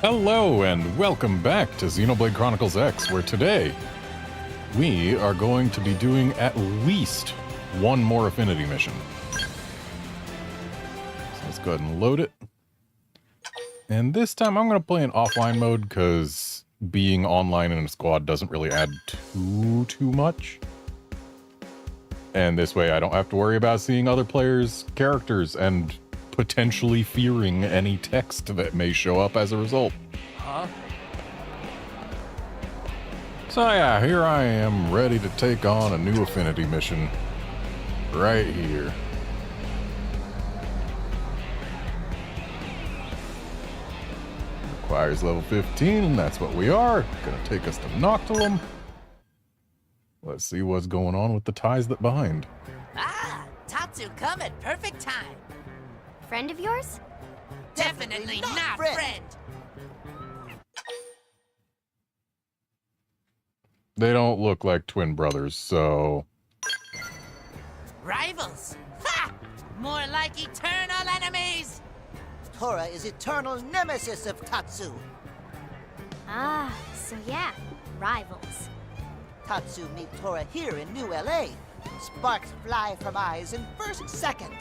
Hello and welcome back to Xenoblade Chronicles X, where today we are going to be doing at least one more affinity mission. So let's go ahead and load it. And this time I'm going to play in offline mode because being online in a squad doesn't really add too much. And this way I don't have to worry about seeing other players' characters and potentially fearing any text that may show up as a result. Huh? So yeah, here I am, ready to take on a new affinity mission. Right here. Requires level 15, and that's what we are. Gonna take us to Noctilum. Let's see what's going on with the ties that bind. Ah, Tatsu come at perfect time. Friend of yours? Definitely not friend. They don't look like twin brothers, so... Rivals. Ha! More like eternal enemies. Tora is eternal nemesis of Tatsu. Ah, so yeah, rivals. Tatsu meet Tora here in New LA. Sparks fly from eyes in first second.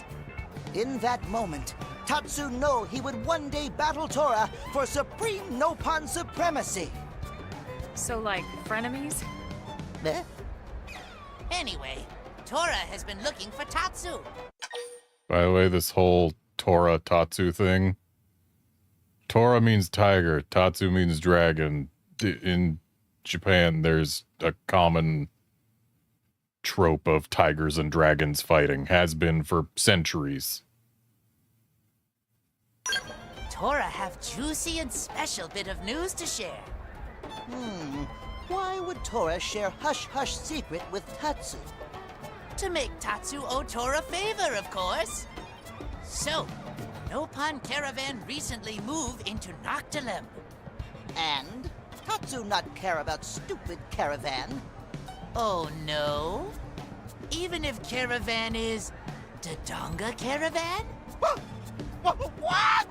In that moment, Tatsu know he would one day battle Tora for supreme Nopon supremacy. So, like, frenemies? Eh? Anyway, Tora has been looking for Tatsu. By the way, this whole Tora Tatsu thing. Tora means tiger, Tatsu means dragon. In Japan, there's a common trope of tigers and dragons fighting. Has been for centuries. Tora have juicy and special bit of news to share. Why would Tora share hush-hush secret with Tatsu? To make Tatsu owe Tora favor, of course. So, Nopon Caravan recently moved into Noctilum. And Tatsu not care about stupid Caravan. Oh no? Even if Caravan is Dodonga Caravan? What?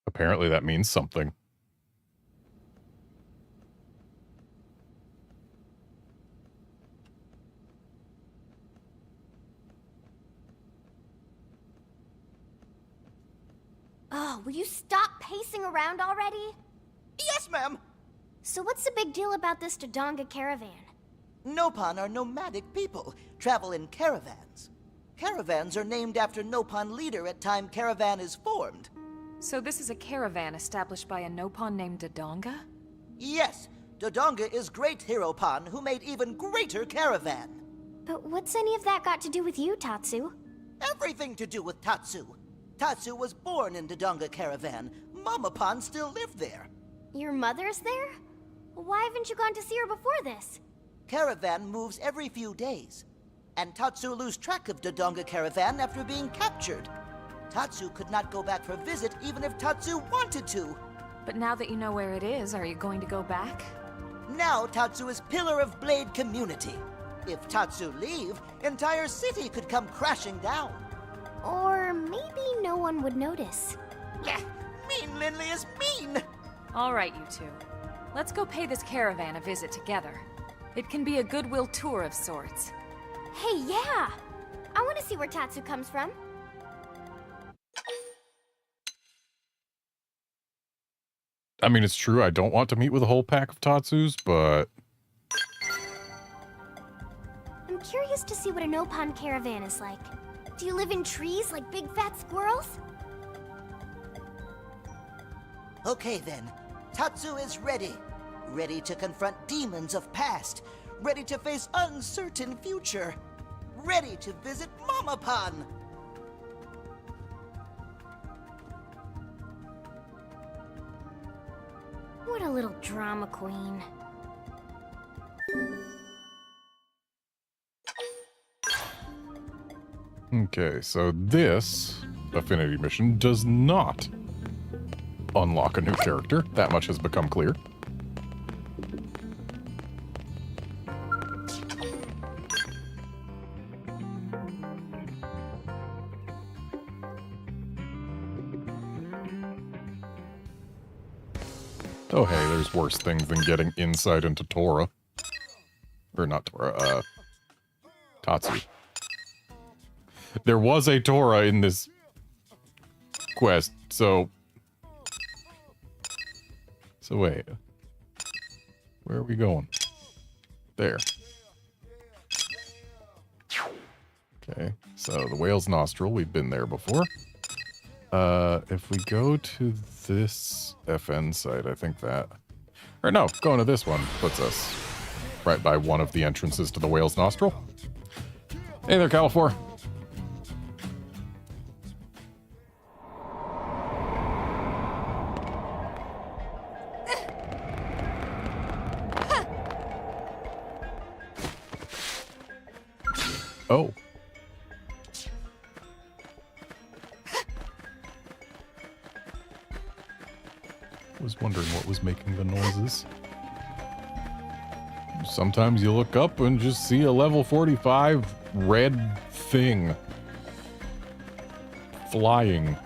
Apparently that means something. Oh, will you stop pacing around already? Yes, ma'am. So what's the big deal about this Dodonga caravan? Nopon are nomadic people, travel in caravans. Caravans are named after Nopon leader at time caravan is formed. So this is a caravan established by a Nopon named Dodonga? Yes, Dodonga is great Hiropon who made even greater caravan. But what's any of that got to do with you, Tatsu? Everything to do with Tatsu. Tatsu was born in Dodonga caravan. Mamapon still lived there. Your mother's there? Why haven't you gone to see her before this? Caravan moves every few days. And Tatsu lose track of Dodonga caravan after being captured. Tatsu could not go back for visit even if Tatsu wanted to. But now that you know where it is, are you going to go back? Now Tatsu is pillar of Blade community. If Tatsu leave, entire city could come crashing down. Or maybe no one would notice. Mean Lindley is mean! All right, you two. Let's go pay this caravan a visit together. It can be a goodwill tour of sorts. Hey, yeah! I want to see where Tatsu comes from. I mean, it's true, I don't want to meet with a whole pack of Tatsus, but... I'm curious to see what a Nopon caravan is like. Do you live in trees like big fat squirrels? Okay then, Tatsu is ready. Ready to confront demons of past. Ready to face uncertain future. Ready to visit Mamapon. What a little drama queen. Okay, so this affinity mission does not unlock a new character. That much has become clear. Oh hey, there's worse things than getting insight into Tora. Or not Tora, Tatsu. There was a Tora in this quest, so... So wait. Where are we going? There. Okay, so the whale's nostril, we've been there before. If we go to this FN site, I think that... Or no, going to this one puts us right by one of the entrances to the whale's nostril. Hey there, Califor. Oh. Was wondering what was making the noises. Sometimes you look up and just see a level 45 red thing flying.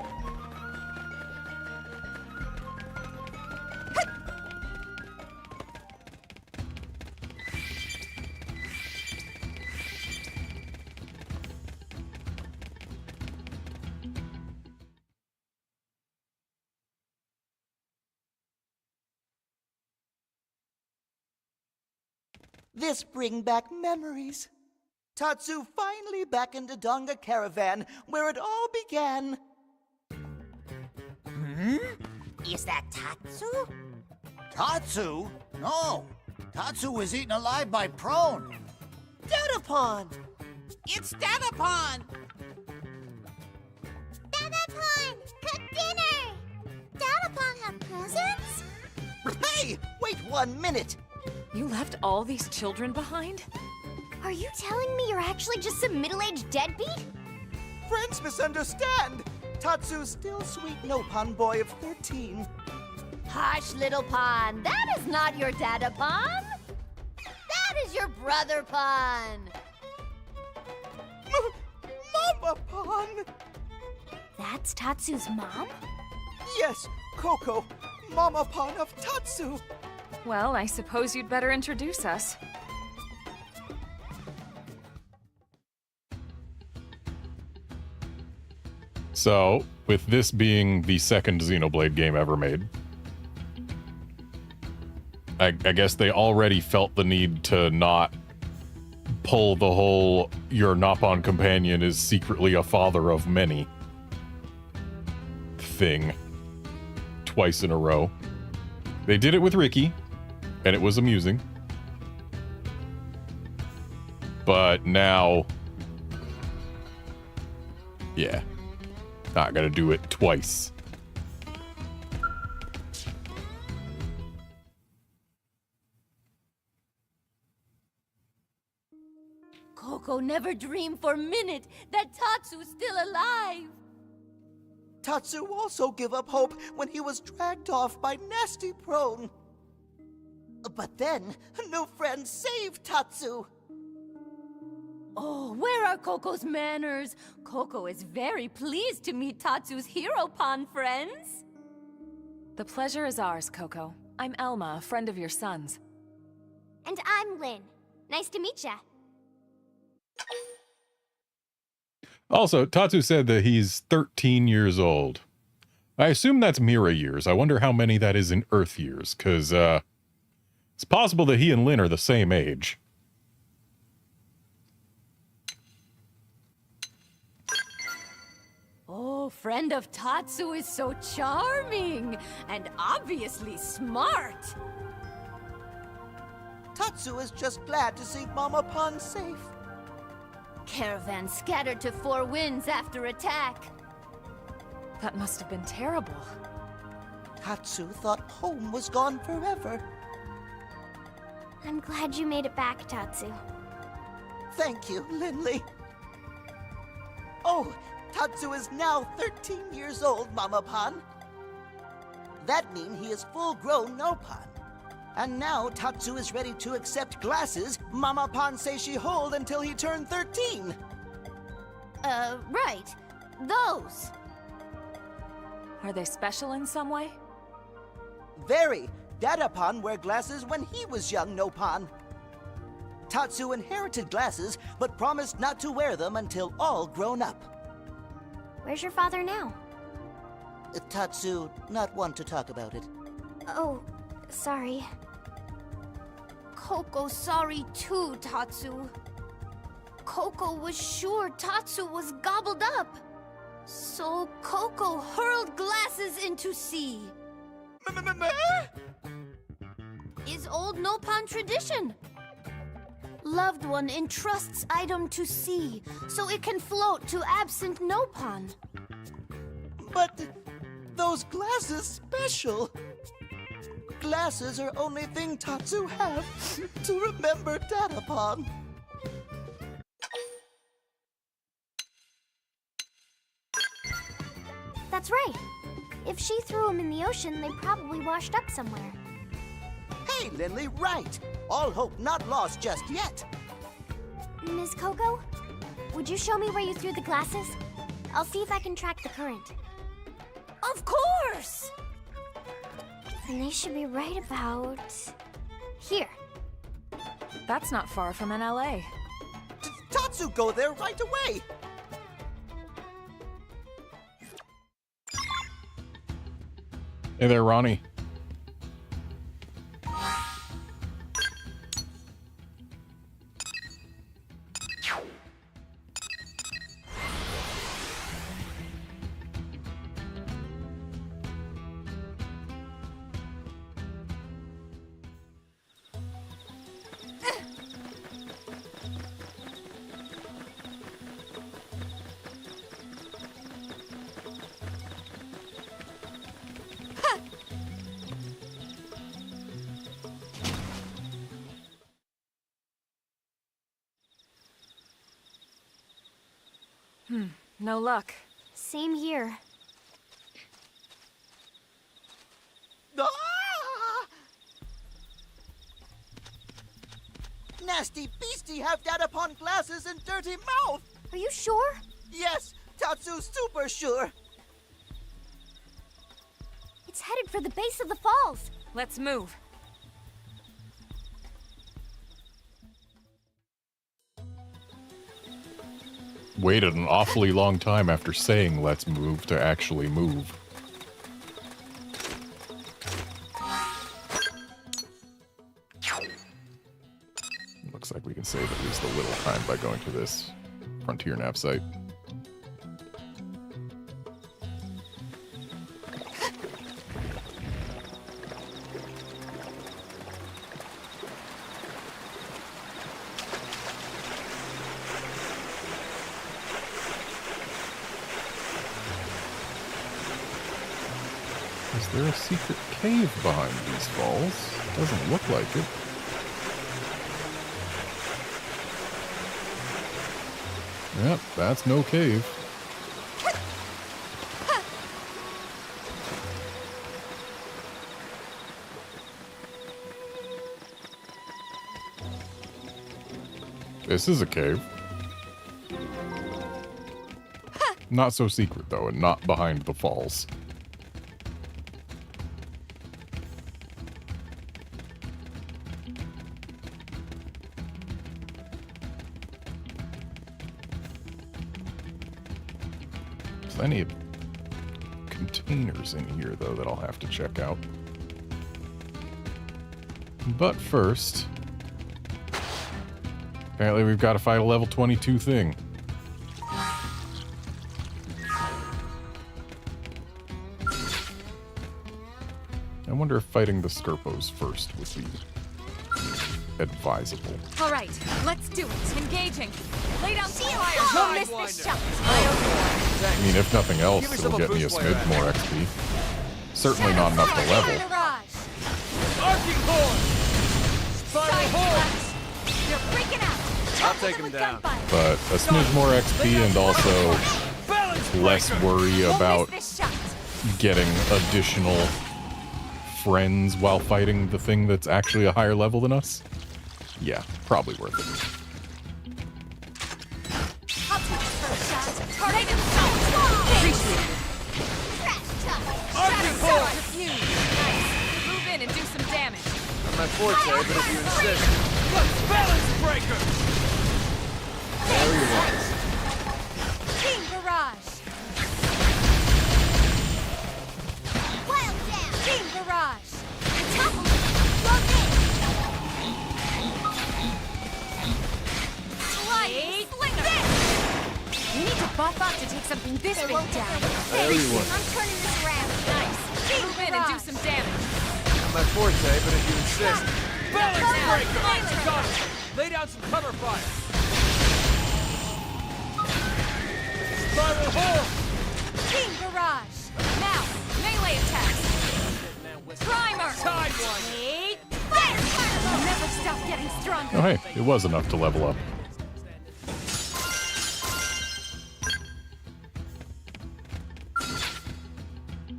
This bring back memories. Tatsu finally back in the Donga Caravan, where it all began. Is that Tatsu? Tatsu? No. Tatsu was eaten alive by Prone. Datapon! It's Datapon! Datapon, cook dinner! Datapon have presents? Hey! Wait 1 minute! You left all these children behind? Are you telling me you're actually just some middle-aged deadbeat? Friends misunderstand! Tatsu's still sweet Nopon boy of 13. Hush, little Pon. That is not your Dada Pon. That is your brother Pon. Mama Pon! That's Tatsu's mom? Yes, Coco, Mama Pon of Tatsu. Well, I suppose you'd better introduce us. So, with this being the second Xenoblade game ever made, I guess they already felt the need to not pull the whole your Nopon companion is secretly a father of many thing twice in a row. They did it with Ricky, and it was amusing. But now, yeah, not gonna do it twice. Coco never dreamed for a minute that Tatsu's still alive. Tatsu also gave up hope when he was dragged off by nasty Prone. But then, new friends saved Tatsu. Oh, where are Coco's manners? Coco is very pleased to meet Tatsu's hero Pon friends. The pleasure is ours, Coco. I'm Elma, a friend of your son's. And I'm Lynn. Nice to meet ya. Also, Tatsu said that he's 13 years old. I assume that's Mira years. I wonder how many that is in Earth years, because it's possible that he and Lynn are the same age. Oh, friend of Tatsu is so charming and obviously smart. Tatsu is just glad to see Mama Pon safe. Caravan scattered to 4 winds after attack. That must have been terrible. Tatsu thought home was gone forever. I'm glad you made it back, Tatsu. Thank you, Linley. Oh, Tatsu is now 13 years old, Mama Pon. That means he is full-grown Nopon. And now Tatsu is ready to accept glasses Mama Pon says she hold until he turned 13. Right. Those. Are they special in some way? Very. Dadapon wear glasses when he was young, Nopon. Tatsu inherited glasses, but promised not to wear them until all grown up. Where's your father now? Tatsu, not one to talk about it. Oh, sorry. Coco's sorry too, Tatsu. Coco was sure Tatsu was gobbled up. So Coco hurled glasses into sea. Is old Nopon tradition. Loved one entrusts item to sea, so it can float to absent Nopon. But those glasses special. Glasses are only thing Tatsu have to remember Dadapon. That's right. If she threw them in the ocean, they probably washed up somewhere. Hey, Lindley, right. All hope not lost just yet. Ms. Coco, would you show me where you threw the glasses? I'll see if I can track the current. Of course! And they should be right about here. That's not far from NLA. Tatsu go there right away. Hey there, Ronnie. No luck. Same here. Ah! Nasty beastie have Dadapon glasses and dirty mouth. Are you sure? Yes, Tatsu's super sure. It's headed for the base of the falls. Let's move. Waited an awfully long time after saying let's move to actually move. Looks like we can save at least a little time by going to this Frontier Nav site. Is there a secret cave behind these falls? Doesn't look like it. Yep, that's no cave. This is a cave. Not so secret, though, and not behind the falls. Plenty of containers in here, though, that I'll have to check out. But first, apparently we've got to fight a level 22 thing. I wonder if fighting the Skerpos first would be advisable. All right, let's do it. Engaging. Lay down some fire. Don't miss this shot. I mean, if nothing else, it'll get me a smidge more XP. Certainly not enough to level. Arcing horn! Spiral horn! You're freaking out. I'll take him down. But a smidge more XP and also less worry about getting additional friends while fighting the thing that's actually a higher level than us. Yeah, probably worth it. I'll take the first shot. Tornado shot. Appreciate it. Arcing horn! Nice. Move in and do some my forte, but if you insist. Let's balance breaker! There you are. Team Barrage! Wild Jam! Team Barrage! Topple! Love it! Sliding Slinger! You need to buff up to take something this big down. There you are. I'm turning this around. Nice. Move in and do some damage. Not my forte, but if you insist. Balance breaker! Balance Got it! Lay down some cover fire! Spiral hole! Team Barrage! Now, melee attacks. Primer. Tide one! Wait. Fire! You'll never stop getting stronger. Oh, hey, it was enough to level up.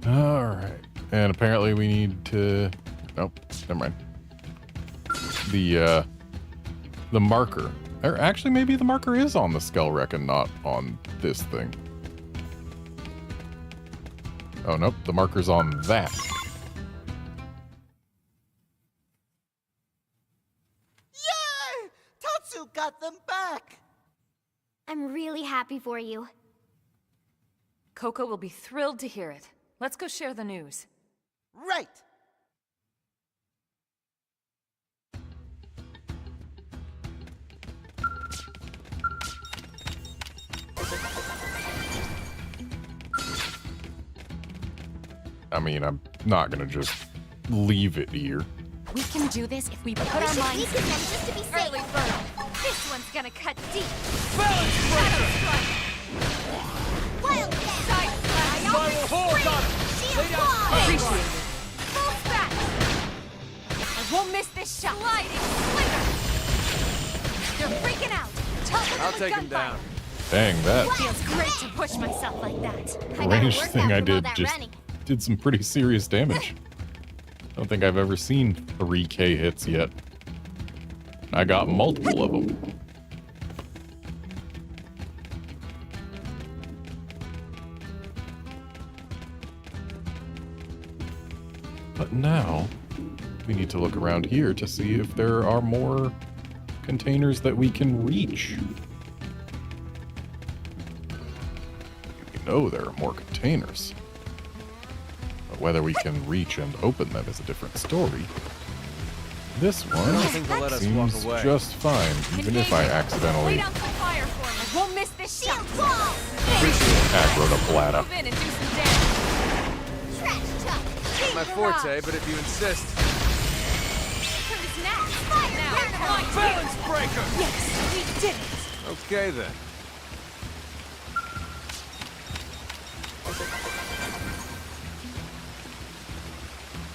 Alright. And apparently we need to... Nope, never mind. The marker. Or actually, maybe the marker is on the Skull Wreck and not on this thing. Oh, nope, the marker's on that. Yay! Tatsu got them back! I'm really happy for you. Coco will be thrilled to hear it. Let's go share the news. Right! I mean, I'm not gonna just leave it here. We can do this if we put our We minds can them just to be safe. Early bird! This one's gonna cut deep! Balance breaker! Wild Jam! Side slash. Spiral hole! Got it! Lay down some cover Appreciate fire! it. Full back! I won't miss this shot. Sliding Slinger! You're freaking out! Topple I'll the take him gunfire. down. Dang, that Feels great to push myself like that. I got a range workout thing I from all did that just running. did some pretty serious damage. I don't think I've ever seen 3K hits yet. I got multiple of them. But now, we need to look around here to see if there are more containers that we can reach. We know there are more containers. But whether we can reach and open them is a different story. This one Nothing to let us walk seems away. just fine, even if I Lay accidentally down some fire for me. I won't miss this shot. aggroed a bladder. Move in and do some damage. Trash talk! Not my forte, but if you insist. Who's next? Fire! Now, Burn come on, her. Balance breaker! Yes, we did it. Okay then.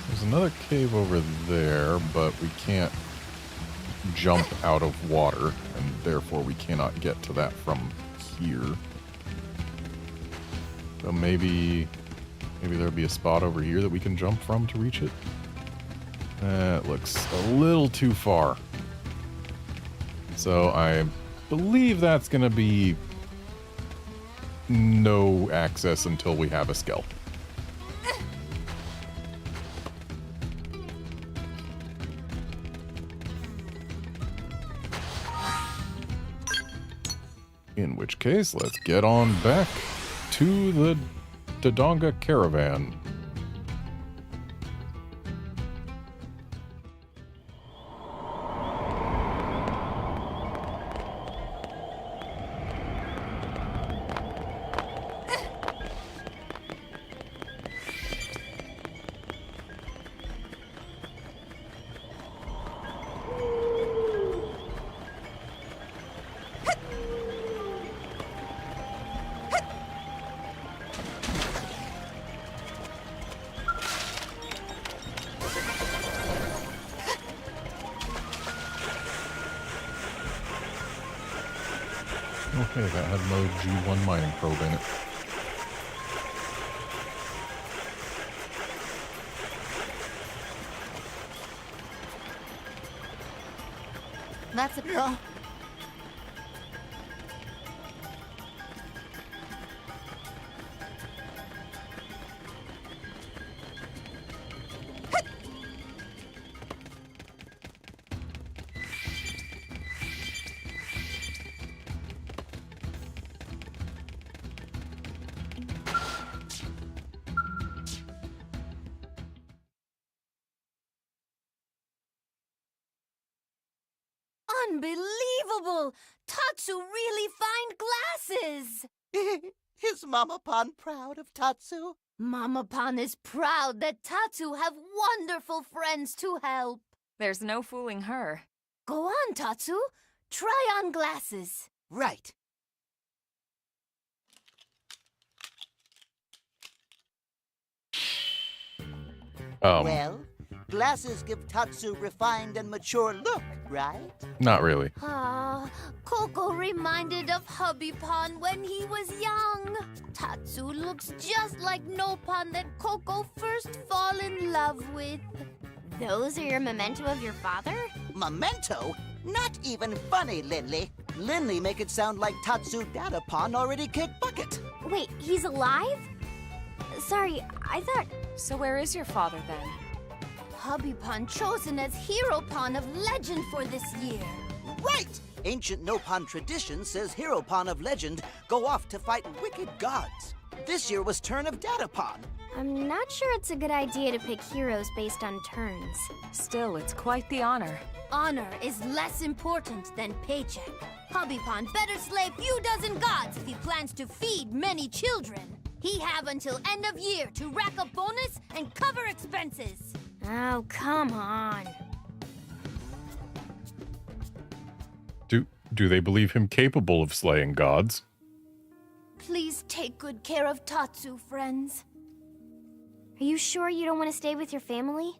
There's another cave over there, but we can't jump out of water, and therefore we cannot get to that from here. So maybe there'll be a spot over here that we can jump from to reach it. That looks a little too far. So I believe that's gonna be no access until we have a skell. In which case, let's get on back to the Dodonga caravan. Okay, that had mode G1 mining probe in it. That's a... Yeah? Unbelievable! Tatsu really find glasses! Is Mama Pan proud of Tatsu? Mama Pan is proud that Tatsu have wonderful friends to help. There's no fooling her. Go on, Tatsu. Try on glasses. Right. Well, glasses give Tatsu refined and mature look, right? Not really. Ah, Coco reminded of Hubby Pan when he was young. Tatsu looks just like Nopan that Coco first fall in love with. Those are your memento of your father? Memento? Not even funny, Linley. Linley make it sound like Tatsu Datapan already kicked bucket. Wait, he's alive? Sorry, I thought... So where is your father then? Hubby Pan chosen as Hero Pan of Legend for this year. Right! Ancient Nopan tradition says Hero Pan of Legend go off to fight wicked gods. This year was turn of Datapan. I'm not sure it's a good idea to pick heroes based on turns. Still, it's quite the honor. Honor is less important than paycheck. Hubby Pan better slay few dozen gods if he plans to feed many children. He have until end of year to rack up bonus and cover expenses. Oh, come on. Do they believe him capable of slaying gods? Please take good care of Tatsu, friends. Are you sure you don't want to stay with your family?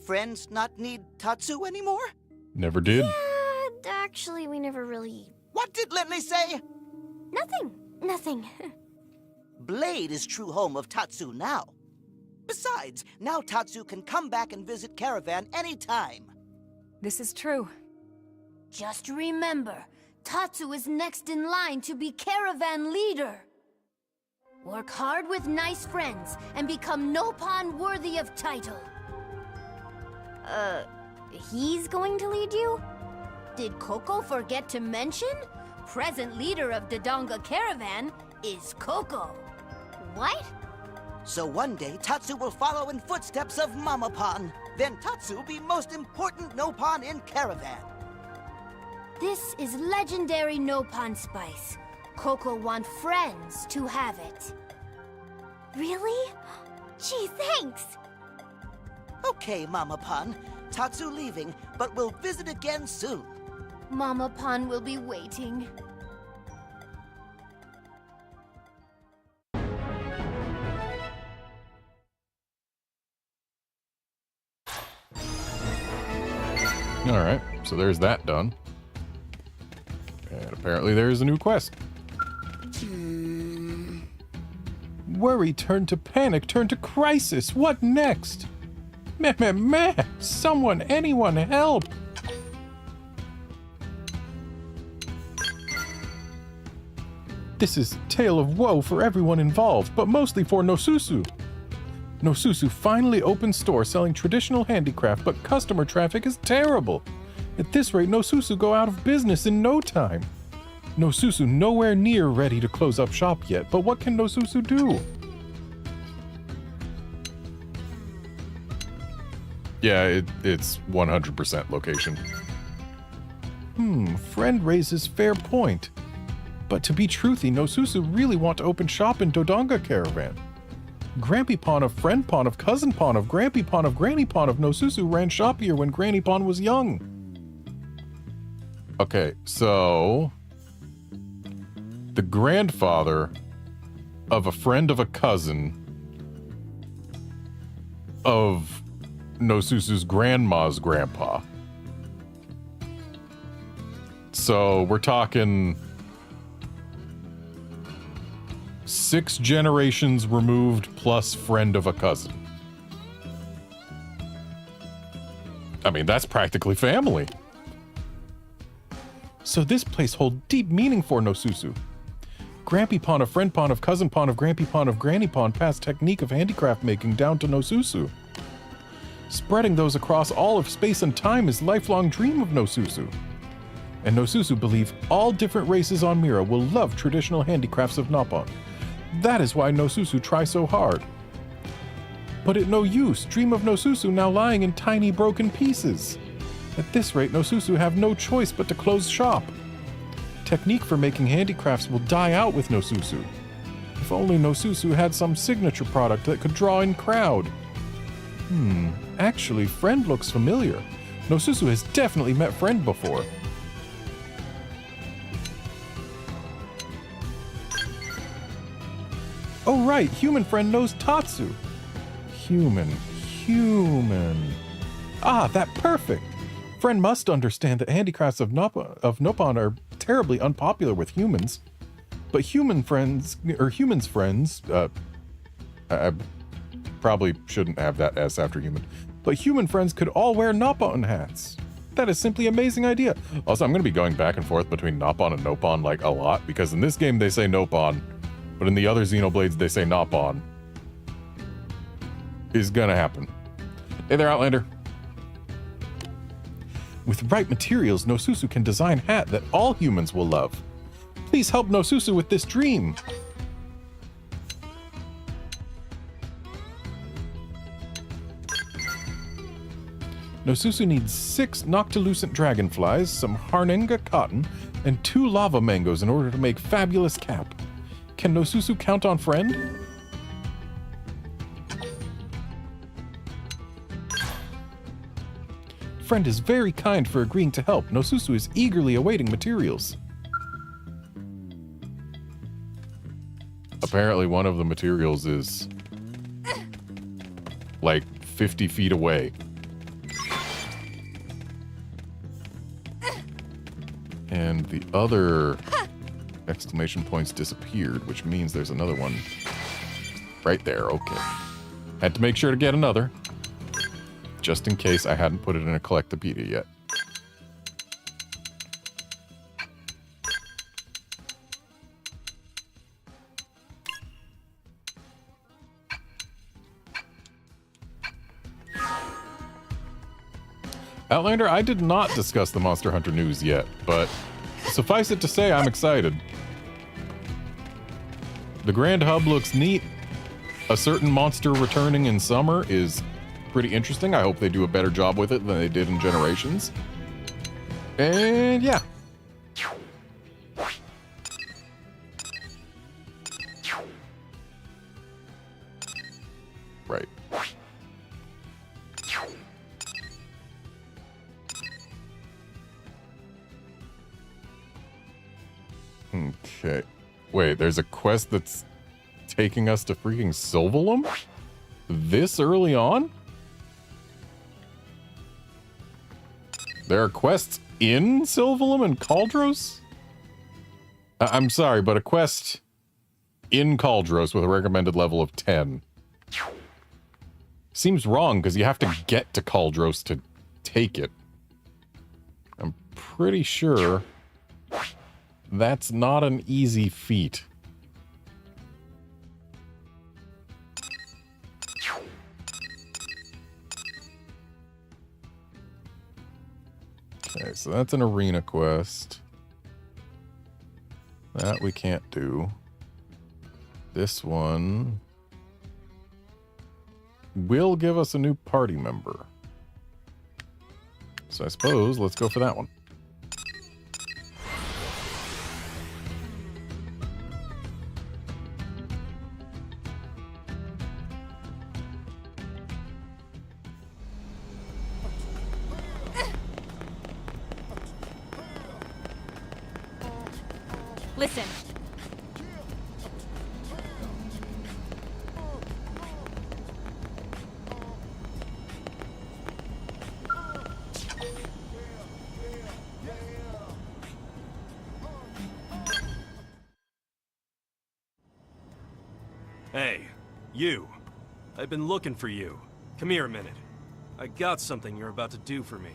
Friends not need Tatsu anymore? Never did. Yeah, actually, we never really... What did Linley say? Nothing. Blade is true home of Tatsu now. Besides, now Tatsu can come back and visit Caravan anytime. This is true. Just remember, Tatsu is next in line to be Caravan leader. Work hard with nice friends and become Nopan worthy of title. He's going to lead you? Did Coco forget to mention? Present leader of Dodonga Caravan is Coco. What? So one day, Tatsu will follow in footsteps of Mama Pan. Then Tatsu will be most important Nopan in Caravan. This is legendary Nopan spice. Coco want friends to have it. Really? Gee, thanks! Okay, Mama Pan. Tatsu leaving, but we'll visit again soon. Mama Pan will be waiting. Alright, so there's that done. And apparently there's a new quest. Worry turned to panic, turned to crisis. What next? Meh. Someone, anyone, help! This is a tale of woe for everyone involved, but mostly for Nosusu. Nosusu finally opened store selling traditional handicraft, but customer traffic is terrible. At this rate, Nosusu go out of business in no time. Nosusu nowhere near ready to close up shop yet, but what can Nosusu do? Yeah, it's 100% location. Friend raises fair point. But to be truthy, Nosusu really want to open shop in Dodonga Caravan. Grampy Pawn of Friend Pawn of Cousin Pawn of Grampy Pawn of Granny Pawn of Nosusu ran shop here when Granny Pawn was young. Okay, so... the grandfather of a friend of a cousin of Nosusu's grandma's grandpa. So we're talking 6 generations removed plus friend of a cousin. I mean, that's practically family. So this place holds deep meaning for Nosusu. Grampy Pawn of Friend Pawn of Cousin Pawn of Grampy Pawn of Granny Pawn passed technique of handicraft making down to Nosusu. Spreading those across all of space and time is lifelong dream of Nosusu. And Nosusu believe all different races on Mira will love traditional handicrafts of Nopan. That is why Nosusu try so hard. But it no use. Dream of Nosusu now lying in tiny broken pieces. At this rate, Nosusu have no choice but to close shop. Technique for making handicrafts will die out with Nosusu. If only Nosusu had some signature product that could draw in crowd. Actually, Friend looks familiar. Nosusu has definitely met Friend before. Oh right, Human Friend knows Tatsu. Human. Ah, that perfect! Friend must understand that handicrafts of Nopon are terribly unpopular with humans. But humans' friends, I probably shouldn't have that S after human. But human friends could all wear Nopon hats. That is simply an amazing idea. Also, I'm going to be going back and forth between Nopon and Nopon like a lot, because in this game they say Nopon, but in the other Xenoblades they say Nopon. Is gonna happen. Hey there, Outlander. With right materials, Nosusu can design a hat that all humans will love. Please help Nosusu with this dream. Nosusu needs 6 Noctilucent dragonflies, some Harnenga cotton, and 2 lava mangoes in order to make fabulous cap. Can Nosusu count on Friend? Friend is very kind for agreeing to help. Nosusu is eagerly awaiting materials. Apparently one of the materials is like 50 feet away. And the other exclamation points disappeared, which means there's another one right there. Okay. Had to make sure to get another, just in case I hadn't put it in a collectopedia yet. Outlander, I did not discuss the Monster Hunter news yet, but suffice it to say, I'm excited. The Grand Hub looks neat. A certain monster returning in summer is pretty interesting. I hope they do a better job with it than they did in Generations. And yeah. Right. Okay. Wait, there's a quest that's taking us to freaking Sylvalum? This early on? There are quests in Sylvalum and Caldros? I'm sorry, but a quest in Caldros with a recommended level of 10. Seems wrong, because you have to get to Caldros to take it. I'm pretty sure that's not an easy feat. Okay, so that's an arena quest. That we can't do. This one will give us a new party member. So I suppose let's go for that one. Listen. Hey, you. I've been looking for you. Come here a minute. I got something you're about to do for me.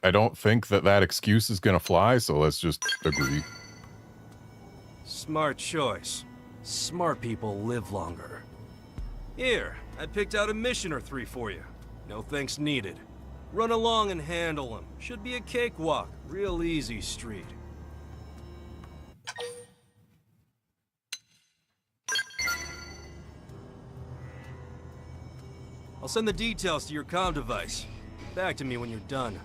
I don't think that excuse is gonna fly, so let's just agree. Smart choice. Smart people live longer. Here, I picked out a mission or 3 for you. No thanks needed. Run along and handle him. Should be a cakewalk. Real easy street. I'll send the details to your comm device. Back to me when you're done.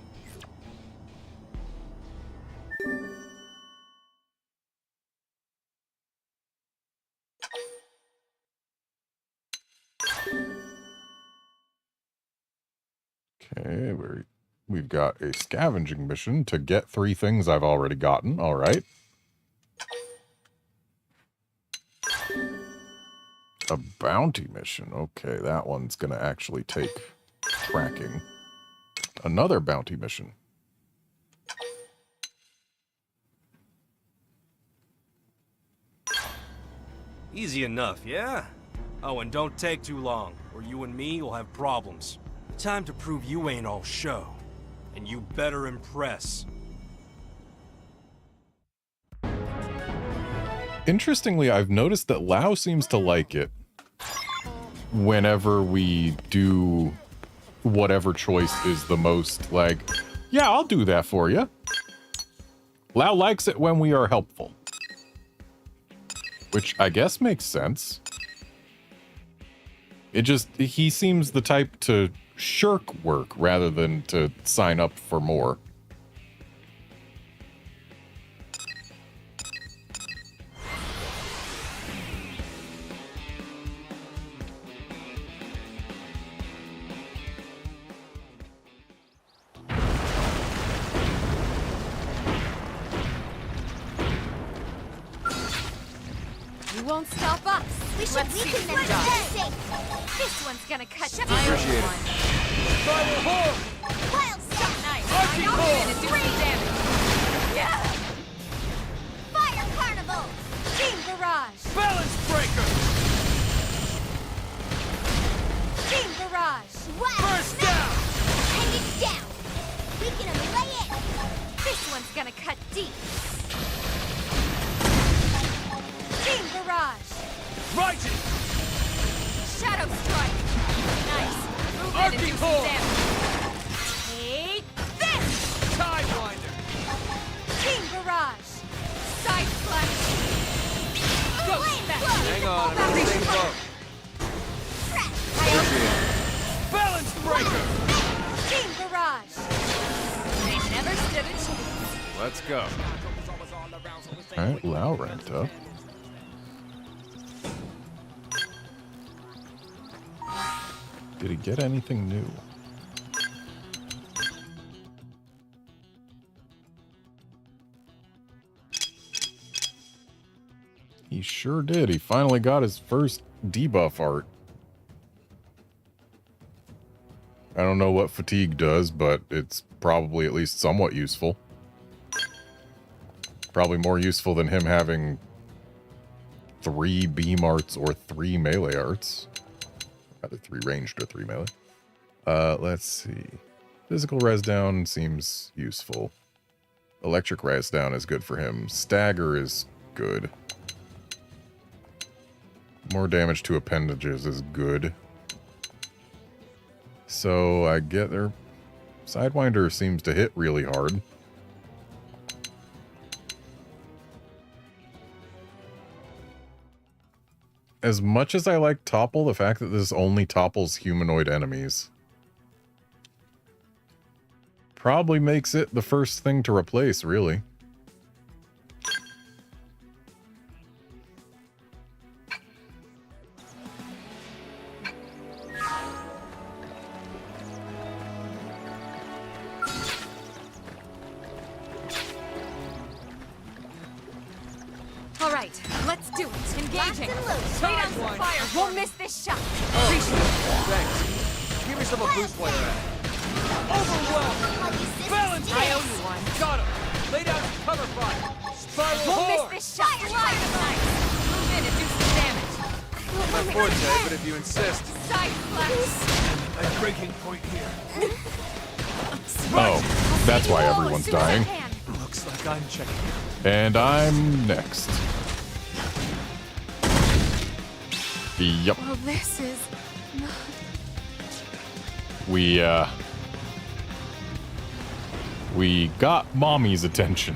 Okay, we've got a scavenging mission to get 3 things I've already gotten. All right. A bounty mission. Okay, that one's going to actually take tracking. Another bounty mission. Easy enough, yeah? Oh, and don't take too long, or you and me will have problems. Time to prove you ain't all show. And you better impress. Interestingly, I've noticed that Lao seems to like it whenever we do whatever choice is the most like, yeah, I'll do that for you. Lao likes it when we are helpful. Which I guess makes sense. He seems the type to shirk work rather than to sign up for more. You won't stop us. We should Let's see weaken them what to does. their sake. This one's gonna cut deep. Appreciate it. Wild stuff. Nice. I know you're gonna do some damage. Yeah. Fire carnival. Team Barrage. Balance breaker! Team Barrage. Wild First smash. down! And it's down. We can lay it. This one's gonna cut deep. Team Barrage. Right! Shadow Strike. Nice. Move in and do some Arctic damage. Take this. Tidewinder! Team Barrage. Side Slash. Go! Hang on, I'm gonna stay low. Balance breaker! Team Barrage. They never stood a chance. Let's go. Alright, Lao ranked up. Did he get anything new? He sure did. He finally got his first debuff art. I don't know what fatigue does, but it's probably at least somewhat useful. Probably more useful than him having 3 beam arts or 3 melee arts. Rather 3 ranged or 3 melee. Let's see. Physical res down seems useful. Electric res down is good for him. Stagger is good. More damage to appendages is good. So I get there. Sidewinder seems to hit really hard. As much as I like Topple, the fact that this only topples humanoid enemies probably makes it the first thing to replace, really. All right, let's do it. Engaging. Locked and loose. Lay down some fire. Won't miss this shot. Thanks. Give me some of boost while you're at it. Overwhelmed! Balance. I owe you one. Got him! Lay down some cover fire! Spiral Won't miss horn! this shot. Fire nice. Move in and do some damage. My forte, but if you insist. Side flash. A breaking point here. Oh, that's why As everyone's soon as I dying. can. Looks like I'm checking. And I'm next. Yup. Well, this is not... We We got Mommy's attention.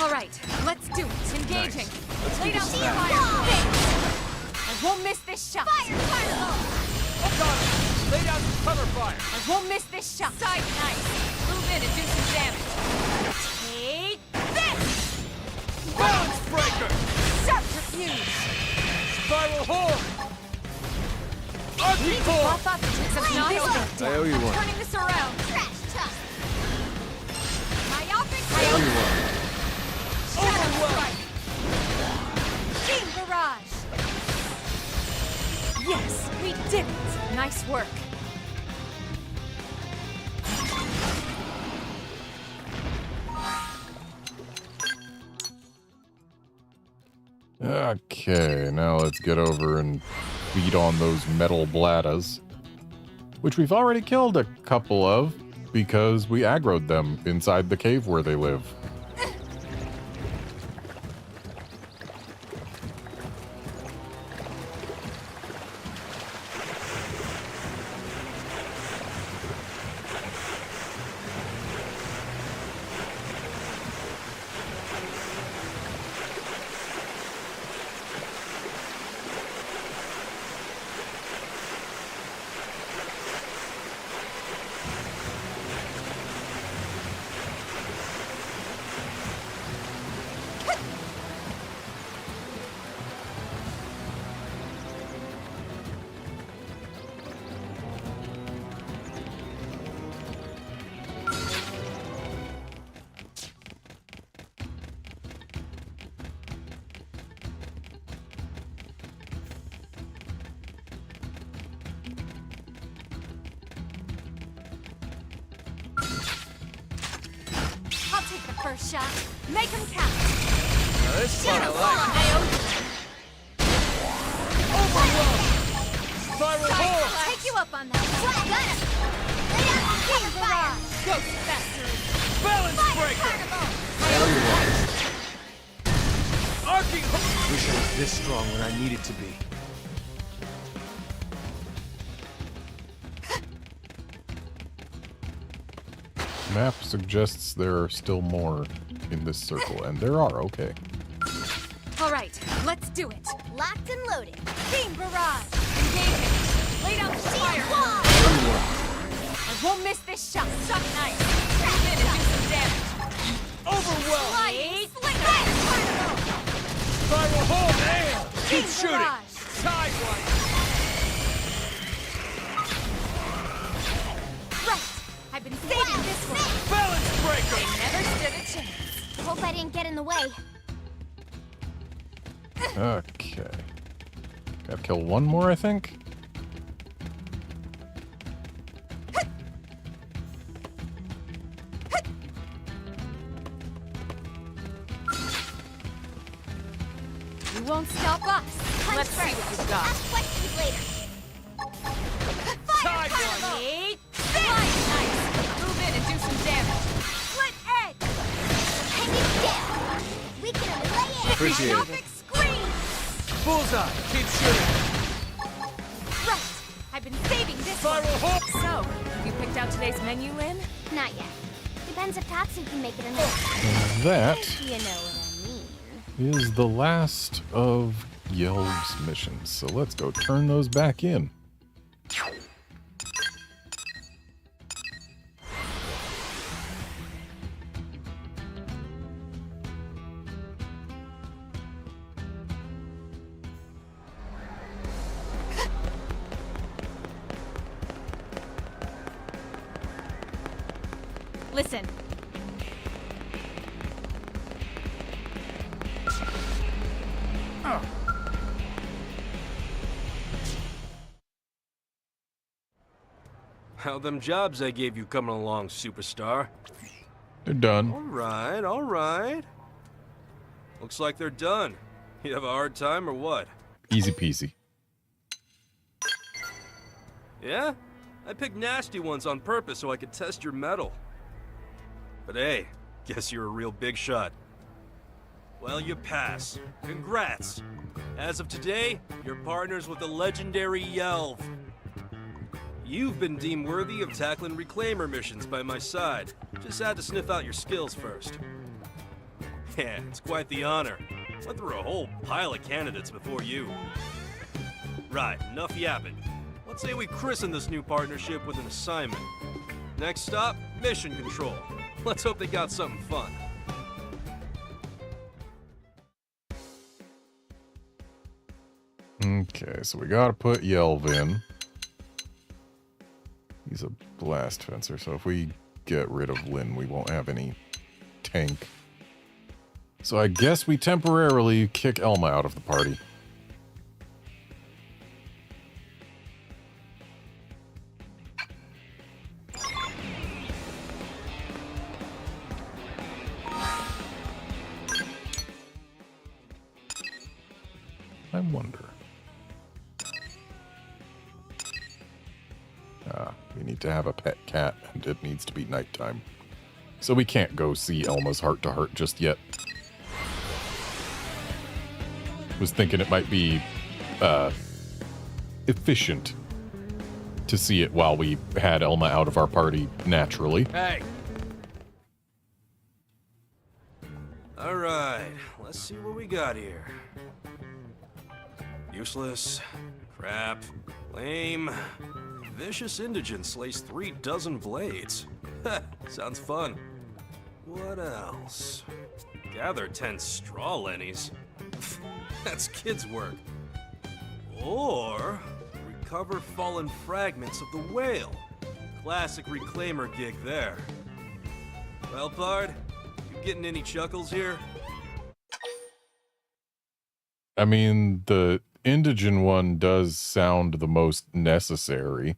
All right, let's do it. Engaging. Let's Lay do down this the I won't miss this shot. Fire, fireball! Lay down some cover fire. I won't miss this shot. Side knife. Move in and do some damage. Take this! Balance breaker. Subterfuge. Spiral horn. Arcing Buff horn. up and take some not over. I owe you one. Turning this around. Trash tuck! Myopic. I owe you one. Shadow strike. Beam barrage. Yes, we did it. Nice work. Okay, now let's get over and beat on those metal bladders, which we've already killed a couple of because we aggroed them inside the cave where they live. I'll take the first shot. Make him count. Now this one I Shadow like. Overwhelm. Spiral horn. Take you up on that. Got him! Lay down the cover fire! Ghost Factory. Balance breaker. Arcing horn. Wish I was this strong when I needed to be. Map suggests there are still more in this circle, and there are, okay. All right, let's do it. Locked and loaded. Beam barrage. Engaging. Lay down the fire. Wall! I won't miss this shot. Suck nice. Move in and do some damage. Overwhelm. Sliding. Spiral horn. Damn. Keep Beam shooting. barrage. Sidewise. Right. I've been saving this one. Balance breaker. They never stood a chance. Hope I didn't get in the way. Okay. Gotta kill one more, I think. You won't stop us. Let's see what you've got. Ask questions later. Sidewise. Eight. Slide nice. Move in and do some damage. Split edge. Hang it down! We can lay it! Appreciate it. Myopic screen. Bullseye. Keep shooting. Right. I've been saving this Spiral one. horn. So, have you picked out today's menu, Lynn? Not yet. Depends if Tatsu can make it or not. And that You know what I mean. is the last of Yelv's missions. So let's go turn those back in. Listen. How them jobs I gave you coming along, superstar? They're done. All right, all right. Looks like they're done. You have a hard time or what? Easy peasy. Yeah? I picked nasty ones on purpose so I could test your mettle. But hey, guess you're a real big shot. Well, you pass. Congrats. As of today, you're partners with the legendary Yelv. You've been deemed worthy of tackling Reclaimer missions by my side. Just had to sniff out your skills first. Yeah, it's quite the honor. Went through a whole pile of candidates before you. Right, enough yapping. Let's say we christen this new partnership with an assignment. Next stop, mission control. Let's hope they got something fun. Okay, so we gotta put Yelv in. He's a blast fencer, so if we get rid of Lynn, we won't have any tank. So I guess we temporarily kick Elma out of the party. I wonder. We need to have a pet cat, and it needs to be nighttime. So we can't go see Elma's heart-to-heart just yet. Was thinking it might be efficient to see it while we had Elma out of our party naturally. Hey! Alright, let's see what we got here. Useless, crap, lame, vicious indigent slays 3 dozen blades. Sounds fun. What else? Gather 10 straw lennies. That's kids' work. Or recover fallen fragments of the whale. Classic Reclaimer gig there. Well, Pard, you getting any chuckles here? I mean, the indigent one does sound the most necessary.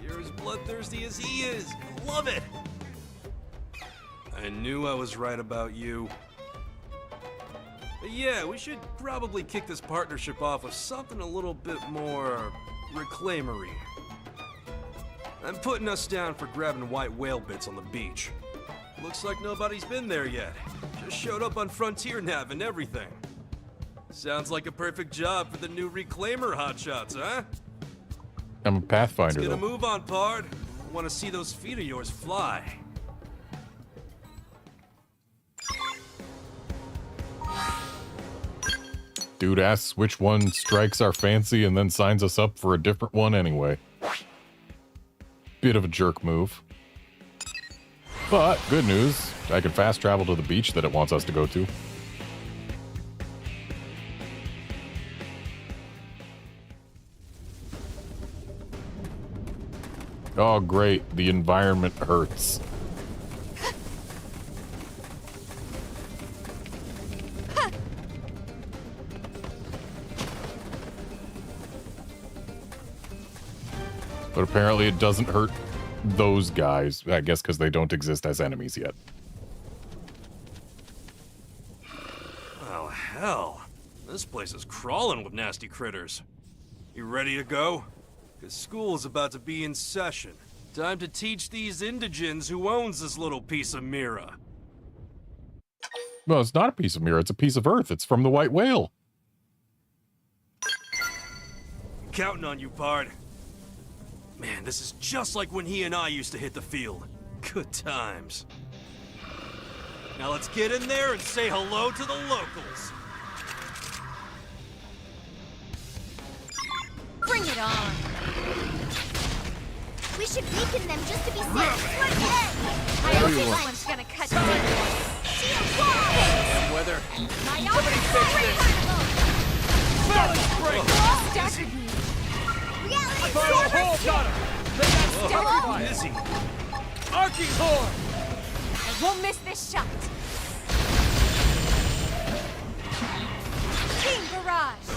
You're as bloodthirsty as he is. I love it. I knew I was right about you. But yeah, we should probably kick this partnership off with something a little bit more reclaimery. I'm putting us down for grabbing white whale bits on the beach. Looks like nobody's been there yet. Just showed up on Frontier Nav and everything. Sounds like a perfect job for the new Reclaimer hotshots, huh? I'm a Pathfinder, Let's get a though. move on, Pard. I want to see those feet of yours fly. Dude asks which one strikes our fancy and then signs us up for a different one anyway. Bit of a jerk move. But, good news, I can fast travel to the beach that it wants us to go to. Oh, great. The environment hurts. But apparently it doesn't hurt those guys, I guess because they don't exist as enemies yet. Oh, hell. This place is crawling with nasty critters. You ready to go? Because school is about to be in session. Time to teach these indigents who owns this little piece of Mira. Well, it's not a piece of mirror, it's a piece of earth. It's from the white whale. I'm counting on you, Pard. Man, this is just like when he and I used to hit the field. Good times. Now let's get in there and say hello to the locals. Bring it on. We should weaken them just to be safe. I don't think one's gonna cut you. Weather. My Carnival! Staggered me. Busy. Arcing Horn! I won't miss this shot. King Barrage.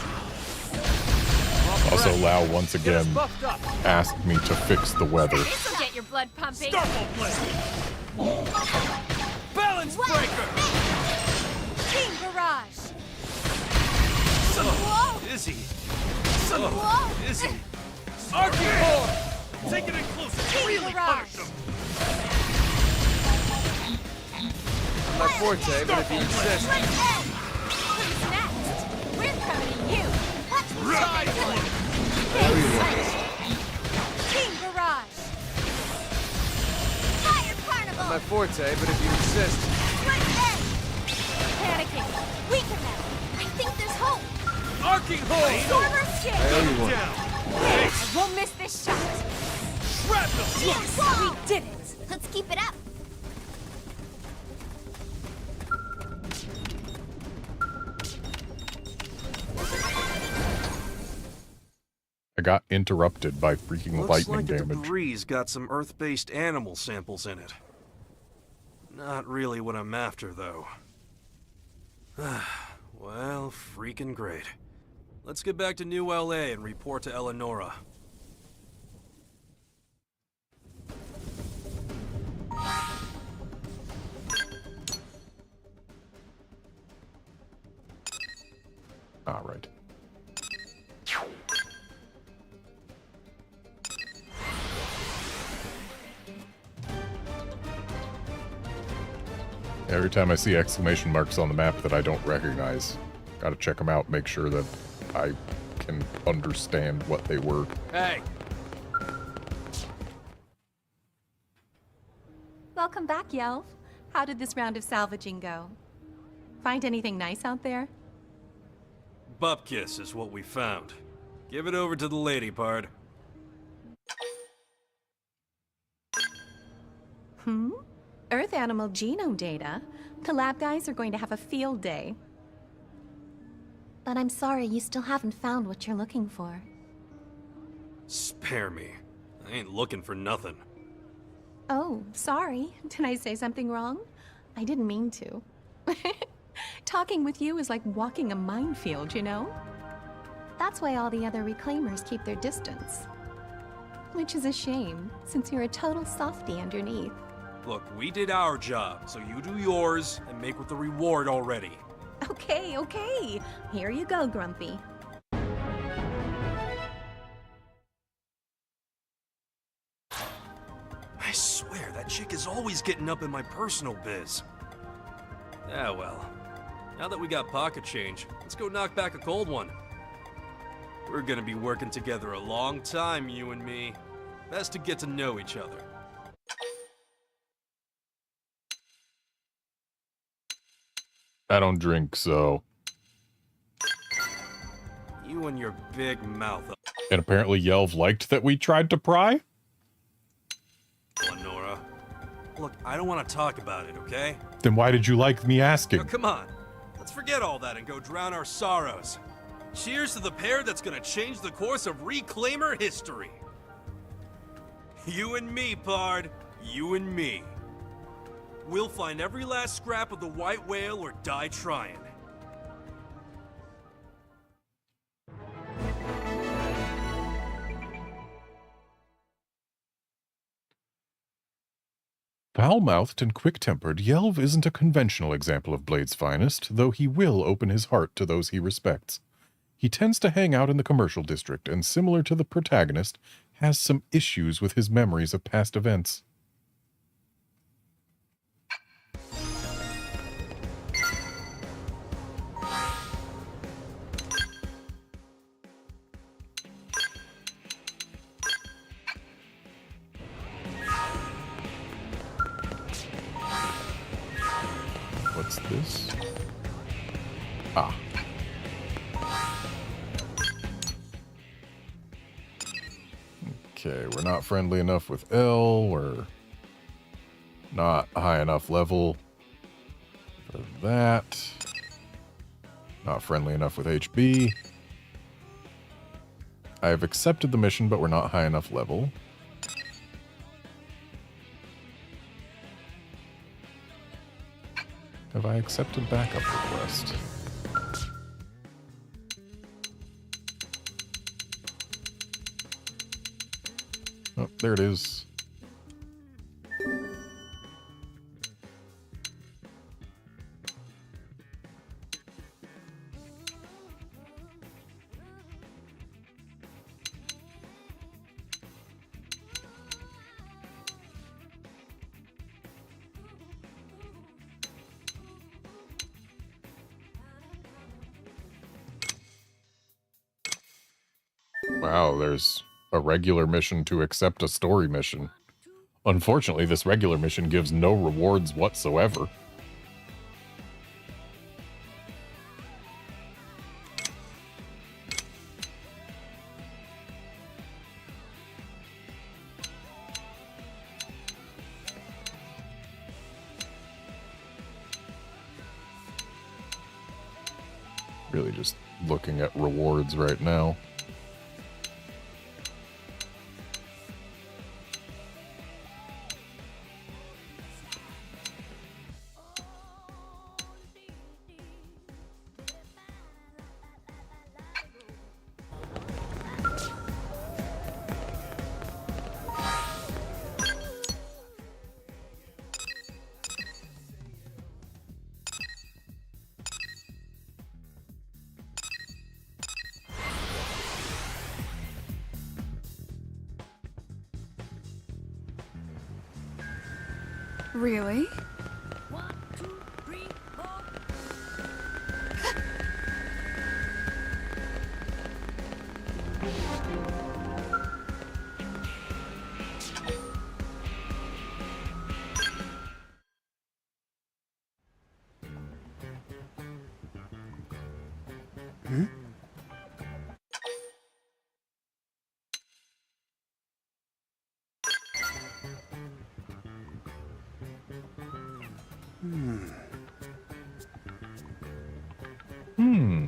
Also, Lau once again asked me to fix the weather. This'll get your blood pumping. Starfall Blade! Balance Breaker! King Barrage. Busy. Izzy! Arcing Horn! Take it in close and King really Barrage. punish them! my forte, but if you insist. Who's next? We're coming to you. Team Barrage. Fire Carnival! My forte, but if you insist. Panicking. Weaken them. I think there's hope. Arcing hold! Stormer Skin. I owe you one. I won't miss this shot. Yes, we did it. Let's keep it up. I got interrupted by freaking Looks lightning like the damage. debris got some Earth-based animal samples in it. Not really what I'm after, though. Well, freaking great. Let's get back to New LA and report to Eleonora. All right. Every time I see exclamation marks on the map that I don't recognize, gotta check them out, make sure that I can understand what they were. Hey! Welcome back, Yelv. How did this round of salvaging go? Find anything nice out there? Bupkis is what we found. Give it over to the lady, Pard. Earth animal genome data? The lab guys are going to have a field day. But I'm sorry, you still haven't found what you're looking for. Spare me. I ain't looking for nothing. Oh, sorry. Did I say something wrong? I didn't mean to. Talking with you is like walking a minefield, you know? That's why all the other reclaimers keep their distance. Which is a shame, since you're a total softie underneath. Look, we did our job, so you do yours and make with the reward already. Okay, okay. Here you go, Grumpy. I swear, that chick is always getting up in my personal biz. Ah, well. Now that we got pocket change, let's go knock back a cold one. We're gonna be working together a long time, you and me. Best to get to know each other. I don't drink, so... You and your big mouth, And apparently Yelv liked that we tried to pry? Eleonora. Look, I don't want to talk about it, okay? Then why did you like me Now, asking? come on. Let's forget all that and go drown our sorrows. Cheers to the pair that's gonna change the course of Reclaimer history. You and me, Pard. You and me. We'll find every last scrap of the white whale or die trying. Foul-mouthed and quick-tempered, Yelv isn't a conventional example of Blade's finest, though he will open his heart to those he respects. He tends to hang out in the commercial district, and similar to the protagonist, has some issues with his memories of past events. What's this? Ah. Okay, we're not friendly enough with L. We're not high enough level for that. Not friendly enough with HB. I have accepted the mission, but we're not high enough level. Have I accepted backup request? Oh, there it is. Wow, there's a regular mission to accept a story mission. Unfortunately, this regular mission gives no rewards whatsoever. Really just looking at rewards right now. Really?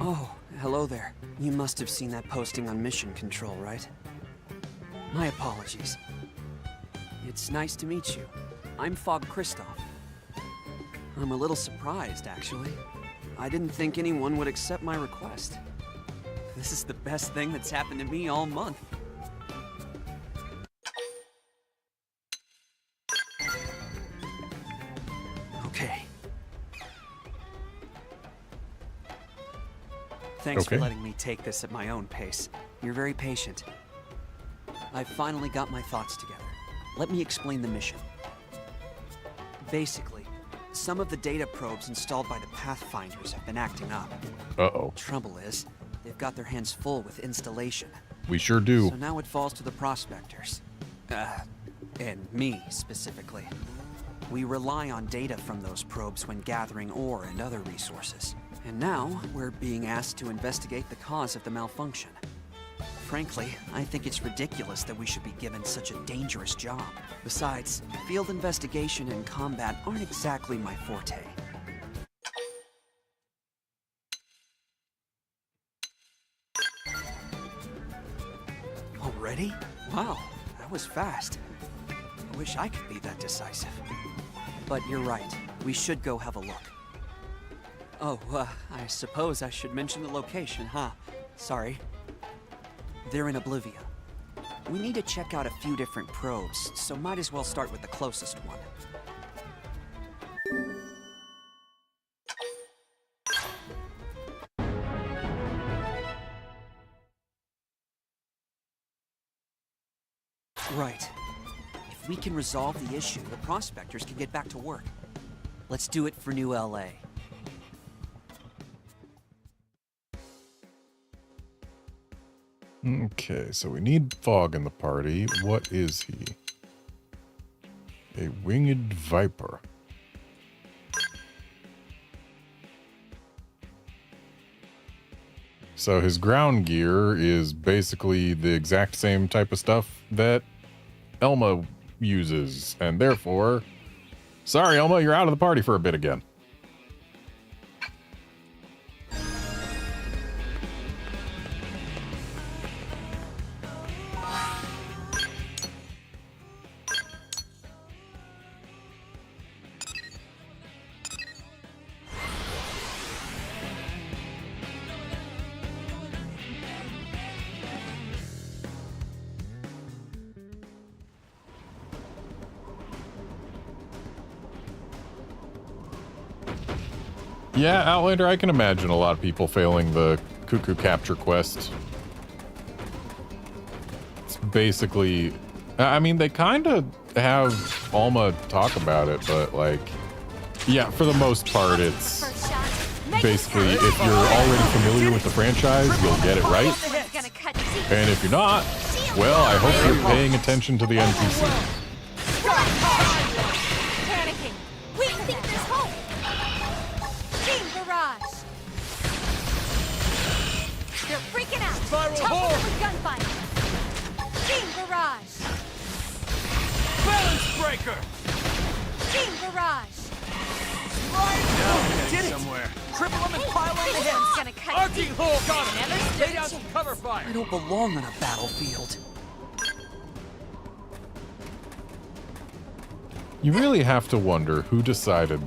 Oh, hello there. You must have seen that posting on Mission Control, right? My apologies. It's nice to meet you. I'm Fog Kristoff. I'm a little surprised, actually. I didn't think anyone would accept my request. This is the best thing that's happened to me all month. Okay. Thanks for letting me take this at my own pace. You're very patient. I finally got my thoughts together. Let me explain the mission. Basically, some of the data probes installed by the Pathfinders have been acting up. Uh-oh. Trouble is, they've got their hands full with installation. We sure do. So now it falls to the prospectors. And me, specifically. We rely on data from those probes when gathering ore and other resources. And now, we're being asked to investigate the cause of the malfunction. Frankly, I think it's ridiculous that we should be given such a dangerous job. Besides, field investigation and combat aren't exactly my forte. Already? Wow, that was fast. I wish I could be that decisive. But you're right, we should go have a look. Oh, I suppose I should mention the location, huh? Sorry. They're in Oblivia. We need to check out a few different probes, so might as well start with the closest one. Right. If we can resolve the issue, the prospectors can get back to work. Let's do it for New LA. Okay, so we need Fog in the party. What is he? A winged viper. So his ground gear is basically the exact same type of stuff that Elma uses, and therefore, sorry Elma, you're out of the party for a bit again. Yeah, Outlander, I can imagine a lot of people failing the Cuckoo Capture quest. It's basically... I mean, they kind of have Alma talk about it, but, like... Yeah, for the most part, it's... Basically, if you're already familiar with the franchise, you'll get it right. And if you're not, well, I hope you're paying attention to the NPC. Panicking. We think there's hope. Team Barrage. They're freaking out. Topple them with gunfire. Team Barrage. Balance breaker. Team Barrage. Did it! Somewhere. Triple them and pile on the This hits! one's gonna cut Arcing hole, got him. Never stood Lay a down chance. some cover fire. I don't belong on a battlefield. You really have to wonder who decided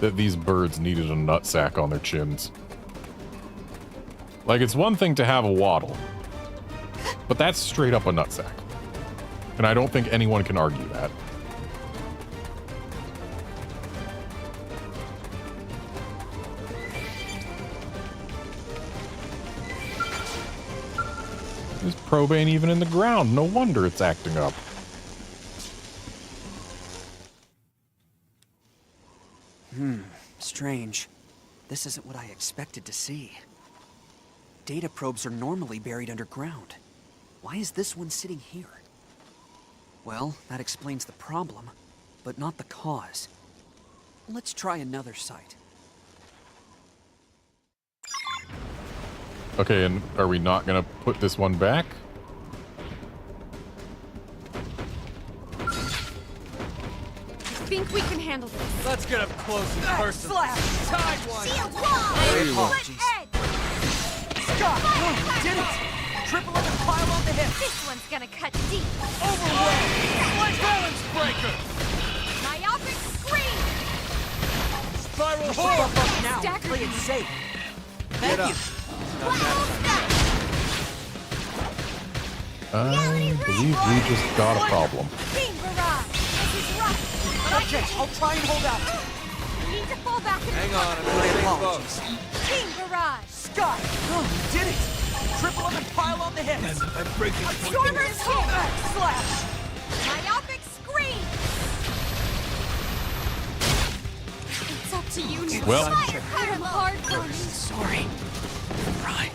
that these birds needed a nutsack on their chins. Like, it's one thing to have a waddle, but that's straight up a nutsack. And I don't think anyone can argue that. This probe ain't even in the ground. No wonder it's acting up. Strange. This isn't what I expected to see. Data probes are normally buried underground. Why is this one sitting here? Well, that explains the problem, but not the cause. Let's try another site. Okay, and are we not gonna put this one back? I think we can handle this. Let's get up close and personal. Slash. Tied one. Shield wall. Apologies. Split edge. Scott! Did it! Triple them and pile on the hits! This one's gonna cut deep. Overwhelm. Balance breaker. Myopic scream. Spiral Buff hole. up now! Stacker. Play it safe! Thank you! I believe we just got a problem. Team Barrage. This is rough. Okay, I'll try and hold out. You need to fall back and Hang on, I'm My playing apologies. close. Team Barrage. Scott! Did it! Triple them and pile on the hits! I'm breaking point. Stormer's hole. Slash! Myopic scream. It's up to you now. Well- Fire cut him hard for me. Sorry. Right.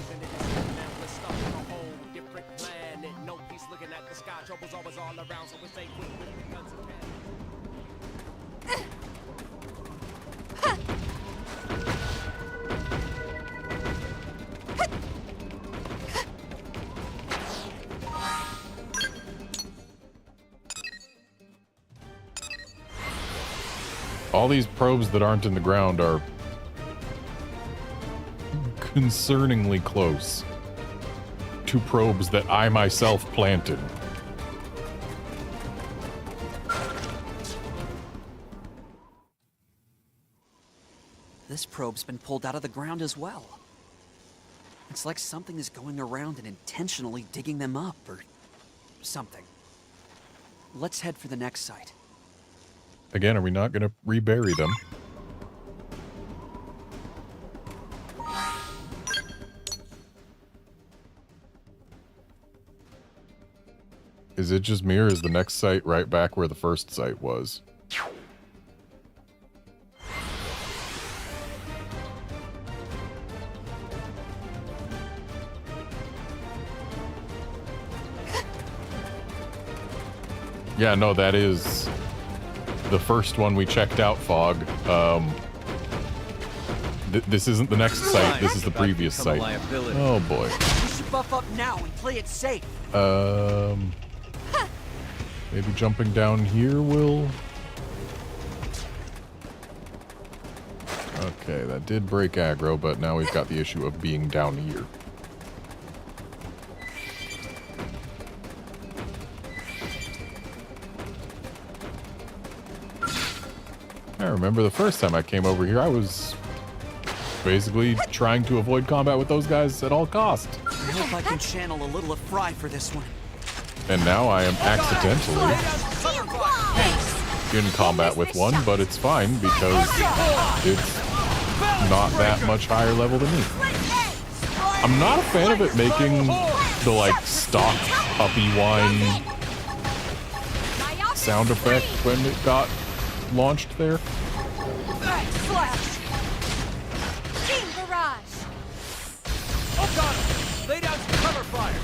All these probes that aren't in the ground are concerningly close to probes that I myself planted. This probe's been pulled out of the ground as well. It's like something is going around and intentionally digging them up, or something. Let's head for the next site. Again, are we not going to rebury them? Is it just me, or is the next site right back where the first site was? Yeah, no, that is the first one we checked out, Fog. This isn't the next site, this is the previous site. Oh boy. We should buff up now and play it safe. Maybe jumping down here will... Okay, that did break aggro, but now we've got the issue of being down here. I remember the first time I came over here, I was basically trying to avoid combat with those guys at all costs. I hope I can channel a little of Fry for this one. And now I am accidentally in combat with one, but it's fine because it's not that much higher level than me. I'm not a fan of it making the, like, stock puppy whine sound effect when it got launched there. Team Barrage. Oh, got him. Lay down some cover fire.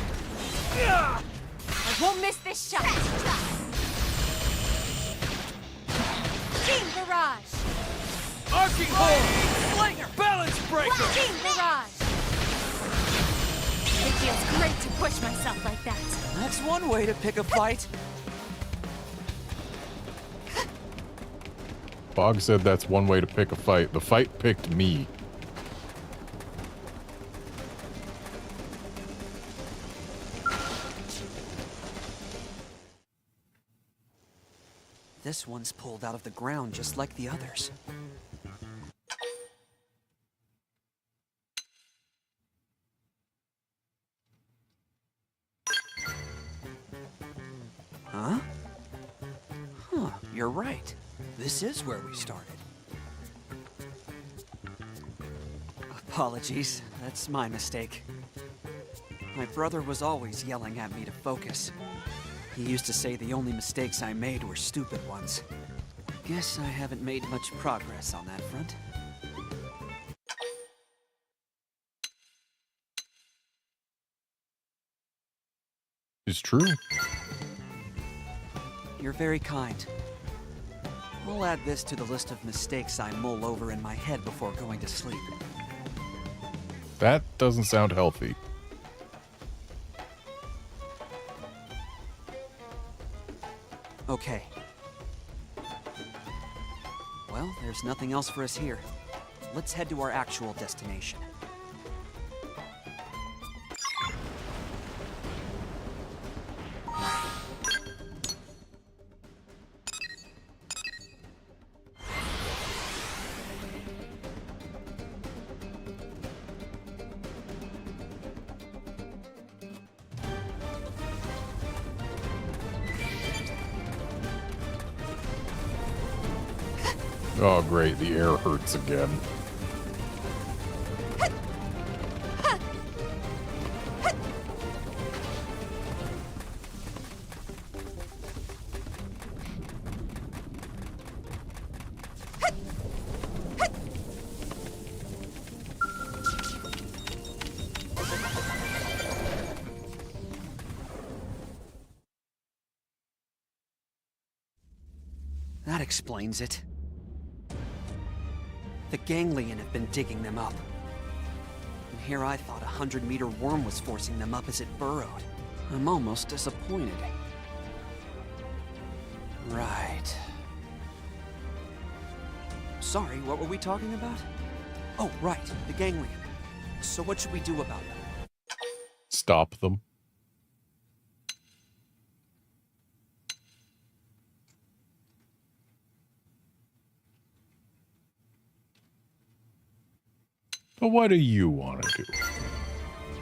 I won't miss this shot. Team Barrage. Arcing hold! Slinger! Balance breaker! Team Barrage. It feels great to push myself like that. That's one way to pick a fight. Bog said that's one way to pick a fight. The fight picked me. This one's pulled out of the ground just like the others. Huh? Huh, you're right. This is where we started. Apologies, that's my mistake. My brother was always yelling at me to focus. He used to say the only mistakes I made were stupid ones. Guess I haven't made much progress on that front. It's true. You're very kind. I'll add this to the list of mistakes I mull over in my head before going to sleep. That doesn't sound healthy. Okay. Well, there's nothing else for us here. Let's head to our actual destination. Oh, great. The air hurts again. That explains it. The ganglion have been digging them up. And here I thought a 100-meter worm was forcing them up as it burrowed. I'm almost disappointed. Right. Sorry, what were we talking about? Oh, right, the ganglion. So what should we do about them? Stop them. But what do you want to do?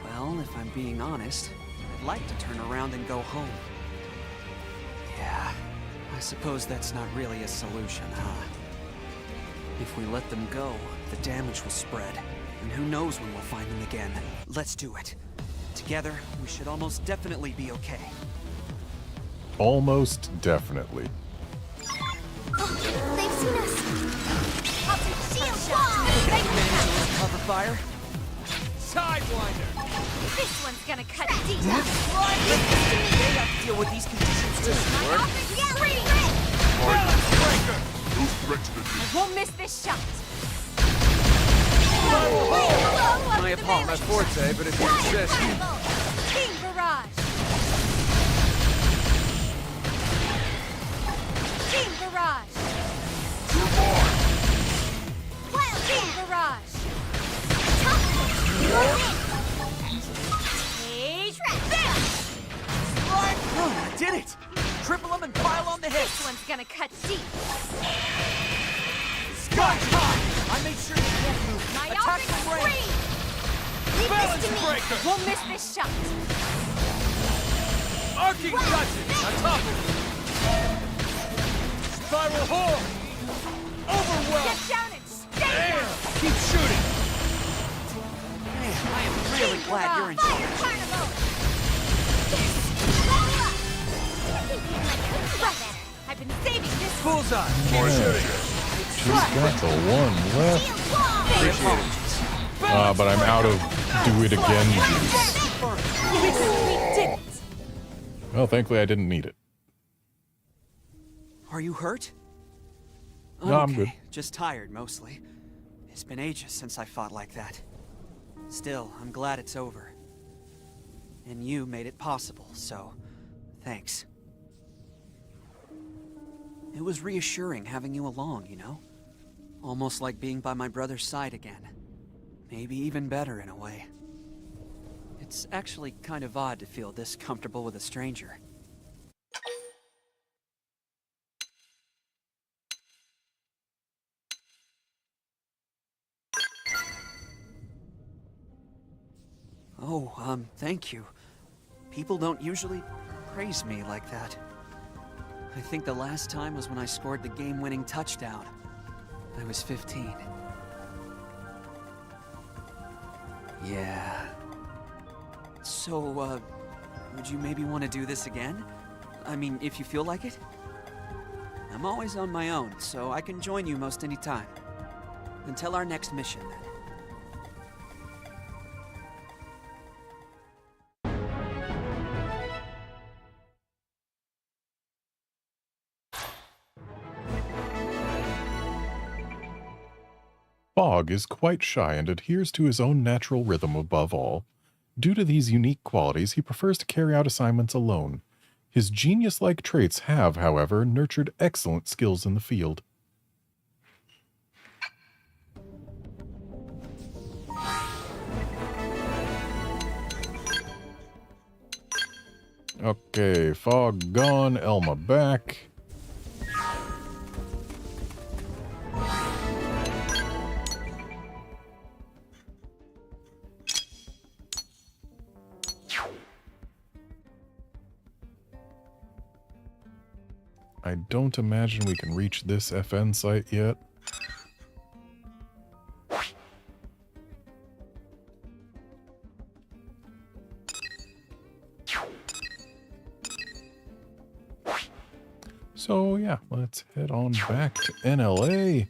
Well, if I'm being honest, I'd like to turn around and go home. Yeah, I suppose that's not really a solution, huh? If we let them go, the damage will spread, and who knows when we'll find them again. Let's do it. Together, we should almost definitely be okay. Almost definitely. They've seen us. I'll take shield wall! Cover fire. Sidewinder! This one's gonna cut deep. They have to deal with these conditions too. I won't miss this shot. My apologies. My forte, but if you insist. Team Barrage. Team Barrage. Two more! Team Barrage. Oh, I did it! Triple them and pile on the hits! This one's gonna cut deep. Sky time! I made sure you can't move. My Attack offering from range! free. Balance breaker! Won't miss this shot. Arcing touches! On top of it! Spiral hold! Overwhelm! Get down and stay Damn! down. Keep shooting! Man, I am really glad you're in charge. I've been saving this. Bullseye! More shooting! She's got the one left. But I'm out of do it again juice. We did it. Well, thankfully I didn't need it. Are you hurt? No, I'm good. Just tired, mostly. It's been ages since I fought like that. Still, I'm glad it's over. And you made it possible, so thanks. It was reassuring having you along, you know? Almost like being by my brother's side again. Maybe even better in a way. It's actually kind of odd to feel this comfortable with a stranger. Oh, thank you. People don't usually praise me like that. I think the last time was when I scored the game-winning touchdown. I was 15. Yeah. So, would you maybe want to do this again? I mean, if you feel like it? I'm always on my own, so I can join you most any time. Until our next mission, then. Fog is quite shy and adheres to his own natural rhythm above all. Due to these unique qualities, he prefers to carry out assignments alone. His genius-like traits have, however, nurtured excellent skills in the field. Okay, Fog gone, Elma back. I don't imagine we can reach this FN site yet. So yeah, let's head on back to NLA.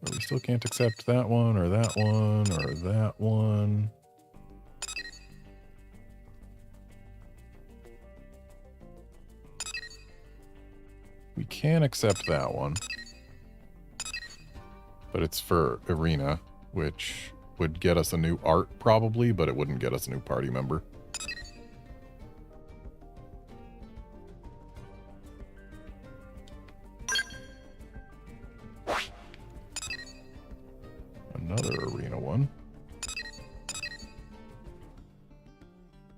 But we still can't accept that one, or that one, or that one. We can accept that one. But it's for Arena, which would get us a new art probably, but it wouldn't get us a new party member. Another Arena one.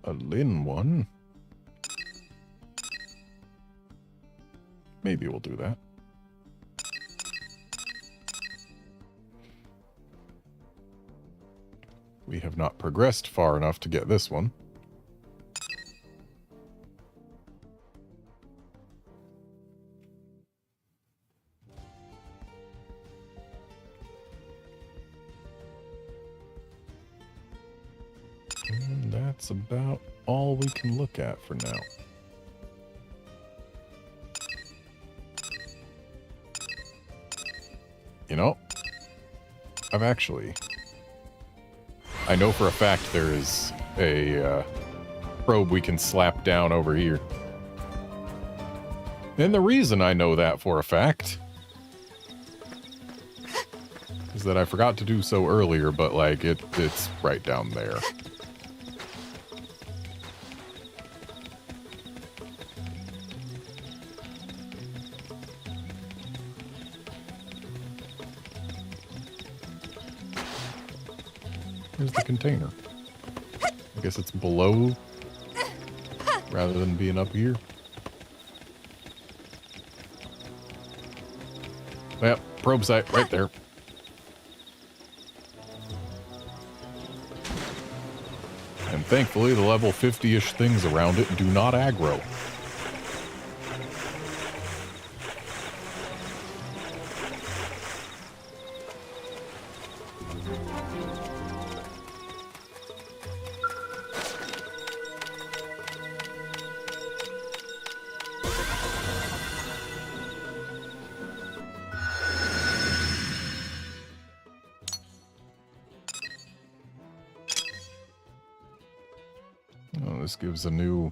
A Lin one. Maybe we'll do that. We have not progressed far enough to get this one. And that's about all we can look at for now. You know, I know for a fact there is a probe we can slap down over here. And the reason I know that for a fact is that I forgot to do so earlier, but like it's right down there. Here's the container. I guess it's below rather than being up here. Well, probe site right there. And thankfully the level 50-ish things around it do not aggro. just gives a new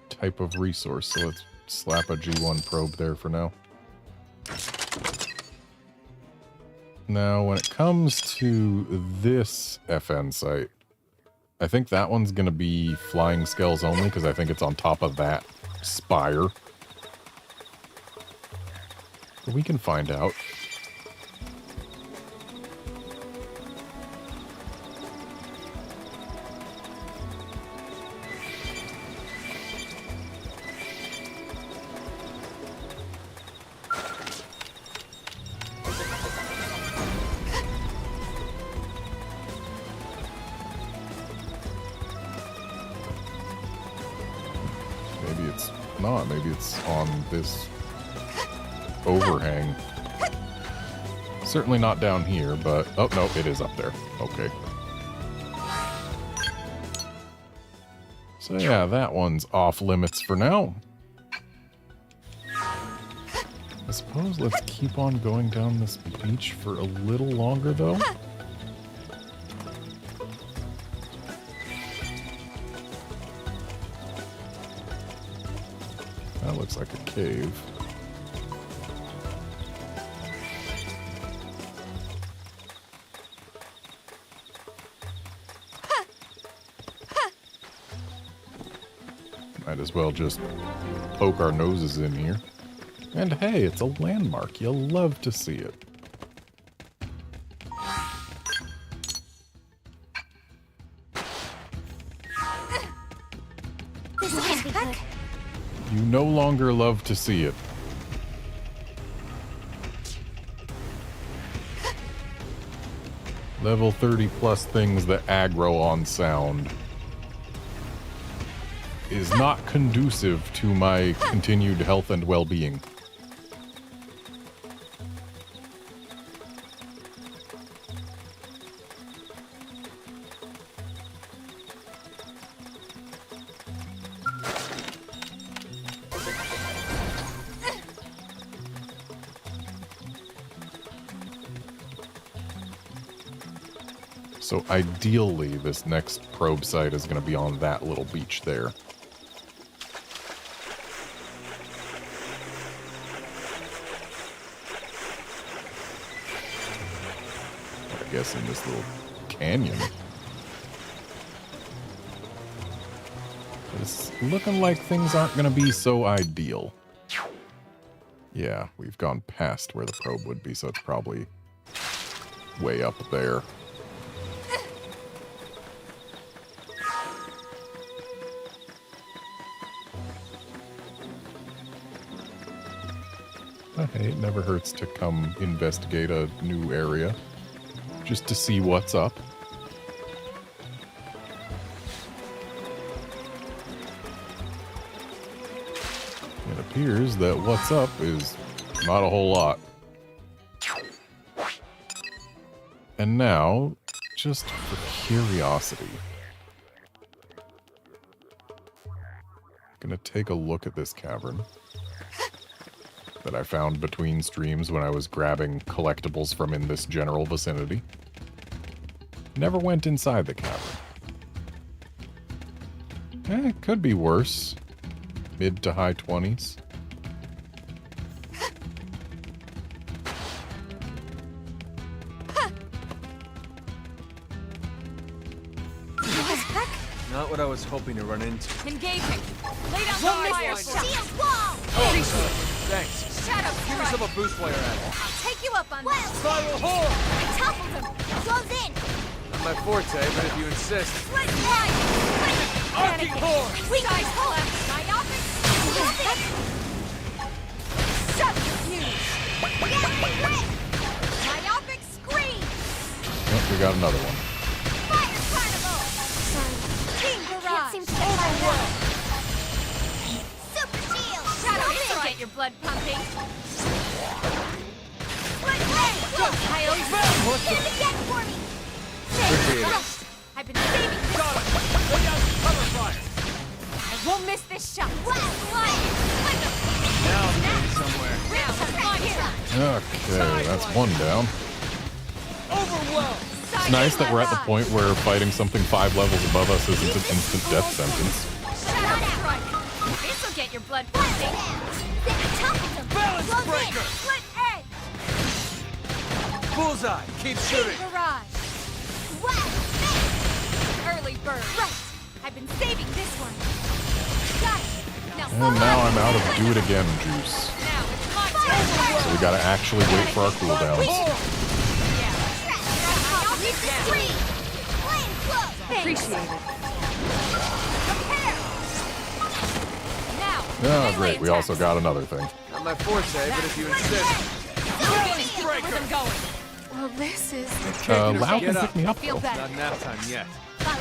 type of resource, so let's slap a G1 probe there for now. Now, when it comes to this FN site, I think that one's going to be flying scales only, because I think it's on top of that spire. But we can find out. Maybe it's on this overhang. Certainly not down here, but... Oh, no, it is up there. Okay. So yeah, that one's off limits for now. I suppose let's keep on going down this beach for a little longer, though. That looks like a cave. Might as well just poke our noses in here. And hey, it's a landmark. You'll love to see it. This can't be good. You no longer love to see it. Level 30 plus things that aggro on sound is not conducive to my continued health and well-being. So ideally, this next probe site is going to be on that little beach there. I guess in this little canyon. It's looking like things aren't going to be so ideal. Yeah, we've gone past where the probe would be, so it's probably way up there. Hey, it never hurts to come investigate a new area, just to see what's up. It appears that what's up is not a whole lot. And now, just for curiosity, I'm gonna take a look at this cavern that I found between streams when I was grabbing collectibles from in this general vicinity. Never went inside the cavern. It could be worse. Mid to high 20s. Not what I was hoping to run into. Engaging. Lay down the fire. Shield wall! Thanks. Shut up, Give yourself a boost while you're at it. I'll take you up on that. Spiral hole! I toppled him. Close in. Not my forte, but if you insist. Let's run. Arcing horn! We guys hold. Myopic. Subterfuge. Myopic scream. Oh, we got another one. Fire carnival. King barrage. Can't seem to get my blood. Super shield. Shadow, still get your blood pumping. Stand again for me. I've been saving this. Got it! Lay down cover fire! I won't miss this shot. Now I'm getting somewhere. Okay, that's one down. Overwhelmed! It's nice that we're at the point where fighting something 5 levels above us isn't an instant death sentence. This'll get your blood pumping. Balance breaker! Split edge! Bullseye! Keep shooting! Barrage! Early bird. Right! I've been saving this one. Got it! Now And now I'm out of do it again juice. Now it's my turn. So we gotta actually wait for our cooldowns. Appreciate it. Now. Oh, great. We also got another thing. Not my forte, but if you insist. Where's them going? Well, this is... Lau Get can up. pick me up, Feel though. better. Not nap time yet.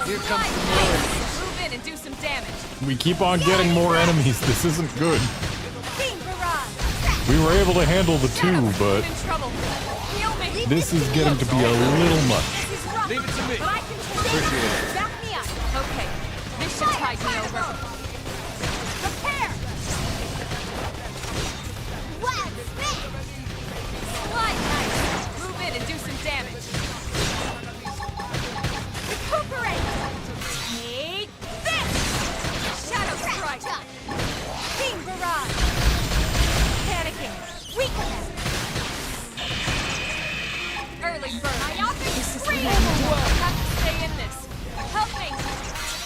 Here comes the more. Move in and do some damage. We keep on getting more enemies. This isn't good. Beam barrage! We were able to handle the 2, but I'm in trouble. Heal me. this is getting to be a little much. This is rough, Leave it to me. but I can Appreciate it. back me up. Okay. This should tide me over. Prepare! Web spin! Slide knife. Move in and do some damage. Recuperate! Take this. Shadow strike. Beam barrage! Panicking. Weaken them! Early bird. This is Free. Have to stay in this. Help me.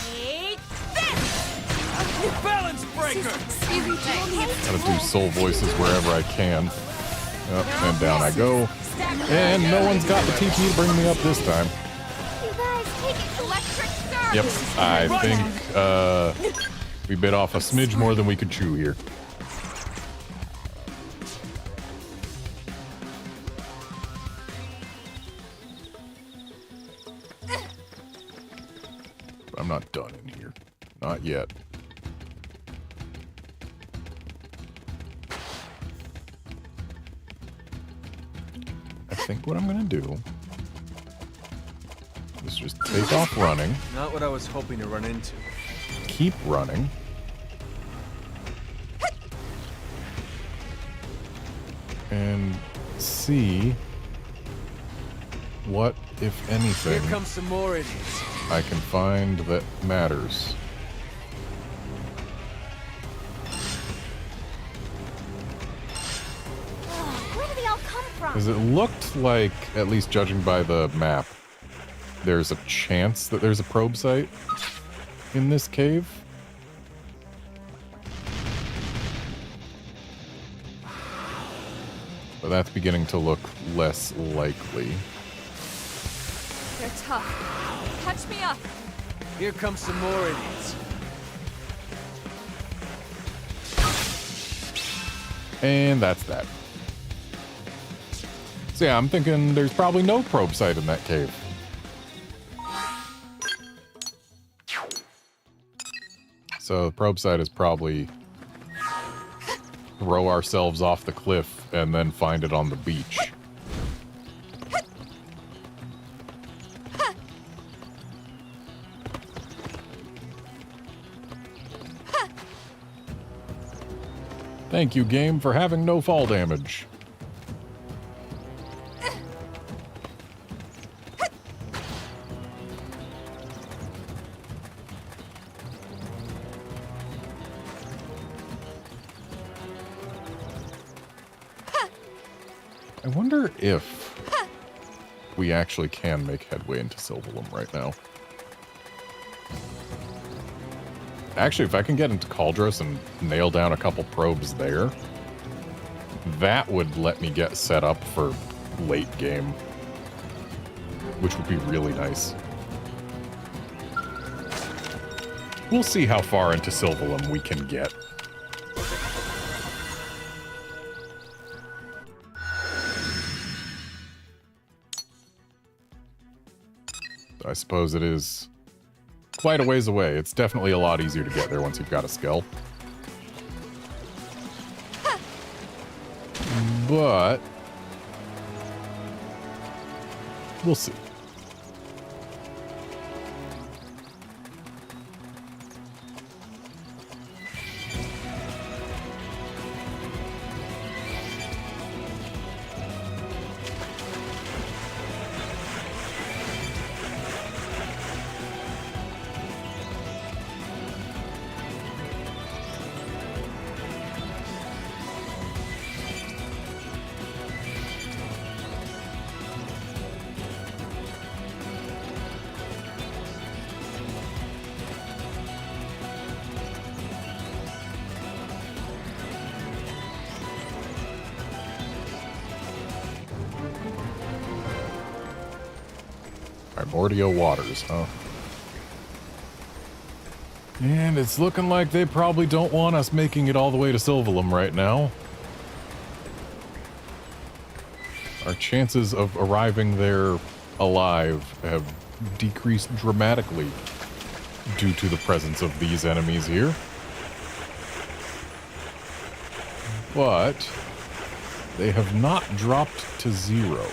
Take this. Balance breaker! Gotta do soul voices wherever I can. Up and down I go. And no one's got the TP to bring me up this time. You guys, take it. Electric surge. Yep, I think we bit off a smidge more than we could chew here. I'm not done in here. Not yet. I think what I'm gonna do is just take off running, Not what I was hoping to run into. keep running, and see what, if Here anything, comes some more idiots. I can find that matters. Where do they all come from? Because it looked like, at least judging by the map, there's a chance that there's a probe site in this cave. But that's beginning to look less likely. They're tough. Touch me up. Here comes some more idiots. And that's that. So yeah, I'm thinking there's probably no probe site in that cave. So the probe site is probably throw ourselves off the cliff and then find it on the beach. Thank you, game, for having no fall damage. I wonder if we actually can make headway into Silverlum right now. Actually, if I can get into Cauldros and nail down a couple probes there, that would let me get set up for late game, which would be really nice. We'll see how far into Silverlum we can get. I suppose it is quite a ways away. It's definitely a lot easier to get there once you've got a skill. But we'll see. Primordial waters, huh? And it's looking like they probably don't want us making it all the way to Sylvalum right now. Our chances of arriving there alive have decreased dramatically due to the presence of these enemies here. But they have not dropped to 0.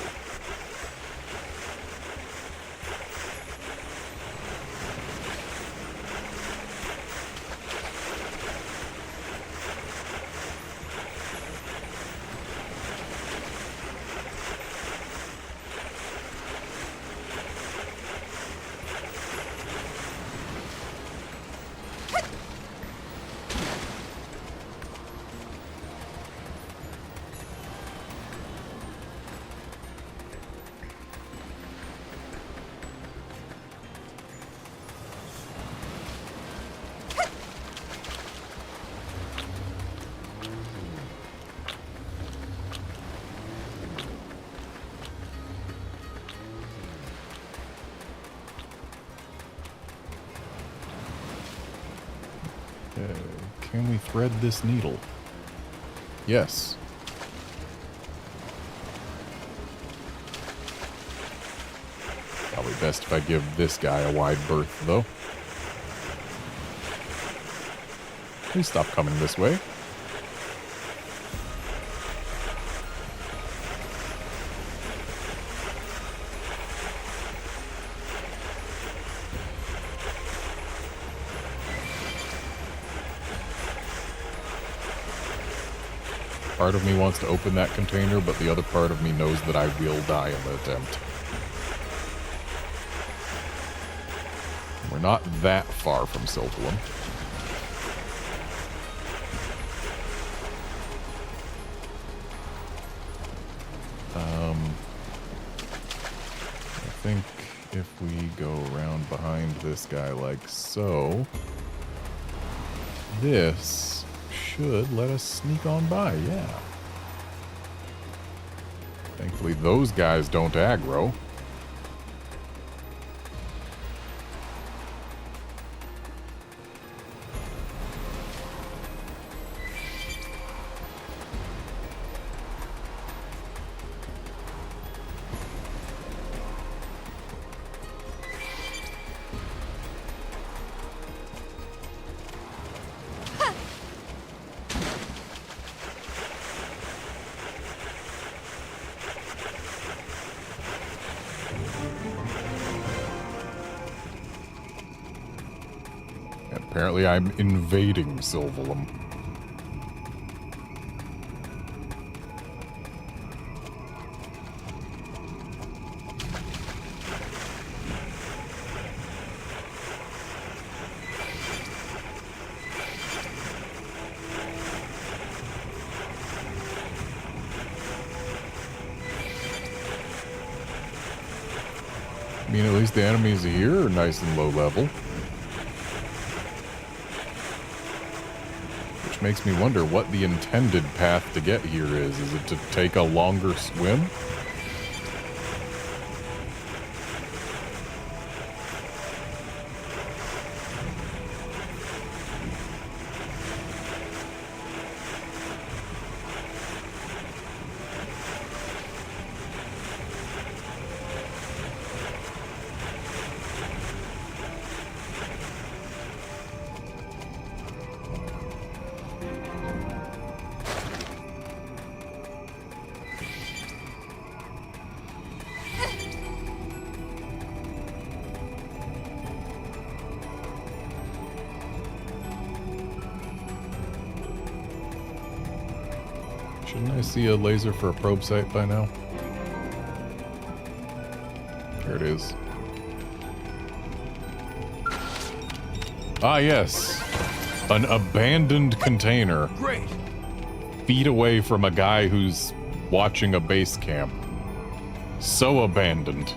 Can we thread this needle? Yes. Probably best if I give this guy a wide berth, though. Please stop coming this way. Part of me wants to open that container, but the other part of me knows that I will die in the attempt. We're not that far from Sylvalum. I think if we go around behind this guy like so, this should let us sneak on by, yeah. Thankfully, those guys don't aggro. Apparently I'm invading Sylvalum. I mean, at least the enemies here are nice and low level. Makes me wonder what the intended path to get here is. Is it to take a longer swim? Shouldn't I see a laser for a probe site by now? There it is. Ah, yes. An abandoned container. Great. Feet away from a guy who's watching a base camp. So abandoned.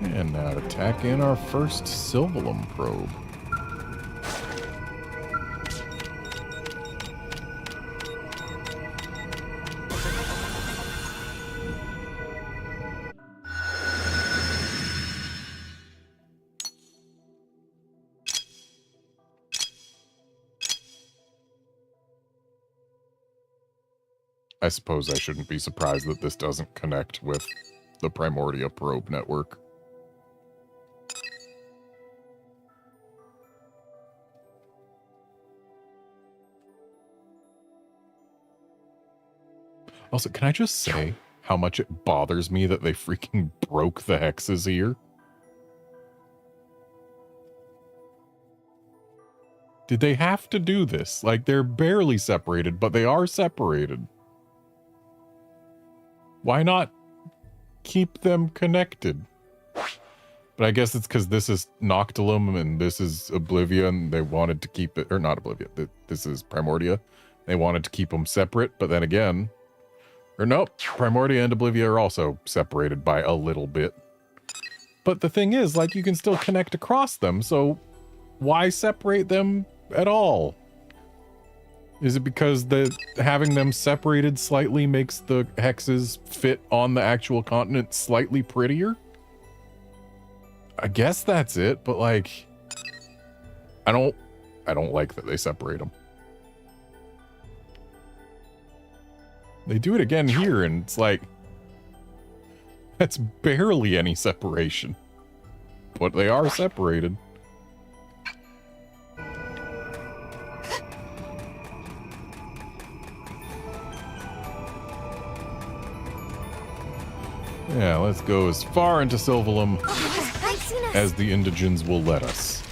And now to tack in our first Sylvalum probe. I suppose I shouldn't be surprised that this doesn't connect with the Primordia probe network. Also, can I just say how much it bothers me that they freaking broke the hexes here? Did they have to do this? Like, they're barely separated, but they are separated. Why not keep them connected? But I guess it's because this is Noctilum and this is Oblivia, and they wanted to keep it, or not Oblivia, this is Primordia. They wanted to keep them separate, but then again, or nope, Primordia and Oblivia are also separated by a little bit. But the thing is, like, you can still connect across them, so why separate them at all? Is it because having them separated slightly makes the hexes fit on the actual continent slightly prettier? I guess that's it, but like, I don't like that they separate them. They do it again here, and it's like, that's barely any separation. But they are separated. Yeah, let's go as far into Sylvalum as the Indigens will let us.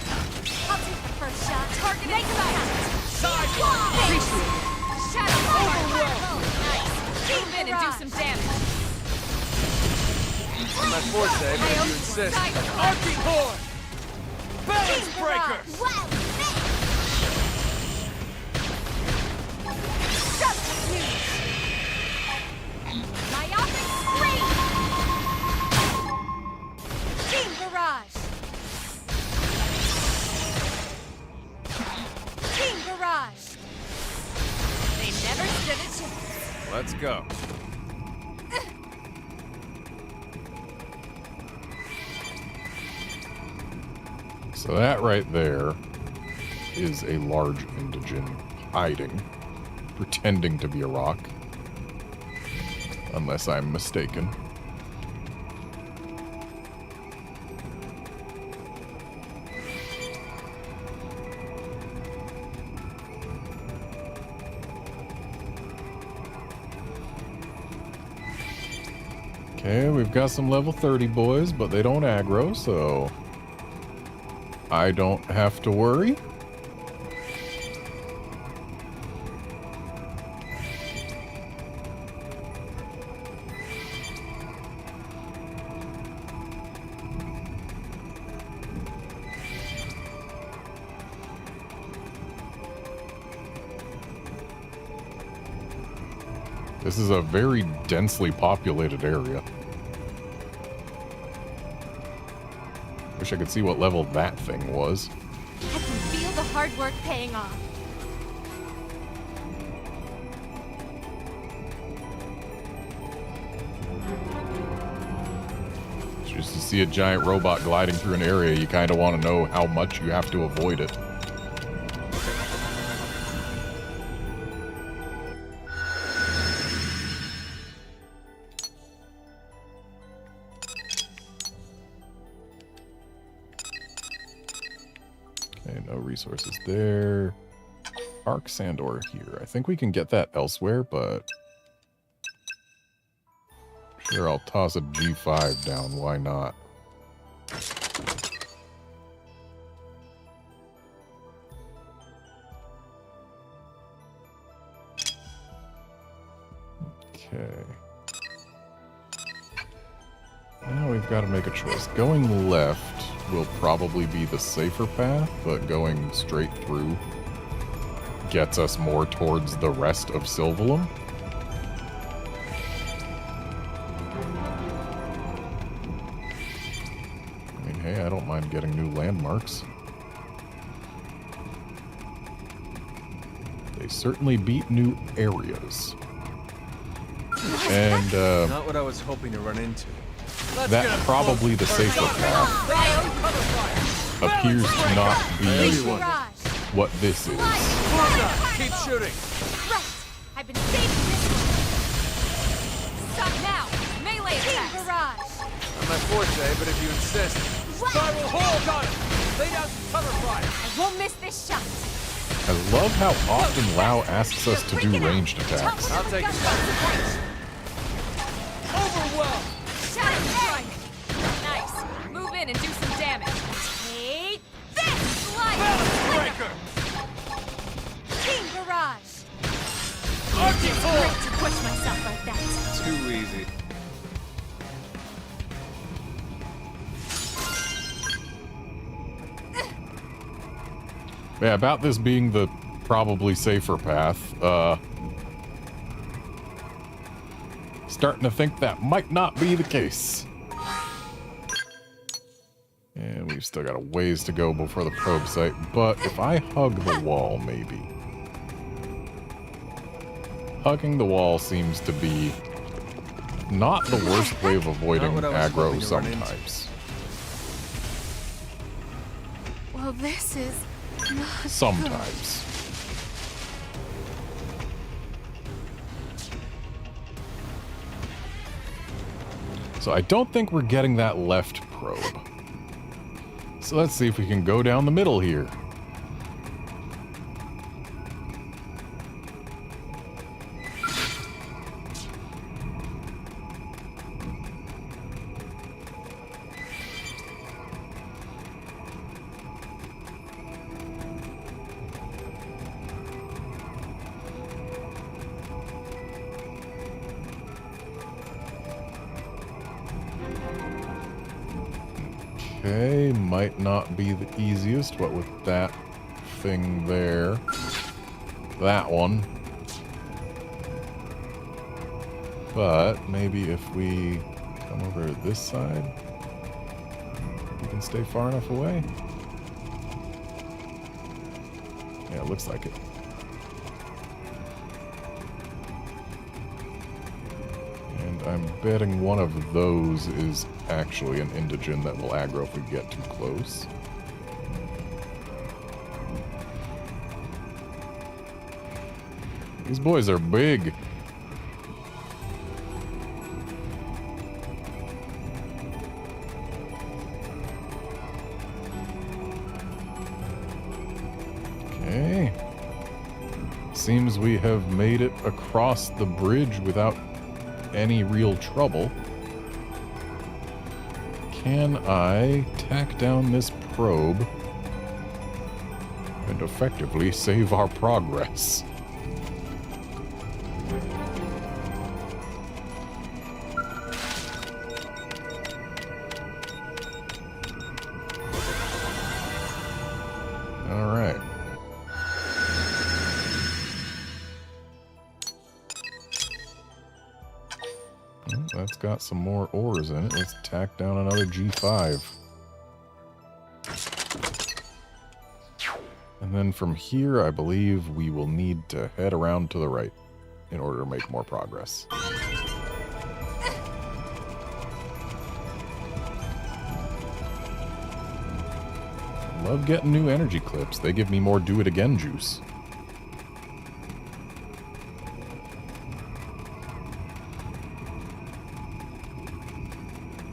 I'll take the first shot. Target make him out. Appreciate it. Shadow Overworld. Nice. Move in and do some damage. My forte, but if you insist. Arcing Horde! Balance Breaker! Myopic Scream! Team Barrage! Team Barrage! They never stood a chance. Let's go. So that right there is a large Indigen hiding, pretending to be a rock. Unless I'm mistaken. Okay, we've got some level 30 boys, but they don't aggro, so I don't have to worry. This is a very densely populated area. Wish I could see what level that thing was. I can feel the hard work paying off. Just to see a giant robot gliding through an area, you kind of want to know how much you have to avoid it. Resources there. Arc Sandor here. I think we can get that elsewhere, but sure, I'll toss a G5 down. Why not? Okay. Now we've got to make a choice. Going left will probably be the safer path, but going straight through gets us more towards the rest of Sylvalum. hey, I don't mind getting new landmarks. They certainly beat new areas. And, Not what I was hoping to run into. that probably the safer path appears to not be what this is. Keep shooting. Right. I've been saving this one. Stop now. Melee attacks. Barrage. Not my forte, but if you insist. Spiral hole got it. Lay down some cover fire. I won't miss this shot. I love how often Lao asks us to do ranged attacks. I'll take it. Overwhelm. Shadow strike. Nice. Move in and do some damage. Take this. Light. Balance breaker. King barrage. Archie Great hole. to push myself like that. Too easy. Yeah, about this being the probably safer path, starting to think that might not be the case. And we've still got a ways to go before the probe site, but if I hug the wall, maybe. Hugging the wall seems to be not the worst way of avoiding aggro sometimes. Well, this is not Sometimes. So I don't think we're getting that left probe. So let's see if we can go down the middle here. Okay, might not be the easiest, but with that thing there, that one. But maybe if we come over to this side, we can stay far enough away. Yeah, it looks like it. And I'm betting one of those is actually an indigen that will aggro if we get too close. These boys are big. Okay. Seems we have made it across the bridge without any real trouble. Can I tack down this probe and effectively save our progress? All right. That's got some more ores in it. Let's tack down another G5. And then from here, I believe we will need to head around to the right in order to make more progress. Love getting new energy clips. They give me more do-it-again juice.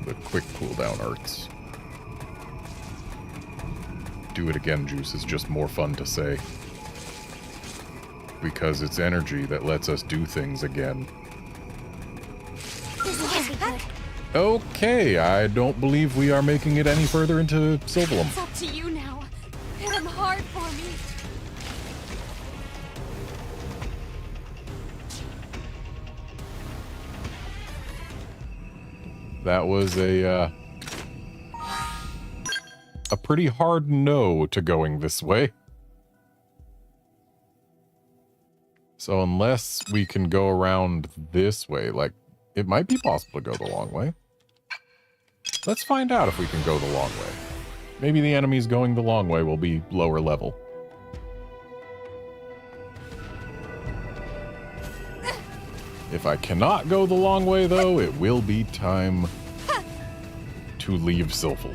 The quick cooldown arts. Do-it-again juice is just more fun to say. Because it's energy that lets us do things again. Okay, I don't believe we are making it any further into Sylvalum. It's up to you now. Hit him hard for me. That was a pretty hard no to going this way. So unless we can go around this way, like, it might be possible to go the long way. Let's find out if we can go the long way. Maybe the enemies going the long way will be lower level. If I cannot go the long way, though, it will be time to leave Sylval.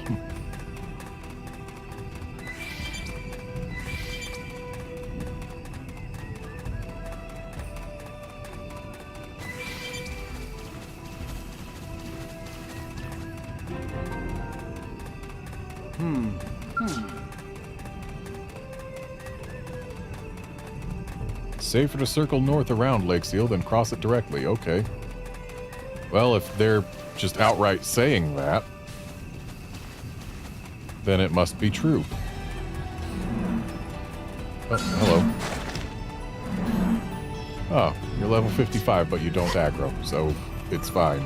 Safer to circle north around Lake Seal than cross it directly. Okay. Well, if they're just outright saying that, then it must be true. Oh, hello. Oh, you're level 55, but you don't aggro, so it's fine.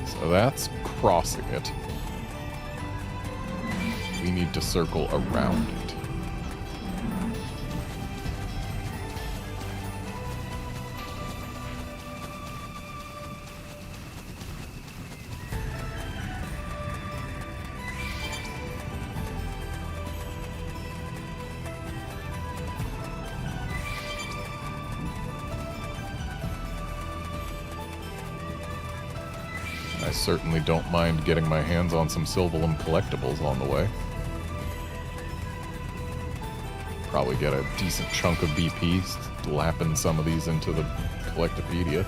So that's crossing it. We need to circle around it. I certainly don't mind getting my hands on some Sylvalum collectibles on the way. Probably get a decent chunk of BP, lapping some of these into the Collectopedia.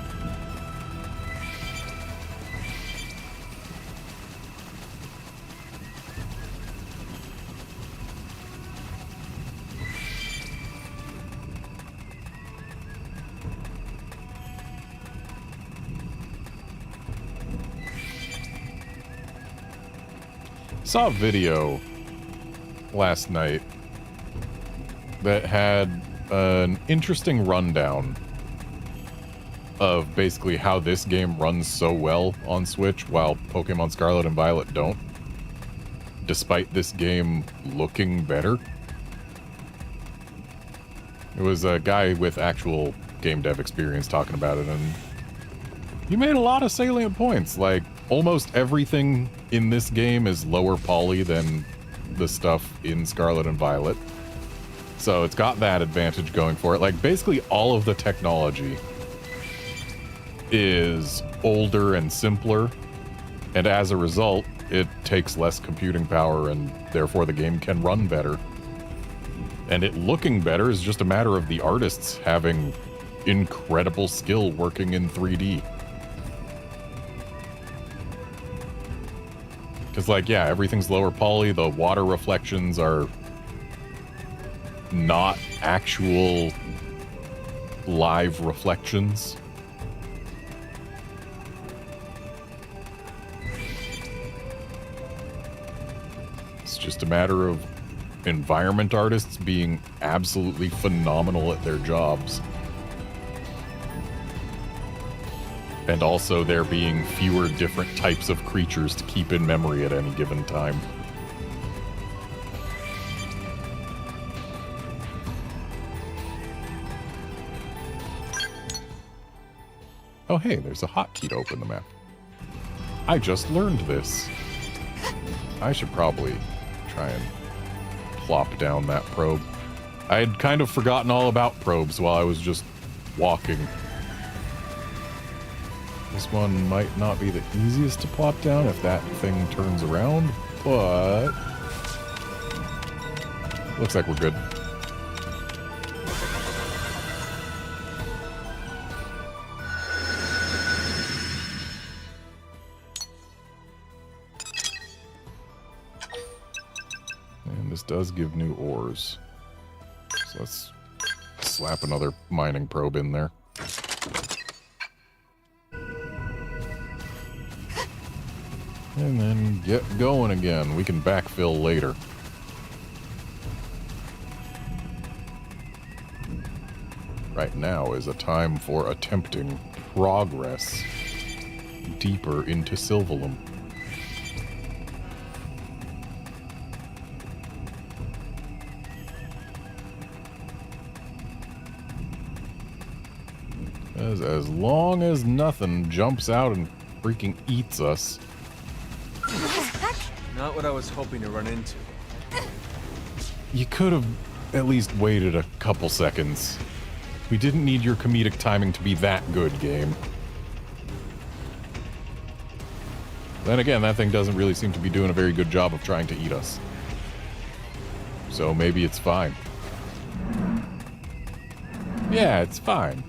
Saw a video last night that had an interesting rundown of basically how this game runs so well on Switch while Pokemon Scarlet and Violet don't, despite this game looking better. It was a guy with actual game dev experience talking about it, and he made a lot of salient points. Like, almost everything in this game is lower poly than the stuff in Scarlet and Violet. So it's got that advantage going for it. Like, basically all of the technology is older and simpler, and as a result, it takes less computing power, and therefore the game can run better. And it looking better is just a matter of the artists having incredible skill working in 3D. Because, like, yeah, everything's lower poly, the water reflections are not actual live reflections. It's just a matter of environment artists being absolutely phenomenal at their jobs. And also there being fewer different types of creatures to keep in memory at any given time. Oh hey, there's a hotkey to open the map. I just learned this. I should probably try and plop down that probe. I had kind of forgotten all about probes while I was just walking. This one might not be the easiest to plop down if that thing turns around, but looks like we're good. And this does give new ores. So let's slap another mining probe in there. And then get going again. We can backfill later. Right now is a time for attempting progress deeper into Sylvalum. As long as nothing jumps out and freaking eats us. Not what I was hoping to run into. You could have at least waited a couple seconds. We didn't need your comedic timing to be that good, game. Then again, that thing doesn't really seem to be doing a very good job of trying to eat us. So maybe it's fine. Yeah, it's fine.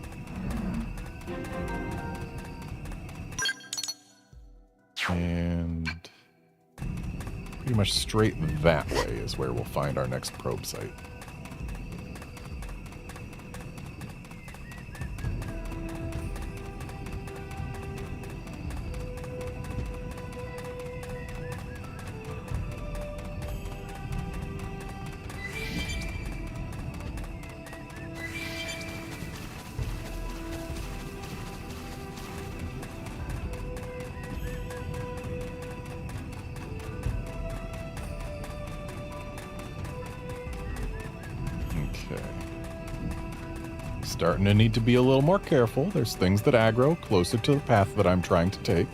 And pretty much straight that way is where we'll find our next probe site. Starting to need to be a little more careful. There's things that aggro closer to the path that I'm trying to take.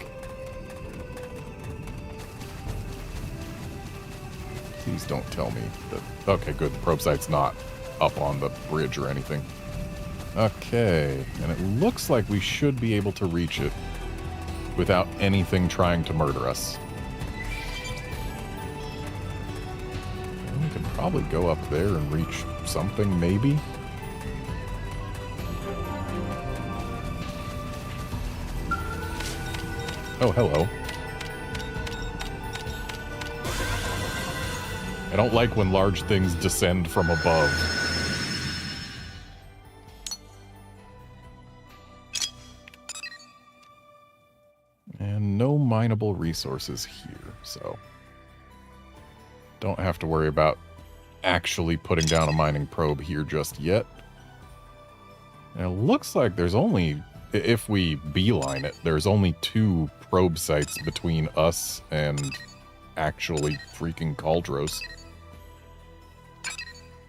Please don't tell me that... Okay, good. The probe site's not up on the bridge or anything. Okay, and it looks like we should be able to reach it without anything trying to murder us. And we can probably go up there and reach something, maybe? Oh, hello. I don't like when large things descend from above. And no mineable resources here, so... don't have to worry about actually putting down a mining probe here just yet. And it looks like there's only... if we beeline it, there's only 2 probe sites between us and actually freaking Caldros.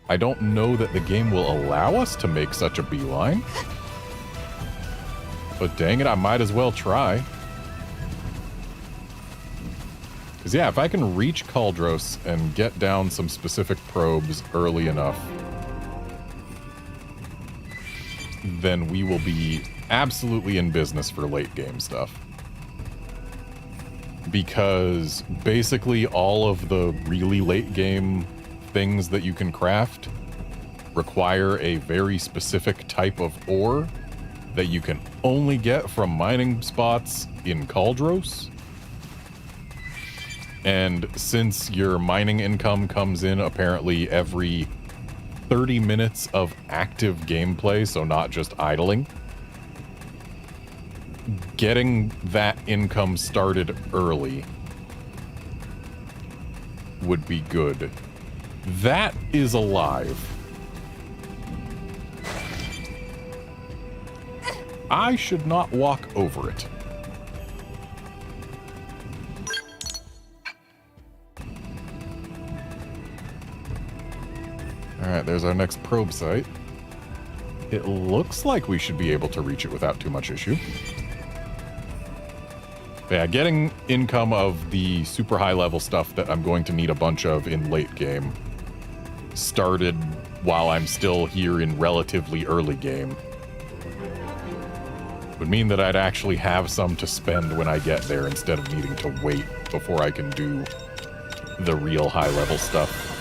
I don't know that the game will allow us to make such a beeline. But dang it, I might as well try. Because yeah, if I can reach Caldros and get down some specific probes early enough, then we will be absolutely in business for late game stuff. Because basically all of the really late game things that you can craft require a very specific type of ore that you can only get from mining spots in Caldros. And since your mining income comes in apparently every 30 minutes of active gameplay, so not just idling, getting that income started early would be good. That is alive. I should not walk over it. Alright, there's our next probe site. It looks like we should be able to reach it without too much issue. Yeah, getting income of the super high level stuff that I'm going to need a bunch of in late game started while I'm still here in relatively early game would mean that I'd actually have some to spend when I get there instead of needing to wait before I can do the real high level stuff.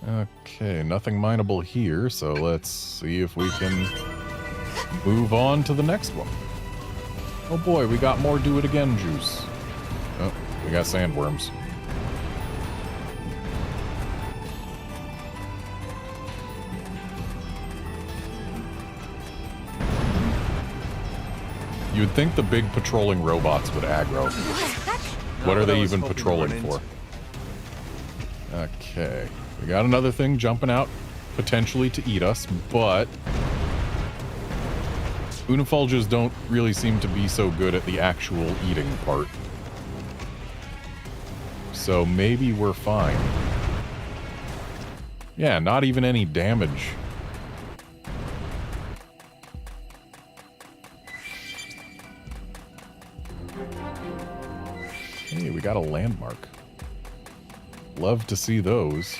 Okay, nothing mineable here, so let's see if we can move on to the next one. Oh boy, we got more do it again juice. Oh, we got sandworms. You'd think the big patrolling robots would aggro. What are they even patrolling for? Okay. We got another thing jumping out, potentially to eat us, but Unifulges don't really seem to be so good at the actual eating part. So maybe we're fine. Yeah, not even any damage. Hey, we got a landmark. Love to see those.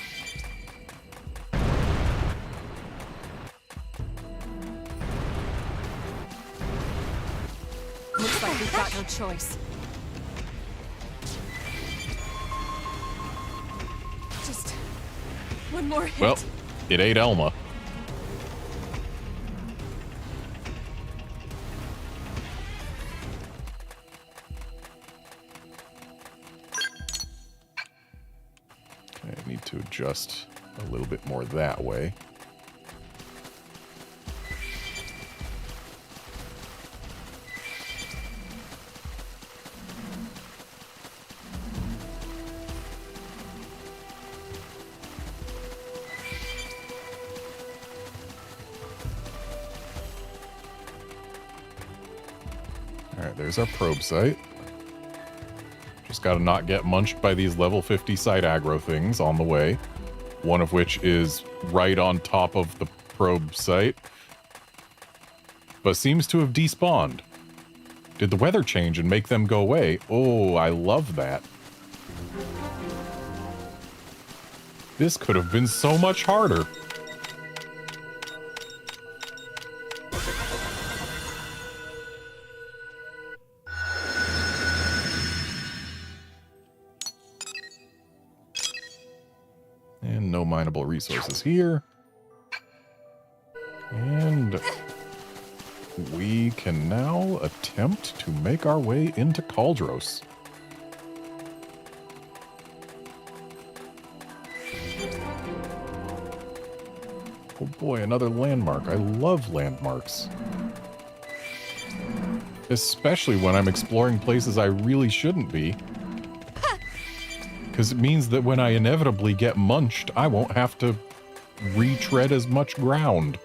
Looks like we've got no choice. Just one more hit. Well, it ate Elma. I need to adjust a little bit more that way. Alright, there's our probe site. Just gotta not get munched by these level 50 site aggro things on the way. One of which is right on top of the probe site. But seems to have despawned. Did the weather change and make them go away? Oh, I love that. This could have been so much harder. And no mineable resources here. And we can now attempt to make our way into Caldros. Oh boy, another landmark. I love landmarks. Especially when I'm exploring places I really shouldn't be. Because it means that when I inevitably get munched, I won't have to retread as much ground.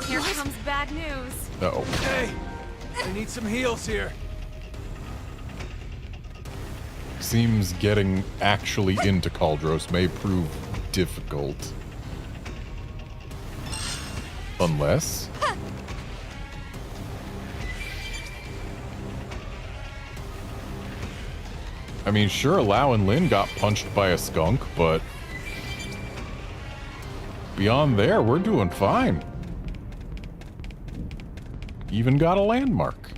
Here comes bad news. Uh-oh. Hey, I need some heals here. Seems getting actually into Caldros may prove difficult. Unless... I mean, sure, Lau and Lin got punched by a skunk, but... beyond there, we're doing fine. Even got a landmark.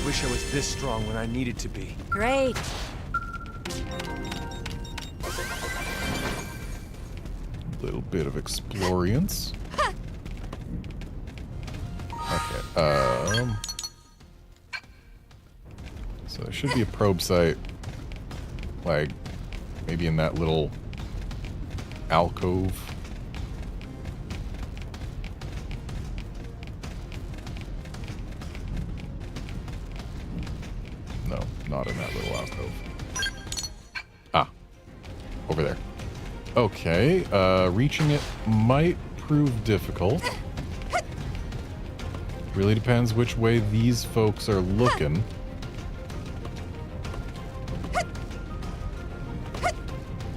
Wish I was this strong when I needed to be. Great. Little bit of explorience. Okay, so there should be a probe site, like, maybe in that little alcove. No, not in that little alcove. Ah, over there. Okay, reaching it might prove difficult. Really depends which way these folks are looking.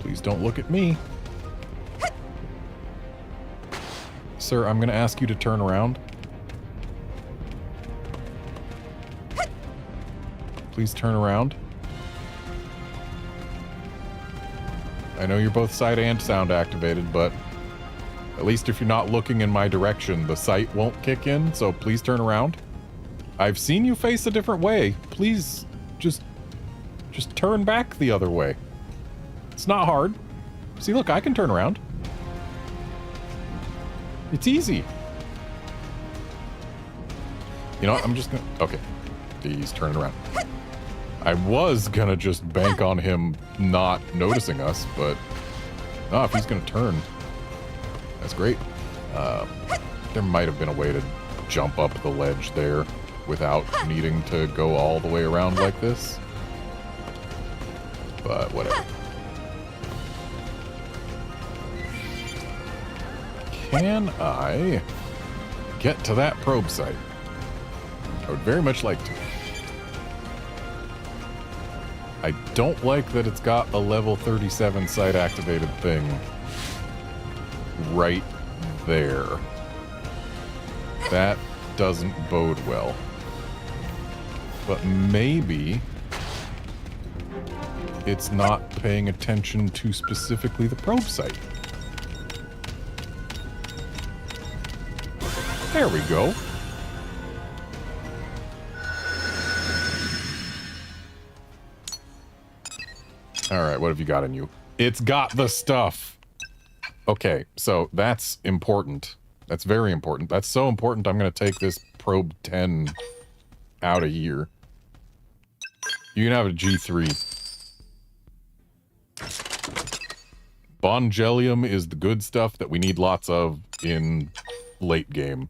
Please don't look at me. Sir, I'm gonna ask you to turn around. Please turn around. I know you're both sight and sound activated, but at least if you're not looking in my direction, the sight won't kick in, so please turn around. I've seen you face a different way. Please, just turn back the other way. It's not hard. See, look, I can turn around. It's easy. You know what? I'm just gonna... Okay. He's turning around. I was gonna just bank on him not noticing us, but... Oh, if he's gonna turn... That's great. There might have been a way to jump up the ledge there. without needing to go all the way around like this. But whatever. Can I get to that probe site? I would very much like to. I don't like that it's got a level 37 site activated thing right there. That doesn't bode well. But maybe it's not paying attention to specifically the probe site. There we go. All right, what have you got in you? It's got the stuff. Okay, so that's important. That's very important. That's so important, I'm going to take this probe 10 out of here. You can have a G3. Bongelium is the good stuff that we need lots of in late game.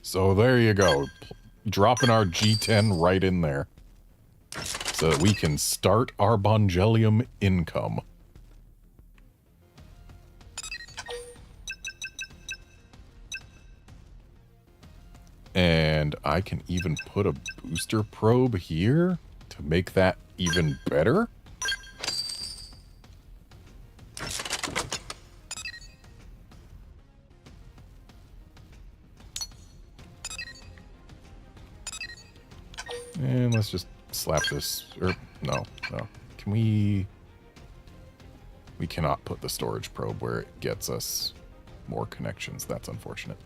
So there you go. Dropping our G10 right in there. So that we can start our Bongelium income. And I can even put a booster probe here to make that even better. And let's just slap this, or no. Can we cannot put the storage probe where it gets us more connections. That's unfortunate.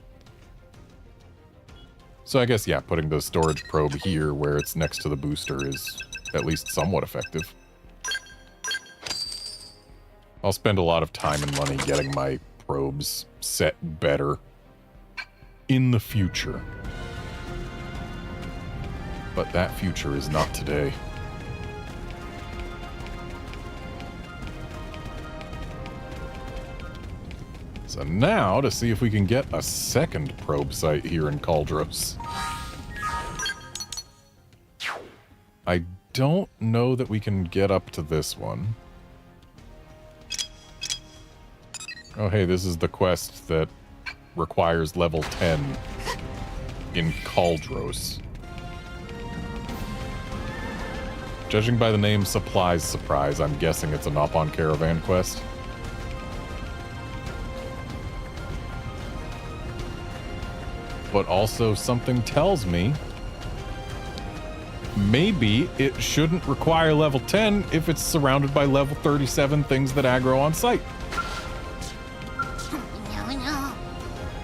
So I guess, yeah, putting the storage probe here where it's next to the booster is at least somewhat effective. I'll spend a lot of time and money getting my probes set better in the future. But that future is not today. So now, to see if we can get a second probe site here in Cauldros. I don't know that we can get up to this one. Oh hey, this is the quest that requires level 10 in Cauldros. Judging by the name Supplies Surprise, I'm guessing it's a Nopon Caravan quest. But also something tells me maybe it shouldn't require level 10 if it's surrounded by level 37 things that aggro on site.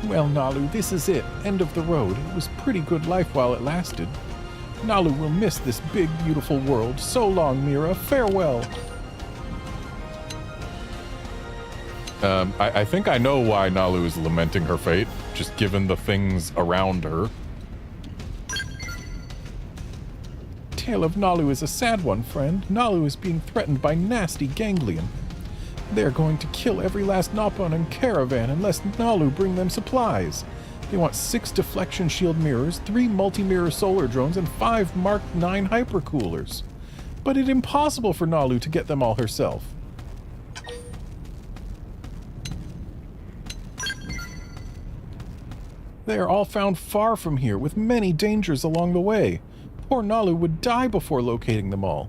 Well, Nalu, this is it. End of the road. It was pretty good life while it lasted. Nalu will miss this big, beautiful world. So long, Mira. Farewell. I think I know why Nalu is lamenting her fate, just given the things around her. Tale of Nalu is a sad one, friend. Nalu is being threatened by nasty ganglion. They're going to kill every last Nopon and Caravan unless Nalu bring them supplies. They want 6 deflection shield mirrors, 3 multi-mirror solar drones, and 5 Mark 9 hypercoolers. But it's impossible for Nalu to get them all herself. They are all found far from here, with many dangers along the way. Poor Nalu would die before locating them all.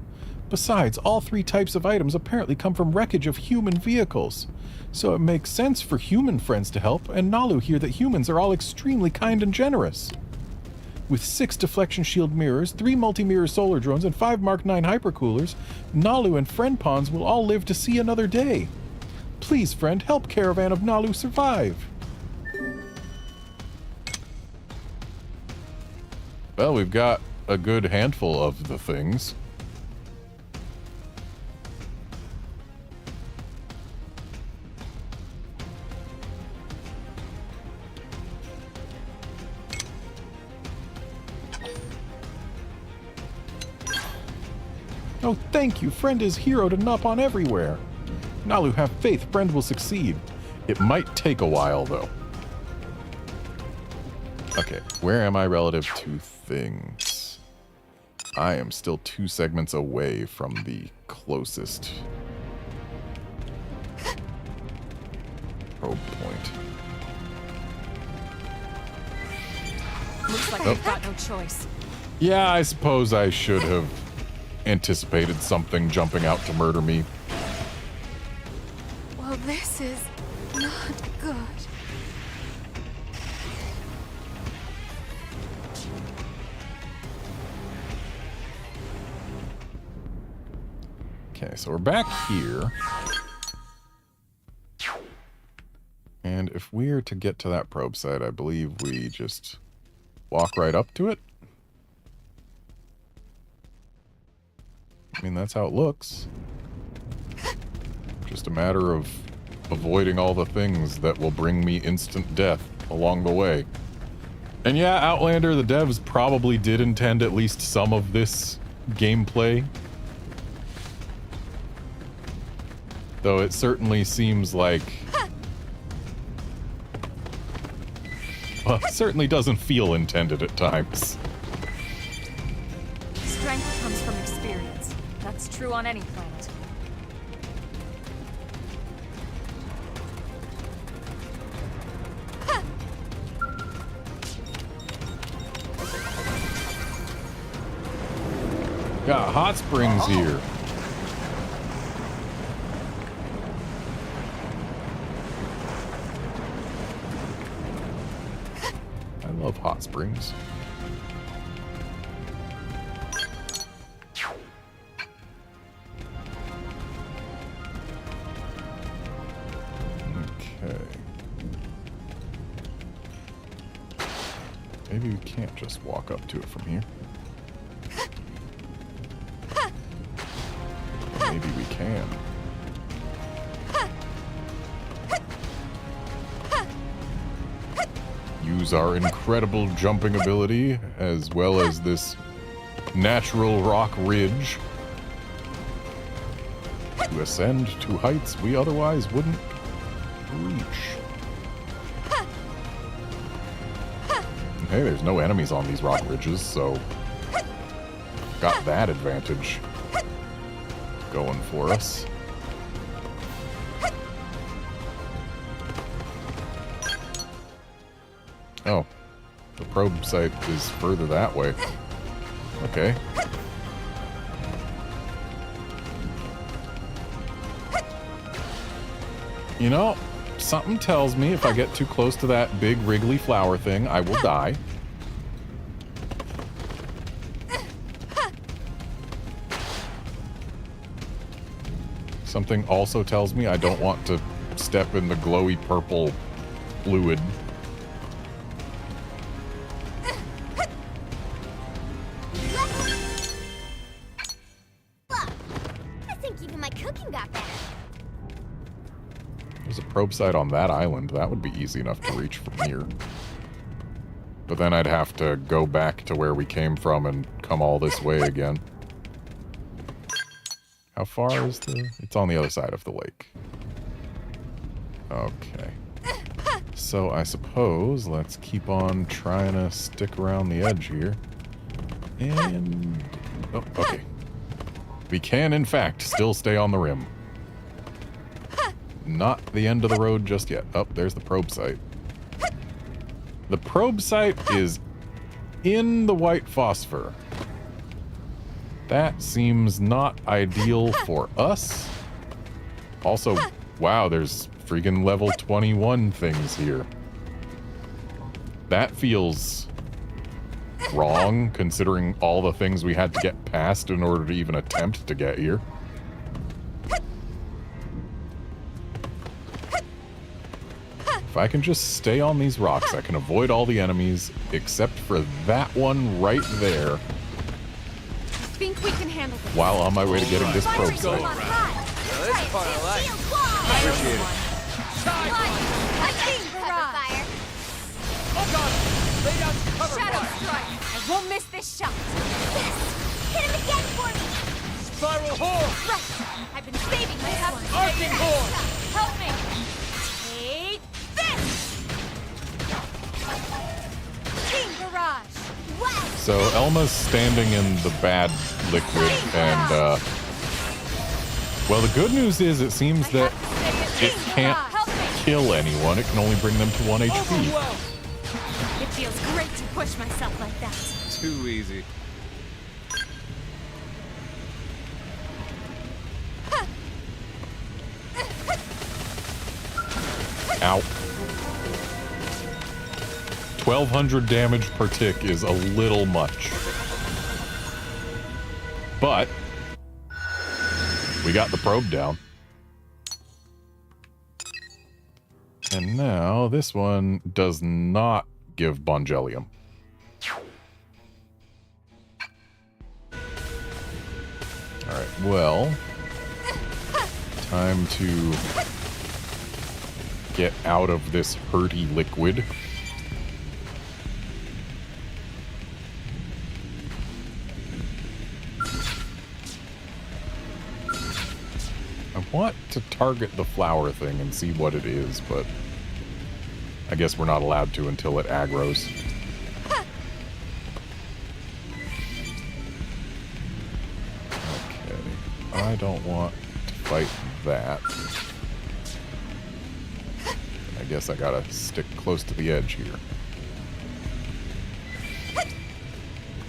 Besides, all 3 types of items apparently come from wreckage of human vehicles. So it makes sense for human friends to help, and Nalu hear that humans are all extremely kind and generous. With 6 deflection shield mirrors, 3 multi-mirror solar drones, and 5 Mark 9 hypercoolers, Nalu and friend pawns will all live to see another day. Please, friend, help Caravan of Nalu survive. Well, we've got a good handful of the things. Oh, thank you. Friend is hero to Nopon everywhere. Nalu, have faith. Friend will succeed. It might take a while, though. Okay, where am I relative to things? I am still 2 segments away from the closest probe point. Looks like we've got no choice. Yeah, I suppose I should have anticipated something jumping out to murder me. Well, this is not good. Okay, so we're back here. And if we're to get to that probe site, I believe we just walk right up to it. I mean, that's how it looks. Just a matter of avoiding all the things that will bring me instant death along the way. And yeah, Outlander, the devs probably did intend at least some of this gameplay. Though it certainly seems like... well, it certainly doesn't feel intended at times. Strength comes from experience. That's true on any planet. Got hot springs here. I love hot springs. Okay. Maybe we can't just walk up to it from here. Maybe we can. Use our incredible jumping ability, as well as this natural rock ridge, to ascend to heights we otherwise wouldn't reach. Hey, there's no enemies on these rock ridges, so got that advantage going for us. Oh, the probe site is further that way. Okay. You know, something tells me if I get too close to that big wriggly flower thing, I will die. Something also tells me I don't want to step in the glowy purple fluid. I think even my cooking got better. There's a probe site on that island. That would be easy enough to reach from here. But then I'd have to go back to where we came from and come all this way again. How far is the... It's on the other side of the lake. Okay. So I suppose let's keep on trying to stick around the edge here. And... oh, okay. We can, in fact, still stay on the rim. Not the end of the road just yet. Oh, there's the probe site. The probe site is in the white phosphor. That seems not ideal for us. Also, wow, there's freaking level 21 things here. That feels wrong, considering all the things we had to get past in order to even attempt to get here. If I can just stay on these rocks, I can avoid all the enemies, except for that one right there. I think we can handle this. While on my way to getting this probe site. Now, this is part I like. Appreciate it. Fire. Oh god! Lay down some cover Shadow fire! strike. I won't miss this shot. Hit him again for me. Spiral horn! Right. I've been saving myself. Arcing horn! Help me. Take this. So Elma's standing in the bad liquid, and well, the good news is it seems that it can't kill anyone. It can only bring them to 1 HP. It feels great to push myself like that. Too easy. Ow. 1,200 damage per tick is a little much. But we got the probe down. And now this one does not give Bongelium. Alright, well, time to get out of this hurty liquid. I want to target the flower thing and see what it is, but I guess we're not allowed to until it aggroes. Okay, I don't want to fight that. I guess I gotta stick close to the edge here.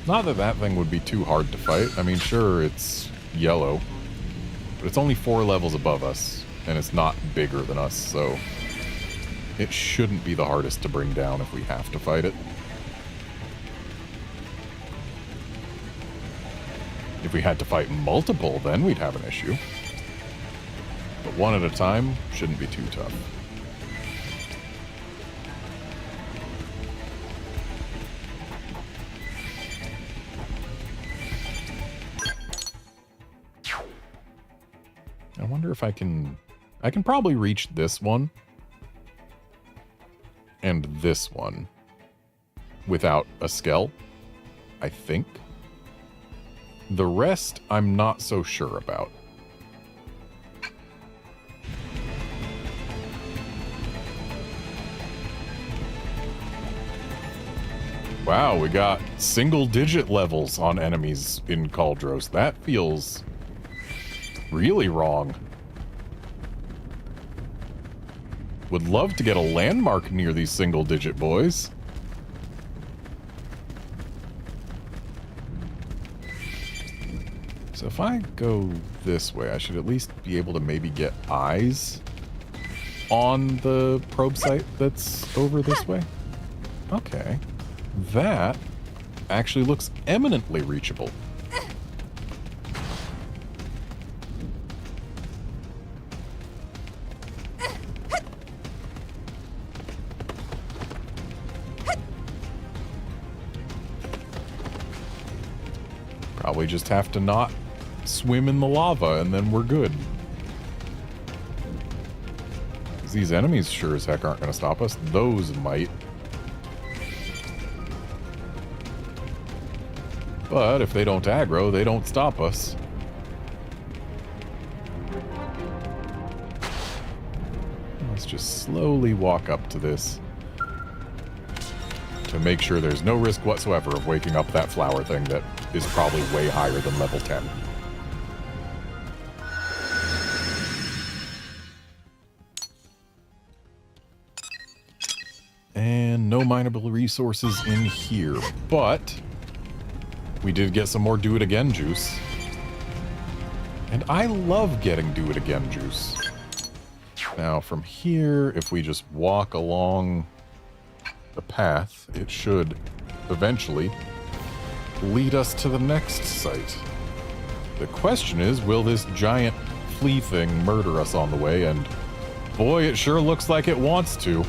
Not that that thing would be too hard to fight. I mean, sure, it's yellow, but it's only 4 levels above us, and it's not bigger than us, so it shouldn't be the hardest to bring down if we have to fight it. If we had to fight multiple, then we'd have an issue. But one at a time shouldn't be too tough. I wonder if I can probably reach this one and this one without a skell, I think. The rest, I'm not so sure about. Wow, we got single-digit levels on enemies in Cauldros. That feels really wrong. Would love to get a landmark near these single-digit boys. So if I go this way, I should at least be able to maybe get eyes on the probe site that's over this way. Okay. That actually looks eminently reachable. Probably just have to not swim in the lava and then we're good. 'Cause these enemies sure as heck aren't going to stop us. Those might. But if they don't aggro, they don't stop us. Let's just slowly walk up to this to make sure there's no risk whatsoever of waking up that flower thing that is probably way higher than level 10. And no mineable resources in here, but we did get some more Do It Again juice. And I love getting Do It Again juice. Now from here, if we just walk along the path, it should eventually lead us to the next site. The question is, will this giant flea thing murder us on the way? And boy, it sure looks like it wants to.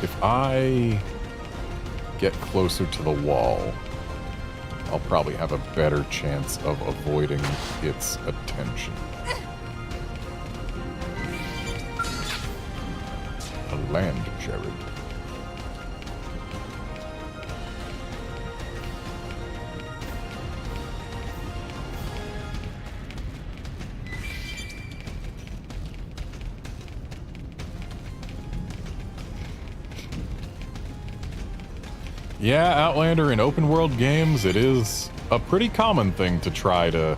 If I get closer to the wall, I'll probably have a better chance of avoiding its attention. A land cherub. Yeah, Outlander in open world games, it is a pretty common thing to try to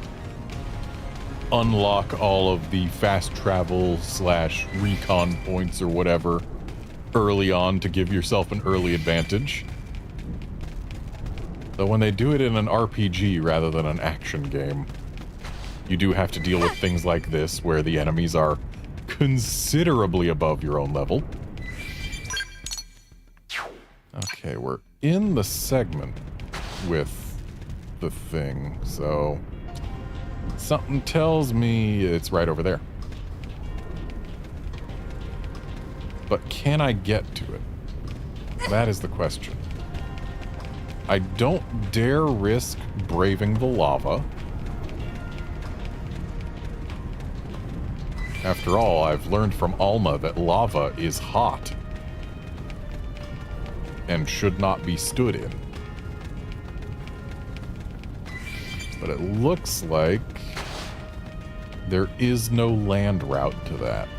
unlock all of the fast travel / recon points or whatever early on to give yourself an early advantage. Though when they do it in an RPG rather than an action game, you do have to deal with things like this where the enemies are considerably above your own level. Okay, we're in the segment with the thing, so something tells me it's right over there. But can I get to it? That is the question. I don't dare risk braving the lava. After all, I've learned from Alma that lava is hot and should not be stood in. But it looks like there is no land route to that.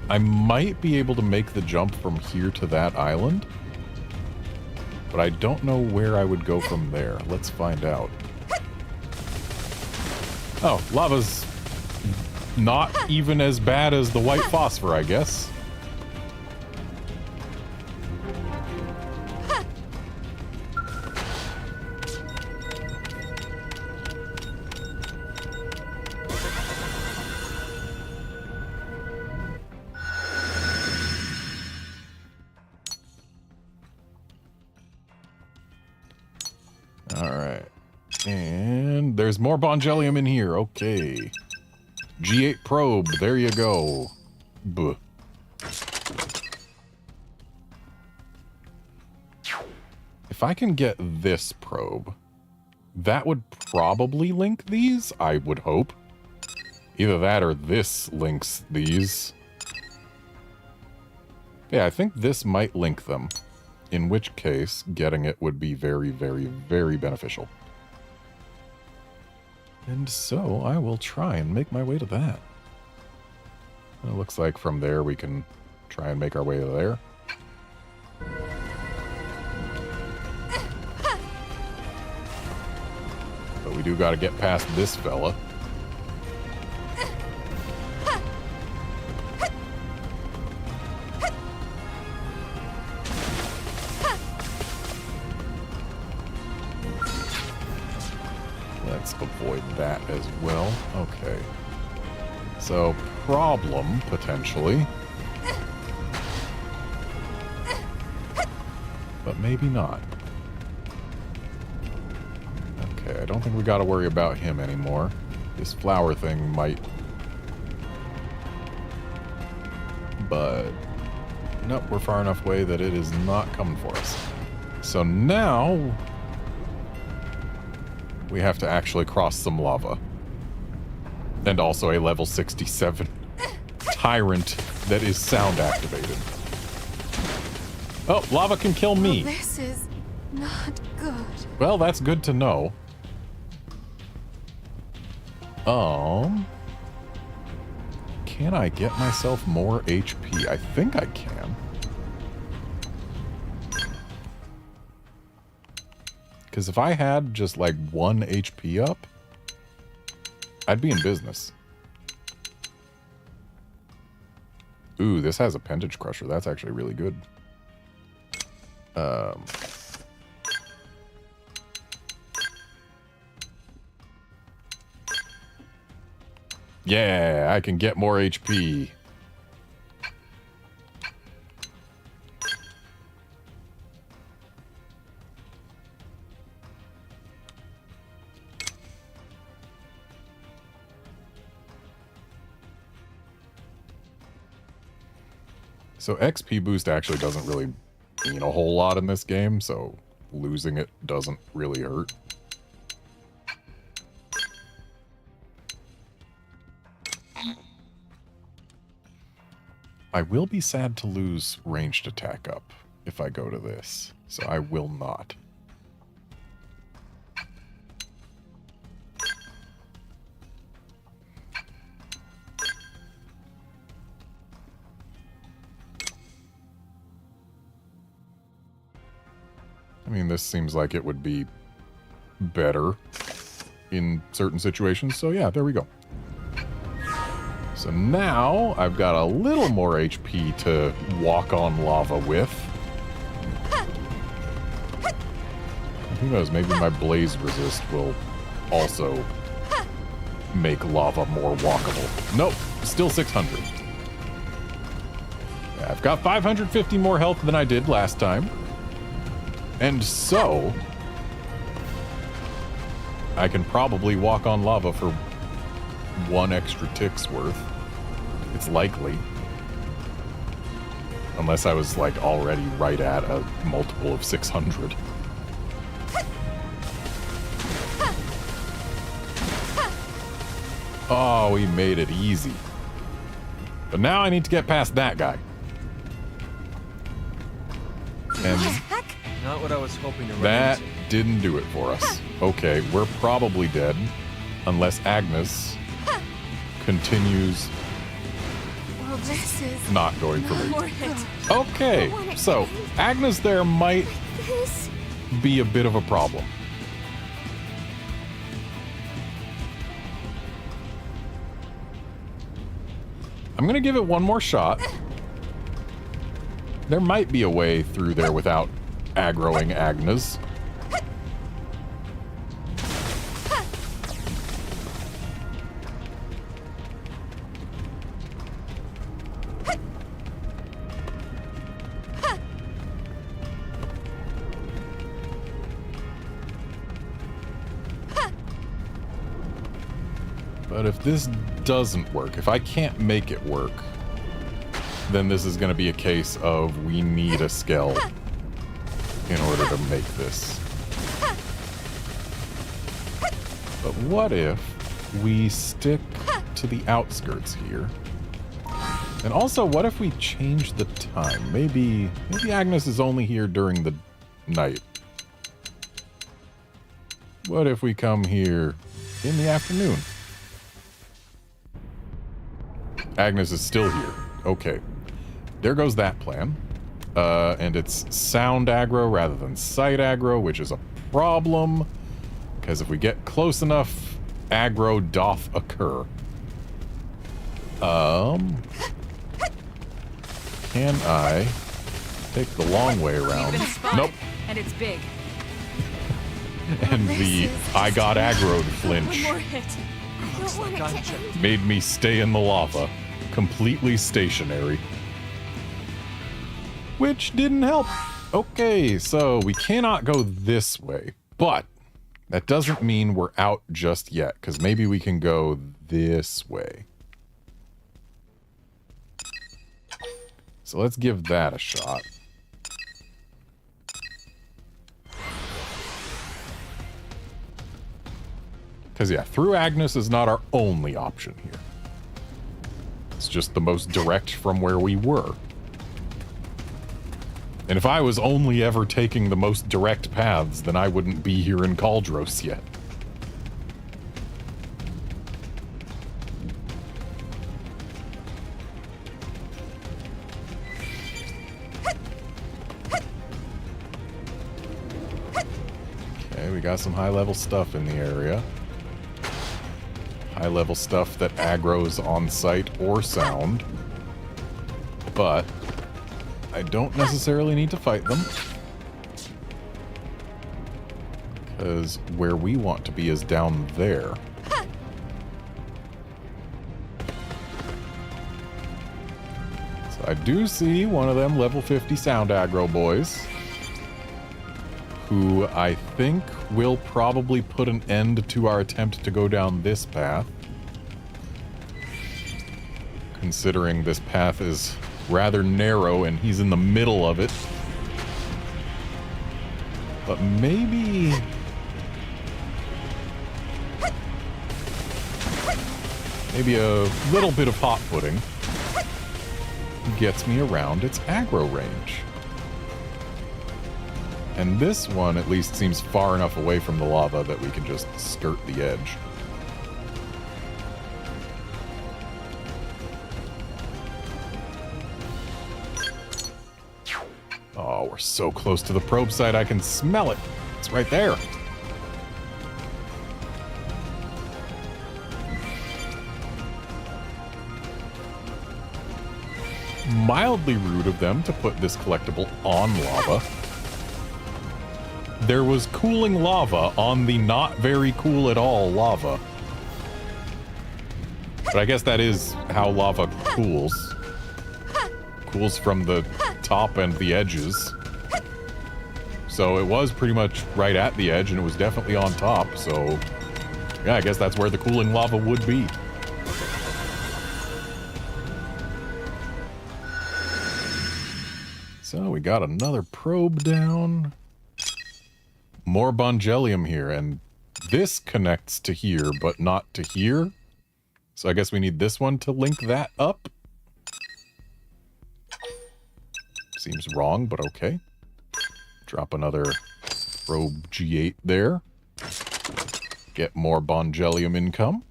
I might be able to make the jump from here to that island, but I don't know where I would go from there. Let's find out. Oh, lava's not even as bad as the white phosphor, I guess. Alright. And there's more Bongelium in here. Okay. G8 probe. There you go. Buh. If I can get this probe, that would probably link these, I would hope. Either that or this links these. Yeah, I think this might link them. In which case, getting it would be very, very, very beneficial. And so, I will try and make my way to that. It looks like from there we can try and make our way to there. But we do gotta get past this fella. Let's avoid that as well. Okay. So, problem, potentially. But maybe not. Okay, I don't think we gotta worry about him anymore. This flower thing might... But... Nope, we're far enough away that it is not coming for us. So now... we have to actually cross some lava. And also a level 67 tyrant that is sound activated. Oh, lava can kill me. Oh, this is not good. Well, that's good to know. Can I get myself more HP? I think I can. Because if I had just like 1 HP up, I'd be in business. Ooh, this has Appendage Crusher. That's actually really good. Yeah, I can get more HP. So XP boost actually doesn't really mean a whole lot in this game, so losing it doesn't really hurt. I will be sad to lose ranged attack up if I go to this, so I will not. mean, this seems like it would be better in certain situations. So yeah, there we go. So now I've got a little more HP to walk on lava with. Who knows, maybe my blaze resist will also make lava more walkable. Nope, still 600. Yeah, I've got 550 more health than I did last time. And so I can probably walk on lava for 1 extra tick's worth. It's likely. Unless I was like already right at a multiple of 600. Oh, we made it easy. But now I need to get past that guy. And Not what I was hoping to run that into. didn't do it for us. Okay, we're probably dead. Unless Agnes continues Well, this is not going for me. more hit. Okay, so Agnes there might This. be a bit of a problem. I'm gonna give it one more shot. There might be a way through there without aggroing Agnes. But if this doesn't work, if I can't make it work, then this is going to be a case of we need a Skell in order to make this. But what if we stick to the outskirts here? And also, what if we change the time? Maybe Agnes is only here during the night. What if we come here in the afternoon? Agnes is still here. Okay. There goes that plan. And it's sound aggro rather than sight aggro, which is a problem. Because if we get close enough, aggro doth occur. Can I take the long way around? You've been spotted, Nope. and it's big. And the I got aggroed flinch One more hit. Don't want it to end. made me stay in the lava, completely stationary. Which didn't help. Okay, so we cannot go this way, but that doesn't mean we're out just yet, because maybe we can go this way. So let's give that a shot. Because, yeah, through Agnes is not our only option here. It's just the most direct from where we were. And if I was only ever taking the most direct paths, then I wouldn't be here in Cauldros yet. Okay, we got some high-level stuff in the area. High-level stuff that aggroes on sight or sound. But I don't necessarily need to fight them. Because where we want to be is down there. So I do see one of them level 50 sound aggro boys. Who I think will probably put an end to our attempt to go down this path. Considering this path is rather narrow and he's in the middle of it. But maybe a little bit of hot pudding gets me around its aggro range. And this one at least seems far enough away from the lava that we can just skirt the edge. Oh, Oh, we're so close to the probe site, I can smell it. It's right there. Mildly rude of them to put this collectible on lava. There was cooling lava on the not very cool at all lava. But I guess that is how lava cools. Cools from the top and the edges. So it was pretty much right at the edge, and it was definitely on top, so... yeah, I guess that's where the cooling lava would be. So we got another probe down. More Bongelium here, and this connects to here, but not to here. So I guess we need this one to link that up. Seems wrong, but okay. Drop another probe G8 there. Get more Bongelium income.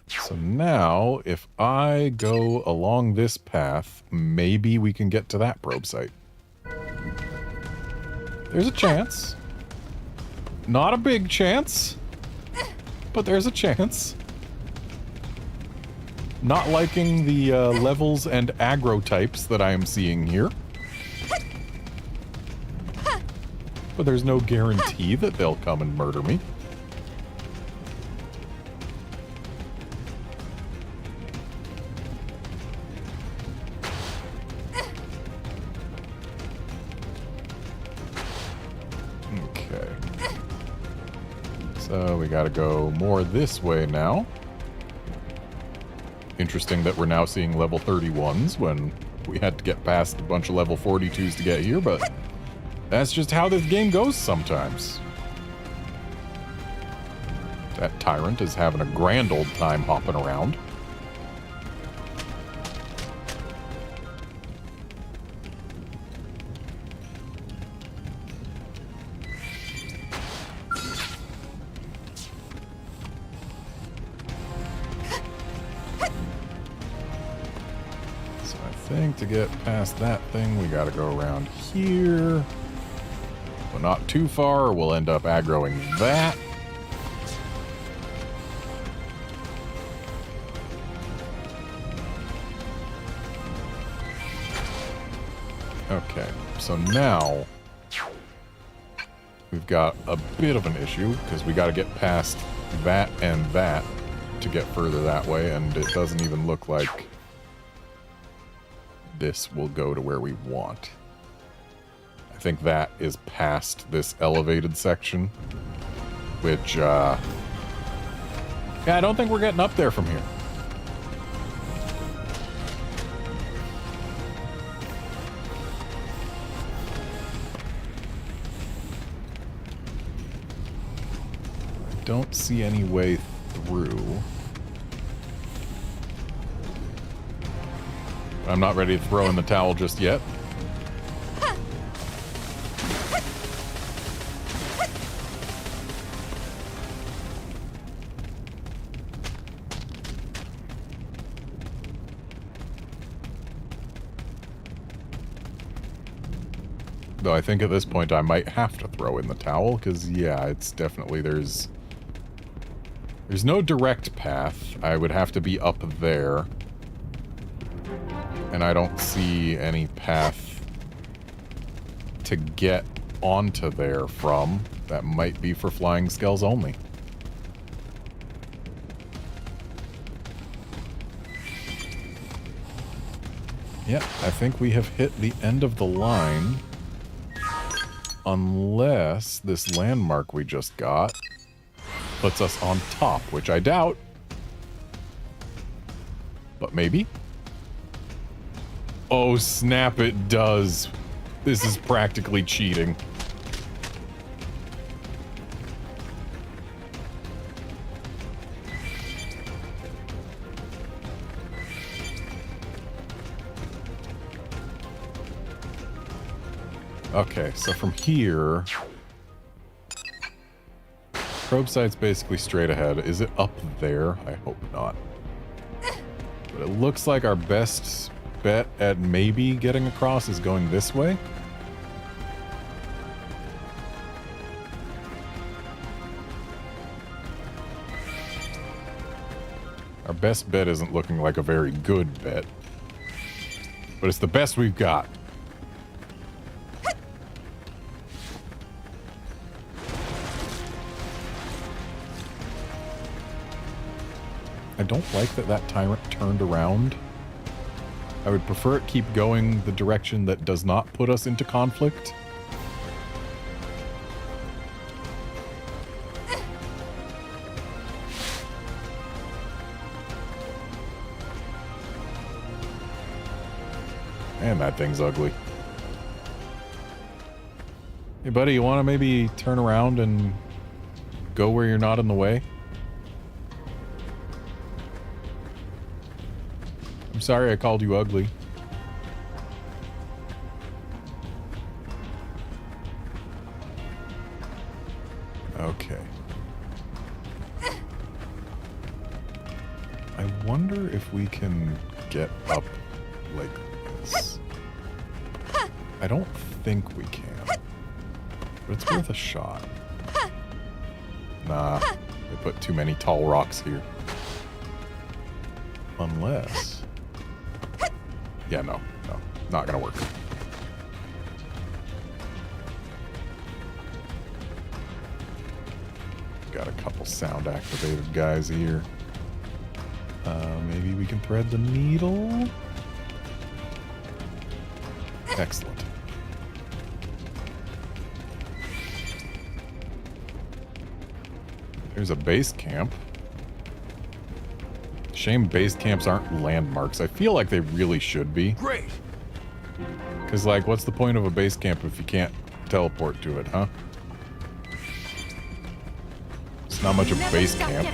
So now, if I go along this path, maybe we can get to that probe site. There's a chance. Not a big chance, but there's a chance. Not liking the levels and aggro types that I am seeing here. But there's no guarantee that they'll come and murder me. Okay. So we gotta go more this way now. Interesting that we're now seeing level 31s when we had to get past a bunch of level 42s to get here, but that's just how this game goes sometimes. That tyrant is having a grand old time hopping around. To get past that thing, we gotta go around here. But not too far, or we'll end up aggroing that. Okay, so now we've got a bit of an issue, because we gotta get past that and that to get further that way, and it doesn't even look like this will go to where we want. I think that is past this elevated section, which, yeah, I don't think we're getting up there from here. I don't see any way through. I'm not ready to throw in the towel just yet. Though I think at this point I might have to throw in the towel, because yeah, it's definitely, there's no direct path. I would have to be up there. And I don't see any path to get onto there from. That might be for flying skells only. Yep, I think we have hit the end of the line. Unless this landmark we just got puts us on top, which I doubt. But maybe. Oh, snap, it does. This is practically cheating. Okay, so from here... probe site's basically straight ahead. Is it up there? I hope not. But it looks like our best bet at maybe getting across is going this way. Our best bet isn't looking like a very good bet, but it's the best we've got. I don't like that that tyrant turned around. I would prefer it keep going the direction that does not put us into conflict. Man, that thing's ugly. Hey, buddy, you want to maybe turn around and go where you're not in the way? I'm sorry I called you ugly. Okay. I wonder if we can get up like this. I don't think we can, but it's worth a shot. Nah, they put too many tall rocks here. Unless... Yeah, no, not gonna work. Got a couple sound activated guys here. Maybe we can thread the needle? Excellent. There's a base camp. Shame base camps aren't landmarks. I feel like they really should be. Great. Because, like, what's the point of a base camp if you can't teleport to it, huh? It's not much of a base camp.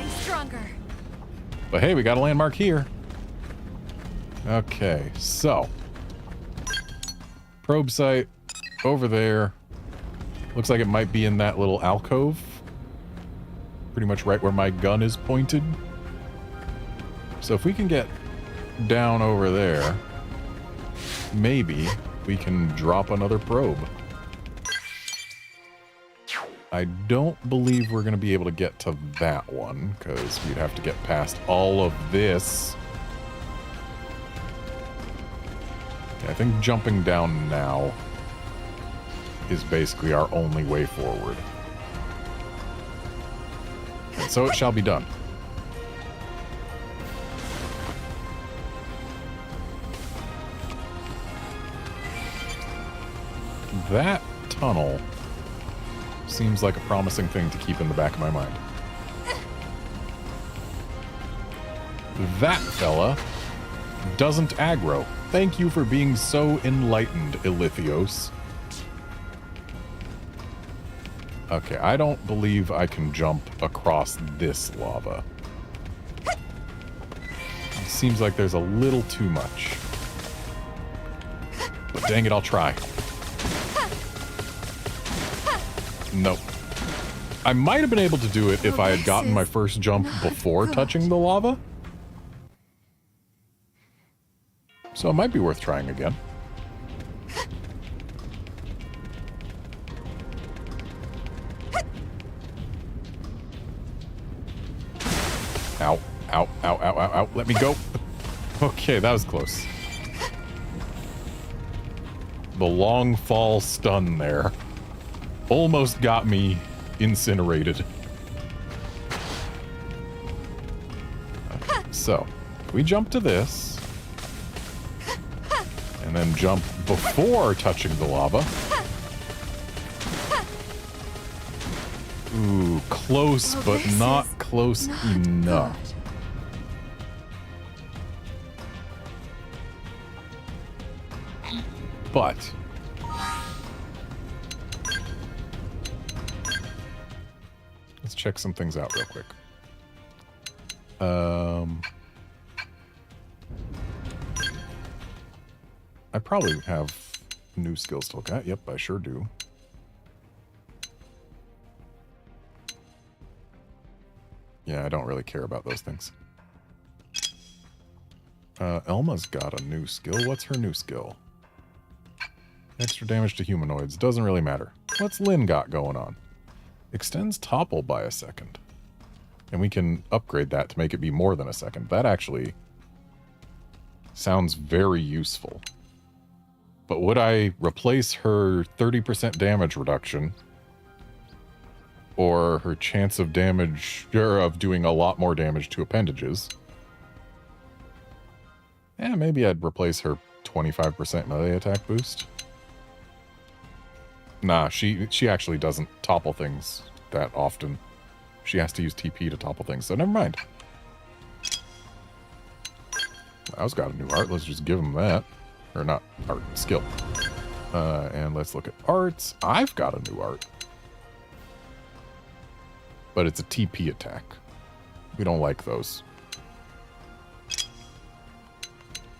But hey, we got a landmark here. Okay, so. Probe site over there. Looks like it might be in that little alcove. Pretty much right where my gun is pointed. So if we can get down over there, maybe we can drop another probe. I don't believe we're going to be able to get to that one, because we'd have to get past all of this. Yeah, I think jumping down now is basically our only way forward. And so it shall be done. That tunnel seems like a promising thing to keep in the back of my mind. That fella doesn't aggro. Thank you for being so enlightened, Ilithios. Okay, I don't believe I can jump across this lava. It seems like there's a little too much. But dang it, I'll try. Nope. I might have been able to do it if I had gotten my first jump before touching the lava. So it might be worth trying again. Ow, ow, ow, ow, ow, ow. Let me go. Okay, that was close. The long fall stun there almost got me incinerated. Okay, so, we jump to this. And then jump before touching the lava. Ooh, close, but not close enough. But let's check some things out real quick. I probably have new skills to look at. Yep, I sure do. Yeah, I don't really care about those things. Elma's got a new skill. What's her new skill? Extra damage to humanoids. Doesn't really matter. What's Lynn got going on? Extends topple by a second. And we can upgrade that to make it be more than a second. That actually sounds very useful. But would I replace her 30% damage reduction or her chance of damage, or of doing a lot more damage to appendages? Yeah, maybe I'd replace her 25% melee attack boost. Nah, she actually doesn't topple things that often. She has to use TP to topple things, so never mind. Lau's got a new art. Let's just give him that. Or not art, skill. And let's look at arts. I've got a new art. But it's a TP attack. We don't like those.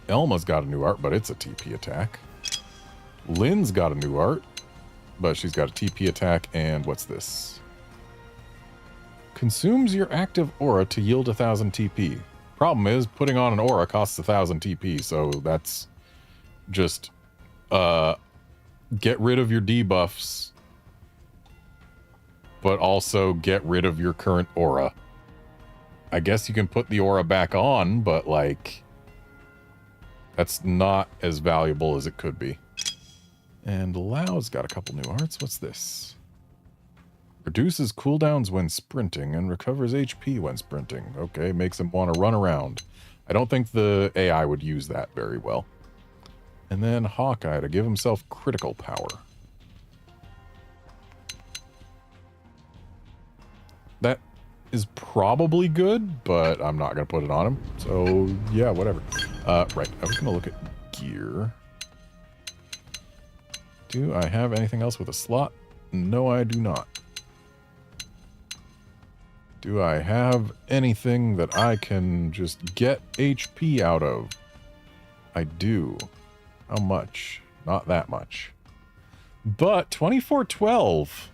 Elma's got a new art, but it's a TP attack. Lynn's got a new art, but she's got a TP attack, and what's this? Consumes your active aura to yield 1,000 TP. Problem is, putting on an aura costs 1,000 TP, so that's just, get rid of your debuffs, but also get rid of your current aura. I guess you can put the aura back on, but, like, that's not as valuable as it could be. And Lau's got a couple new arts. What's this? Reduces cooldowns when sprinting and recovers HP when sprinting. Okay, makes him want to run around. I don't think the AI would use that very well. And then Hawkeye to give himself critical power. That is probably good, but I'm not going to put it on him. So, yeah, whatever. Right, I was going to look at gear. Do I have anything else with a slot? No, I do not. Do I have anything that I can just get HP out of? I do. How much? Not that much. But 2412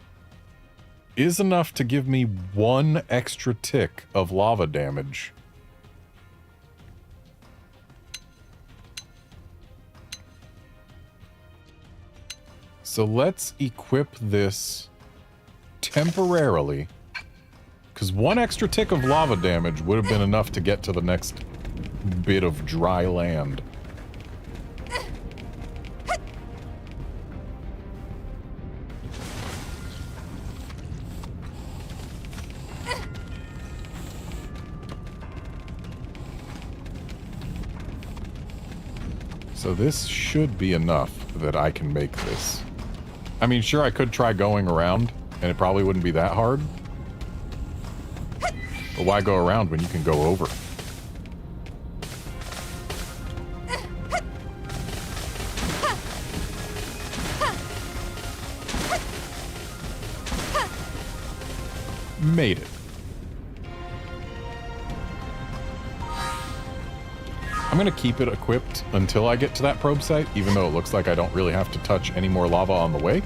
is enough to give me 1 extra tick of lava damage. So let's equip this temporarily, because 1 extra tick of lava damage would have been enough to get to the next bit of dry land. So this should be enough that I can make this. I mean, sure, I could try going around, and it probably wouldn't be that hard. But why go around when you can go over? Made it. I'm going to keep it equipped until I get to that probe site, even though it looks like I don't really have to touch any more lava on the way.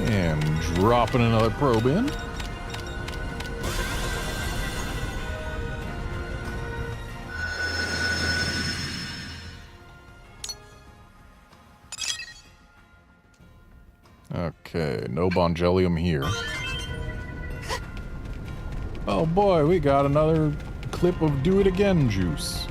And dropping another probe in. Okay, no Bongelium here. Oh boy, we got another clip of Do It Again juice.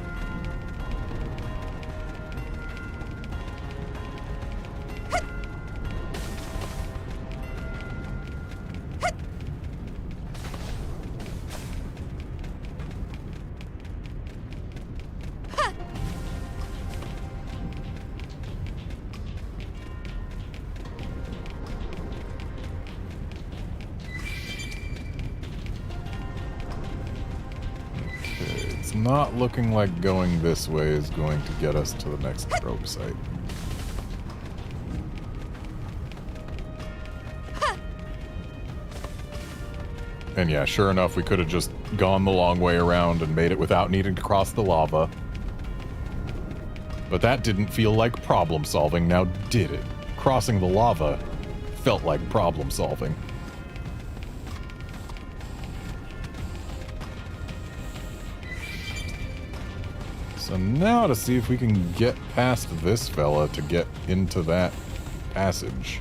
Not looking like going this way is going to get us to the next probe site. And yeah, sure enough, we could have just gone the long way around and made it without needing to cross the lava. But that didn't feel like problem solving, now did it? Crossing the lava felt like problem solving. So now to see if we can get past this fella to get into that passage.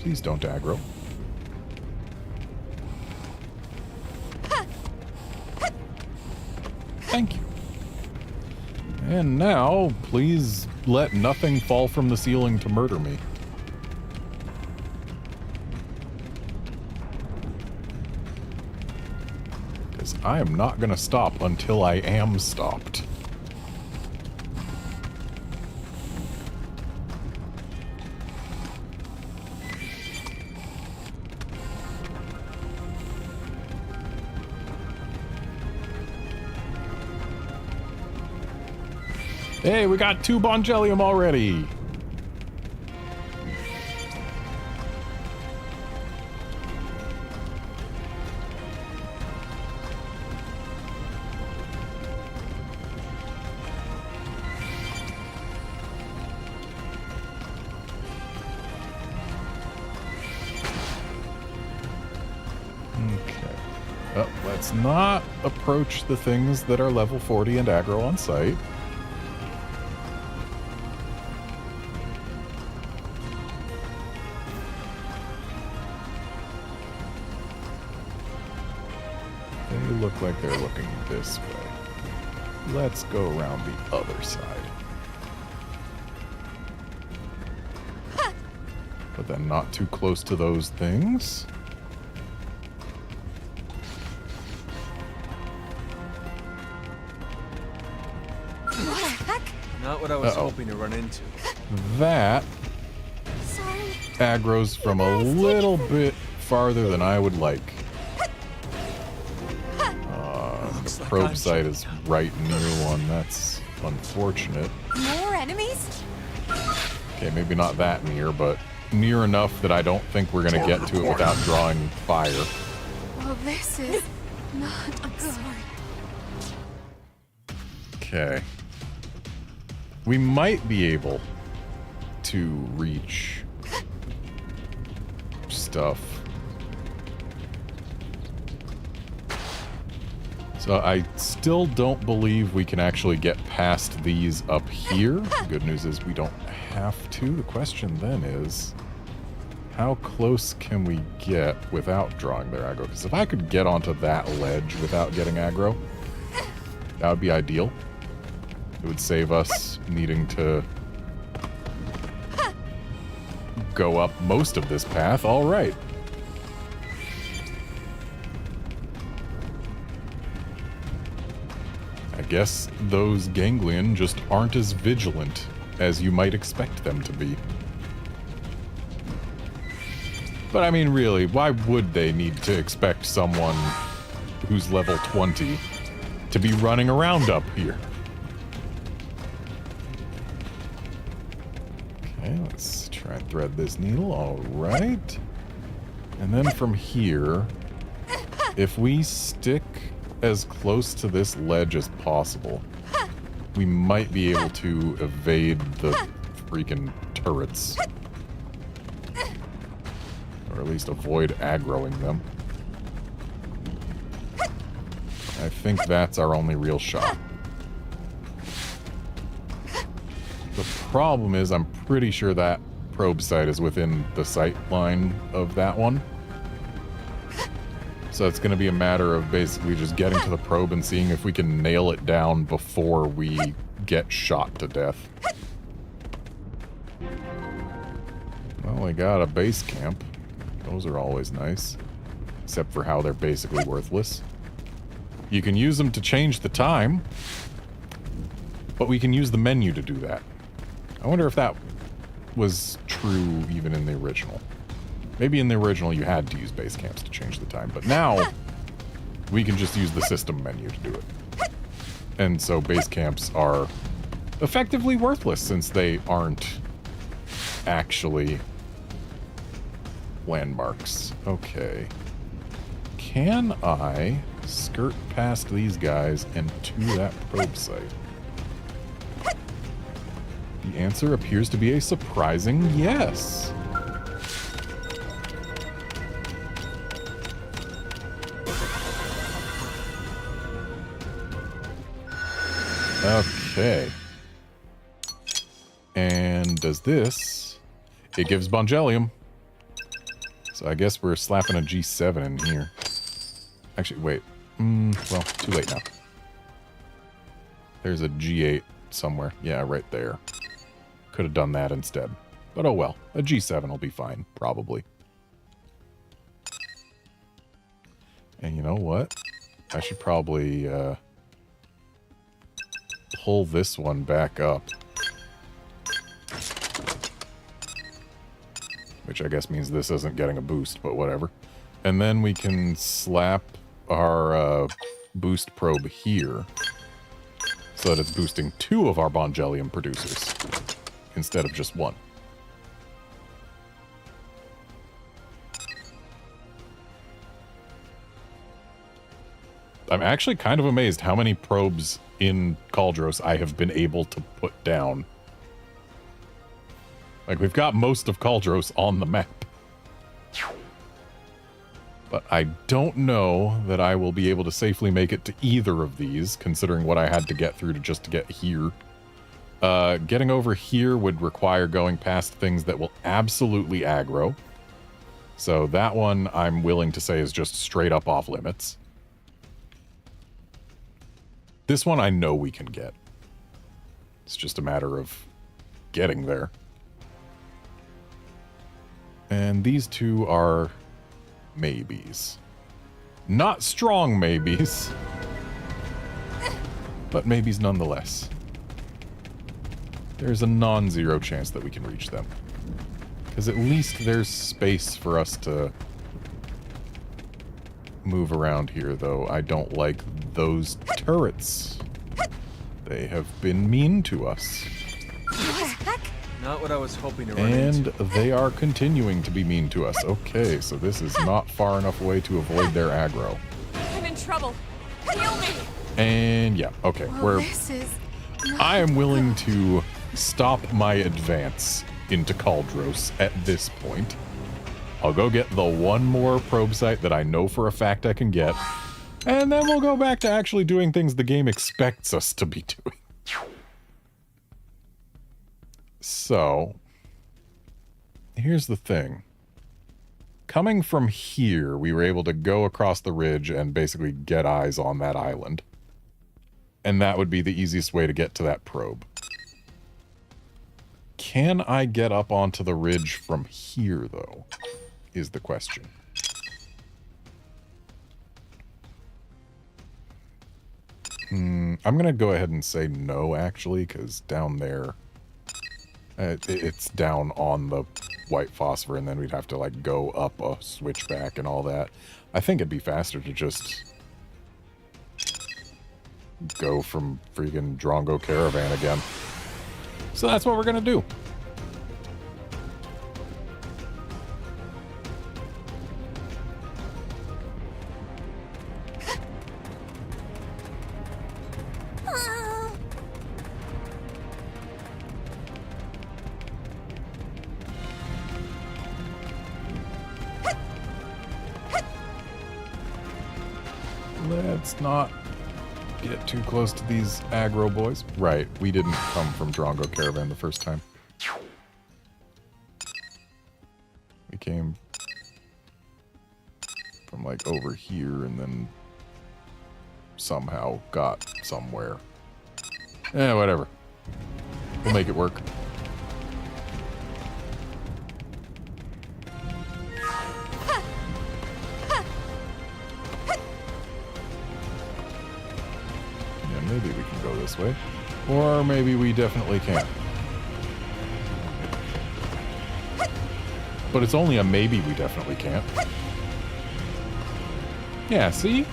Please don't aggro. Thank you. And now, please let nothing fall from the ceiling to murder me. Because I am not going to stop until I am stopped. Hey, we got 2 Bongelium already! Okay. Let's not approach the things that are level 40 and aggro on sight. Look like they're looking this way. Let's go around the other side. But then not too close to those things. What the heck? Not what I was hoping to run into. That Sorry. aggro's from a little bit farther than I would like. Probe site is right near one. That's unfortunate. More enemies? Okay, maybe not that near, but near enough that I don't think we're gonna get to it without drawing fire. Well, this is not good. Okay. We might be able to reach stuff. So I still don't believe we can actually get past these up here. The good news is we don't have to. The question then is, how close can we get without drawing their aggro? Because if I could get onto that ledge without getting aggro, that would be ideal. It would save us needing to go up most of this path. All right. I guess those ganglion just aren't as vigilant as you might expect them to be. But I mean, really, why would they need to expect someone who's level 20 to be running around up here? Okay, let's try and thread this needle. All right. And then from here, if we stick as close to this ledge as possible, we might be able to evade the freaking turrets. Or at least avoid aggroing them. I think that's our only real shot. The problem is I'm pretty sure that probe site is within the sight line of that one. So it's going to be a matter of basically just getting to the probe and seeing if we can nail it down before we get shot to death. Well, I got a base camp. Those are always nice. Except for how they're basically worthless. You can use them to change the time, but we can use the menu to do that. I wonder if that was true even in the original. Maybe in the original you had to use base camps to change the time, but now we can just use the system menu to do it. And so base camps are effectively worthless since they aren't actually landmarks. Okay. Can I skirt past these guys and to that probe site? The answer appears to be a surprising yes. Okay. And does this... It gives Bongelium. So I guess we're slapping a G7 in here. Actually, wait. Well, too late now. There's a G8 somewhere. Yeah, right there. Could have done that instead. But oh well. A G7 will be fine, probably. And you know what? I should probably pull this one back up. Which I guess means this isn't getting a boost, but whatever. And then we can slap our boost probe here so that it's boosting 2 of our Bongelium producers instead of just 1. I'm actually kind of amazed how many probes in Cauldros I have been able to put down. Like, we've got most of Cauldros on the map. But I don't know that I will be able to safely make it to either of these, considering what I had to get through to just to get here. Getting over here would require going past things that will absolutely aggro. So that one I'm willing to say is just straight up off limits. This one I know we can get. It's just a matter of getting there. And these 2 are maybes. Not strong maybes, but maybes nonetheless. There's a non-zero chance that we can reach them. Because at least there's space for us to move around here, though. I don't like those turrets. They have been mean to us. Not what I was hoping to run into. And they are continuing to be mean to us. Okay, so this is not far enough away to avoid their aggro. I'm in trouble. Heal me. And yeah, okay, I am willing to stop my advance into Cauldros at this point. I'll go get the 1 more probe site that I know for a fact I can get, and then we'll go back to actually doing things the game expects us to be doing. So, here's the thing. Coming from here, we were able to go across the ridge and basically get eyes on that island. And that would be the easiest way to get to that probe. Can I get up onto the ridge from here, though, is the question. I'm going to go ahead and say no, actually, because down there... it's down on the white phosphor, and then we'd have to, like, go up a switchback and all that. I think it'd be faster to just go from freaking Drongo Caravan again. So that's what we're gonna do. Let's not get too close to these aggro boys. Right, we didn't come from Drongo Caravan the first time. We came from, like, over here and then somehow got somewhere. Whatever. We'll make it work. Maybe we can go this way. Or maybe we definitely can't. But it's only a maybe we definitely can't. Yeah, see?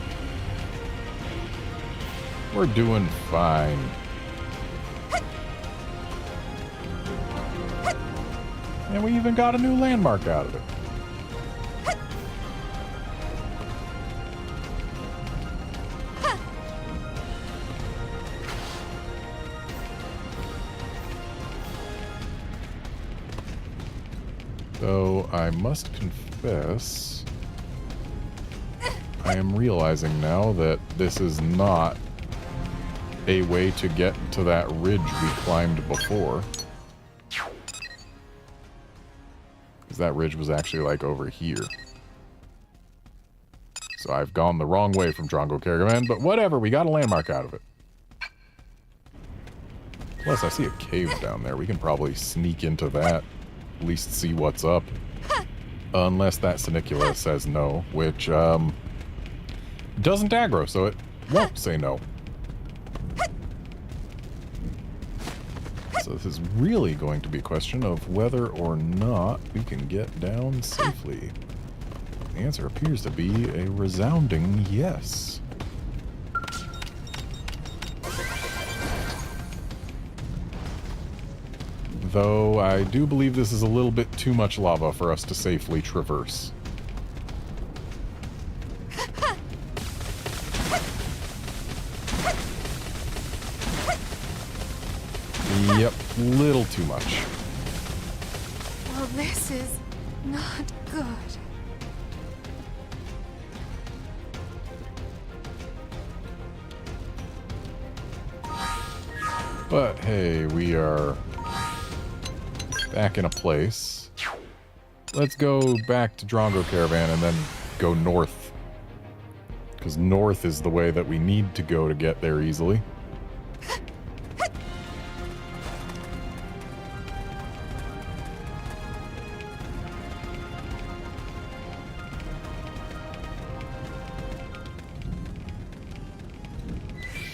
We're doing fine. And we even got a new landmark out of it. Though I must confess, I am realizing now that this is not a way to get to that ridge we climbed before. Because that ridge was actually like over here. So I've gone the wrong way from Drongo Caravan, but whatever, we got a landmark out of it. Plus, I see a cave down there. We can probably sneak into that. At least see what's up. Unless that Sinicula says no, which, doesn't aggro, so it won't say no. So this is really going to be a question of whether or not we can get down safely. The answer appears to be a resounding yes. Though I do believe this is a little bit too much lava for us to safely traverse. Yep, little too much. Well, this is not good. But hey, we are back in a place. Let's go back to Drongo Caravan and then go north. Because north is the way that we need to go to get there easily.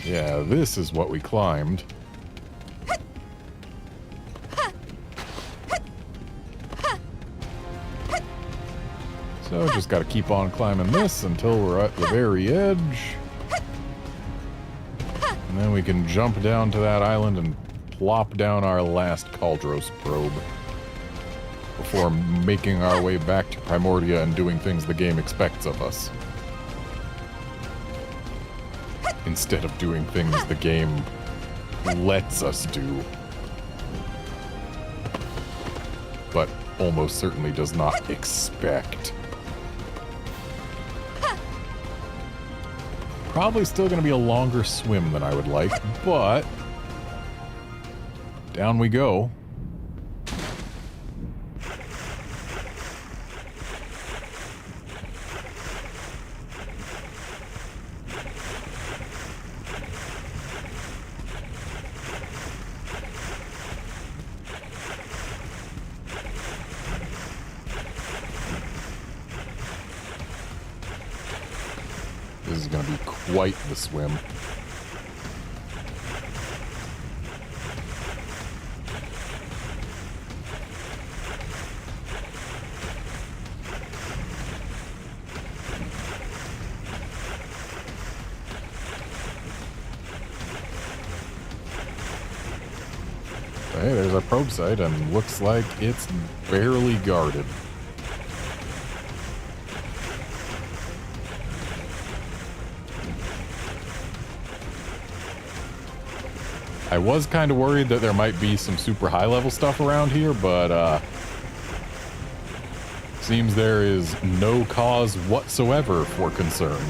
Yeah, this is what we climbed. So just gotta keep on climbing this until we're at the very edge. And then we can jump down to that island and plop down our last Caldros probe. Before making our way back to Primordia and doing things the game expects of us. Instead of doing things the game lets us do. But almost certainly does not expect. Probably still going to be a longer swim than I would like, but down we go. This is going to be quite the swim. Hey, there's our probe site, and looks like it's barely guarded. I was kind of worried that there might be some super high-level stuff around here, but seems there is no cause whatsoever for concern.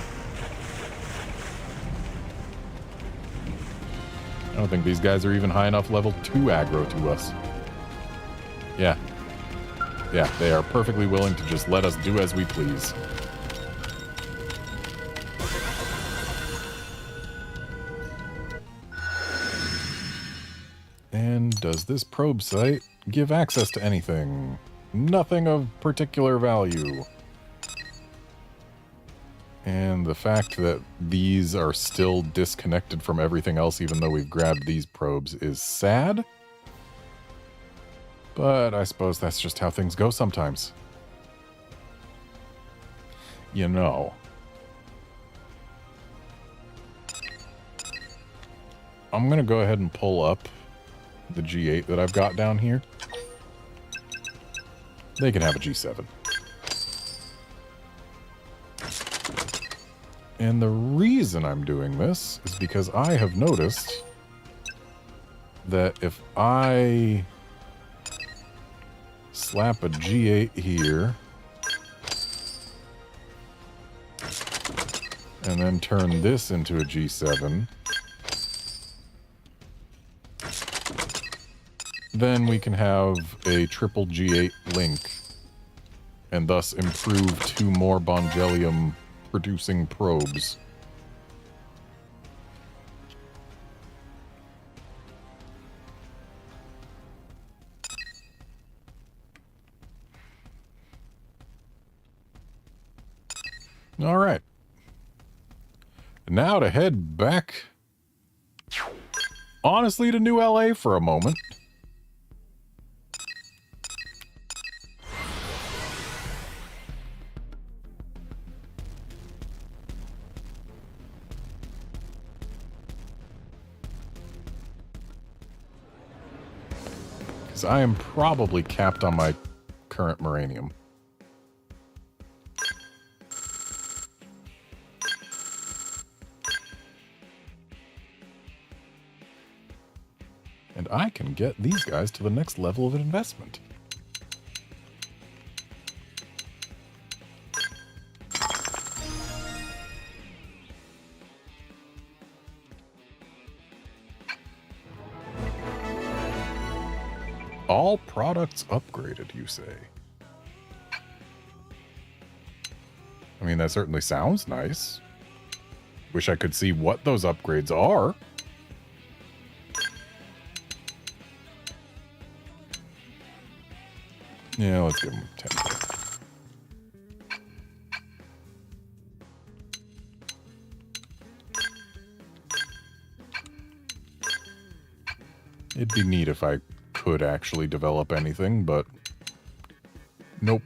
I don't think these guys are even high enough level to aggro to us. Yeah. Yeah, they are perfectly willing to just let us do as we please. And does this probe site give access to anything? Nothing of particular value. And the fact that these are still disconnected from everything else, even though we've grabbed these probes, is sad. But I suppose that's just how things go sometimes. You know. I'm going to go ahead and pull up the G8 that I've got down here. They can have a G7. And the reason I'm doing this is because I have noticed that if I slap a G8 here and then turn this into a G7, then we can have a triple G8 link and thus improve 2 more Bongelium producing probes. All right. Now to head back, honestly, to New LA for a moment. Because I am probably capped on my current Moranium. And I can get these guys to the next level of investment. All products upgraded, you say? I mean, that certainly sounds nice. Wish I could see what those upgrades are. Yeah, let's give him 10. It'd be neat if I could actually develop anything, but nope.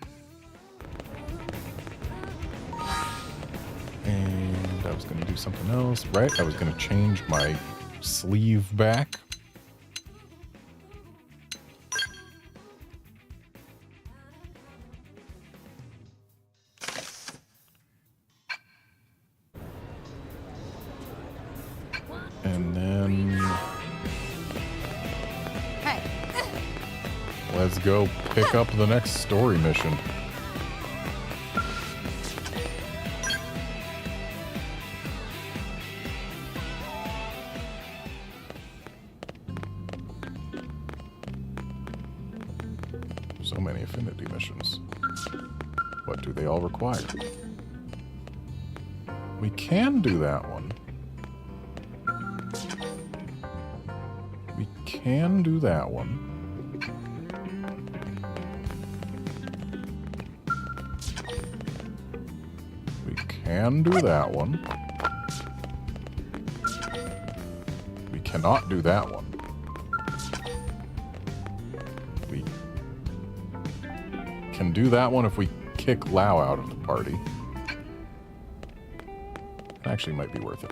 And I was going to do something else, right? I was going to change my sleeve back. And then let's go pick up the next story mission. So many affinity missions. What do they all require? We can do that one. We can do that one. We can do that one. We cannot do that one. We can do that one if we kick Lao out of the party. It actually might be worth it.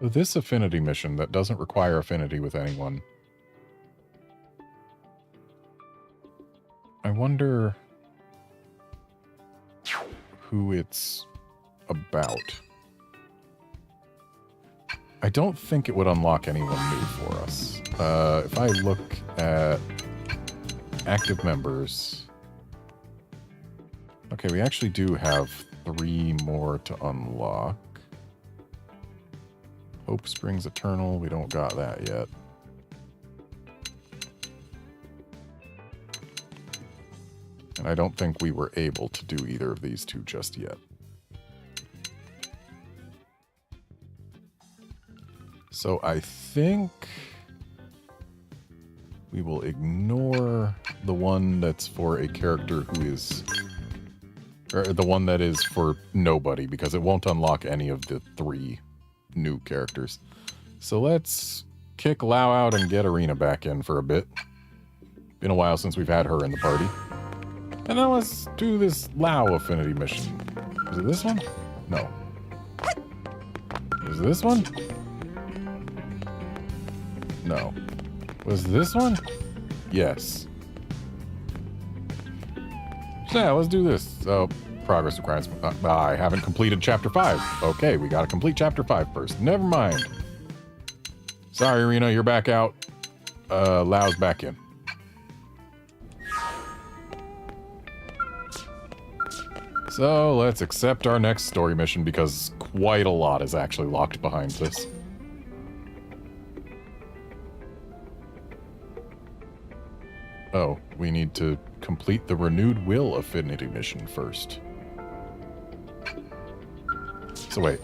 This affinity mission that doesn't require affinity with anyone. I wonder who it's about. I don't think it would unlock anyone new for us. If I look at active members... Okay, we actually do have 3 more to unlock. Hope Springs Eternal, we don't got that yet. And I don't think we were able to do either of these 2 just yet. So I think we will ignore the one that's for a character who is... Or the one that is for nobody, because it won't unlock any of the 3 new characters. So let's kick Lau out and get Arena back in for a bit. Been a while since we've had her in the party. And then let's do this Lau affinity mission. Is it this one? No. Was it this one? No. Was this one? Yes. So yeah, let's do this. Progress requirements. I haven't completed Chapter 5. Okay, we gotta complete Chapter 5 first. Never mind. Sorry, Arena, you're back out. Lau's back in. So let's accept our next story mission because quite a lot is actually locked behind this. Oh, we need to complete the Renewed Will affinity mission first. So wait.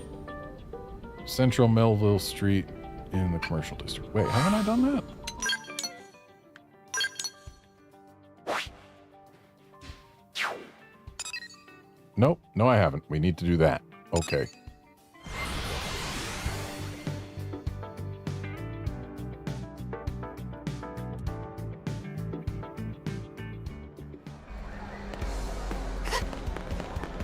Central Melville Street in the commercial district. Wait, haven't I done that? Nope, no I haven't. We need to do that. Okay.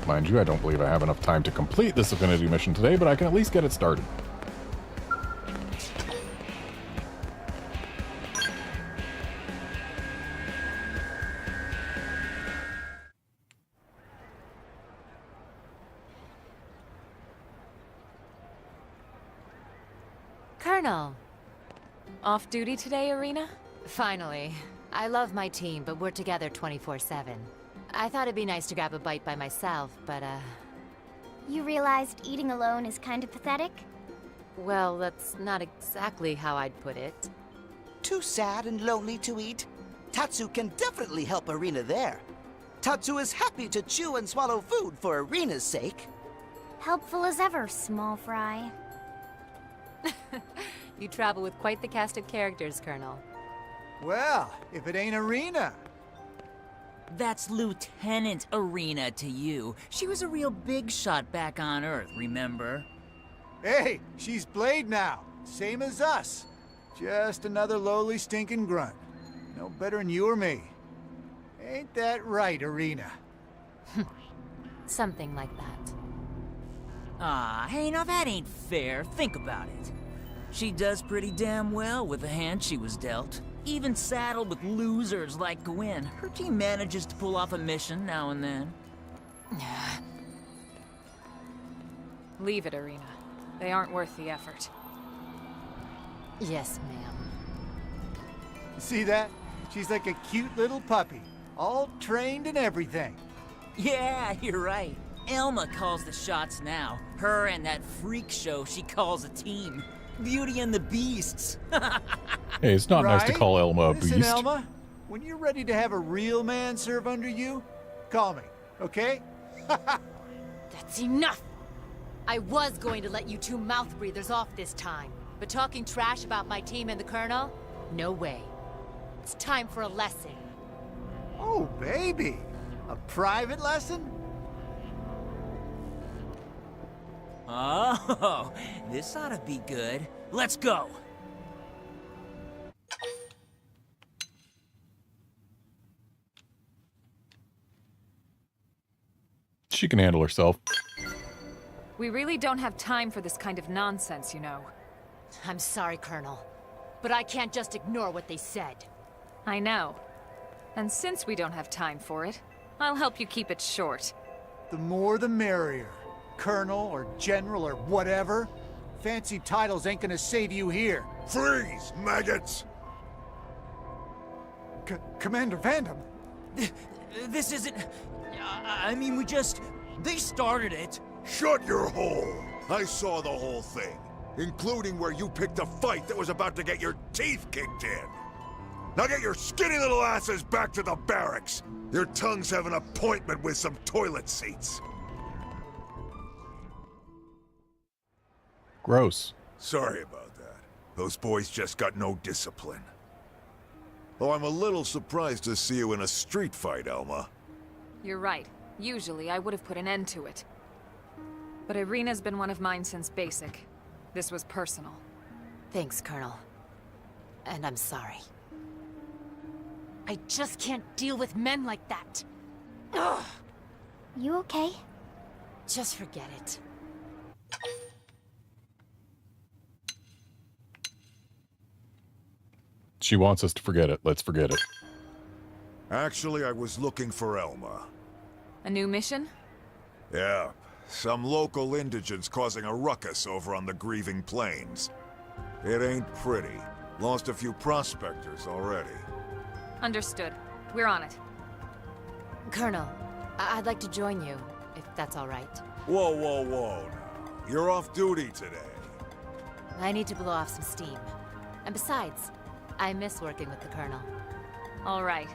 Mind you, I don't believe I have enough time to complete this affinity mission today, but I can at least get it started. Colonel. Off duty today, Arena? Finally. I love my team, but we're together 24/7. I thought it'd be nice to grab a bite by myself, but, You realized eating alone is kind of pathetic? well, that's not exactly how I'd put it. Too sad and lonely to eat? Tatsu can definitely help Arena there. Tatsu is happy to chew and swallow food for Arena's sake. Helpful as ever, small fry. You travel with quite the cast of characters, Colonel. Well, if it ain't Arena. That's Lieutenant Arena to you. She was a real big shot back on Earth, remember? Hey, she's Blade now. Same as us. Just another lowly stinking grunt. No better than you or me. Ain't that right, Arena? Something like that. Ah, hey, now that ain't fair. Think about it. She does pretty damn well with the hand she was dealt. Even saddled with losers like Gwen, her team manages to pull off a mission now and then. Leave it, Arena. They aren't worth the effort. Yes, ma'am. See that? She's like a cute little puppy. All trained and everything. Yeah, you're right. Elma calls the shots now. Her and that freak show she calls a team. Beauty and the Beasts. Hey, it's not nice to Right? call Elma a Listen, beast. Elma, when you're ready to have a real man serve under you, call me, okay? That's enough! I was going to let you two mouth breathers off this time, but talking trash about my team and the Colonel? No way. It's time for a lesson. Oh, baby. A private lesson? Oh, this ought to be good. Let's go. She can handle herself. We really don't have time for this kind of nonsense, you know. I'm sorry, Colonel, but I can't just ignore what they said. I know. And since we don't have time for it, I'll help you keep it short. The more the merrier. Colonel or General or whatever. Fancy titles ain't gonna save you here. Freeze, maggots! Commander Vandom? This isn't... I mean, we just... They started it. Shut your hole! I saw the whole thing, including where you picked a fight that was about to get your teeth kicked in. Now get your skinny little asses back to the barracks. Your tongues have an appointment with some toilet seats. Gross. Sorry about that. Those boys just got no discipline. Oh, I'm a little surprised to see you in a street fight, Elma. You're right. Usually, I would have put an end to it. But Arena's been one of mine since basic. This was personal. Thanks, Colonel. And I'm sorry. I just can't deal with men like that. Ugh. You okay? Just forget it. She wants us to forget it. Let's forget it. Actually, I was looking for Elma. A new mission? Yeah, some local indigents causing a ruckus over on the Grieving Plains. It ain't pretty. Lost a few prospectors already. Understood. We're on it. Colonel, I'd like to join you, if that's all right. Whoa, whoa, whoa now. You're off duty today. I need to blow off some steam. And besides, I miss working with the Colonel. All right.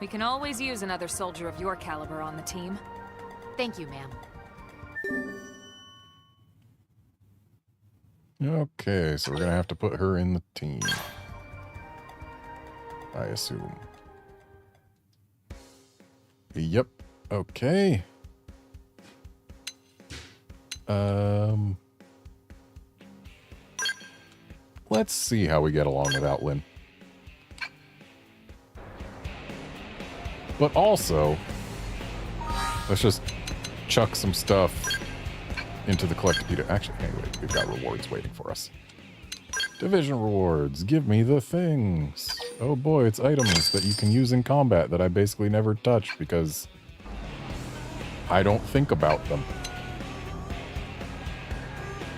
We can always use another soldier of your caliber on the team. Thank you, ma'am. Okay, so we're gonna have to put her in the team. I assume. Yep. Okay. Let's see how we get along without Lynn. But also, let's just chuck some stuff into the collectipedia. Actually, anyway, we've got rewards waiting for us. Division rewards. Give me the things. Oh boy, it's items that you can use in combat that I basically never touch because I don't think about them.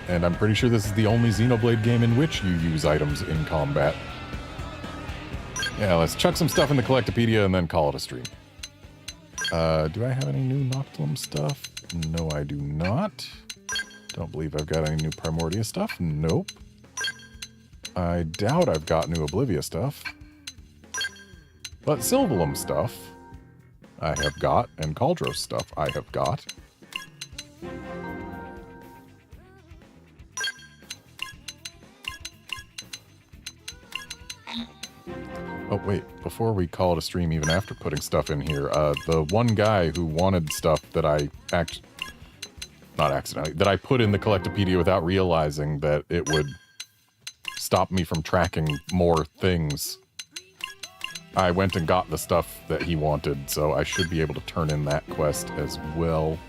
And I'm pretty sure this is the only Xenoblade game in which you use items in combat. Yeah, let's chuck some stuff in the collectipedia and then call it a stream. Do I have any new Noctilum stuff? No, I do not. Don't believe I've got any new Primordia stuff. Nope. I doubt I've got new Oblivia stuff. But Sylvalum stuff I have got, and Cauldros stuff I have got. Oh, wait. Before we call it a stream, even after putting stuff in here, the one guy who wanted stuff that I not accidentally, that I put in the collectipedia without realizing that it would stop me from tracking more things. I went and got the stuff that he wanted, so I should be able to turn in that quest as well.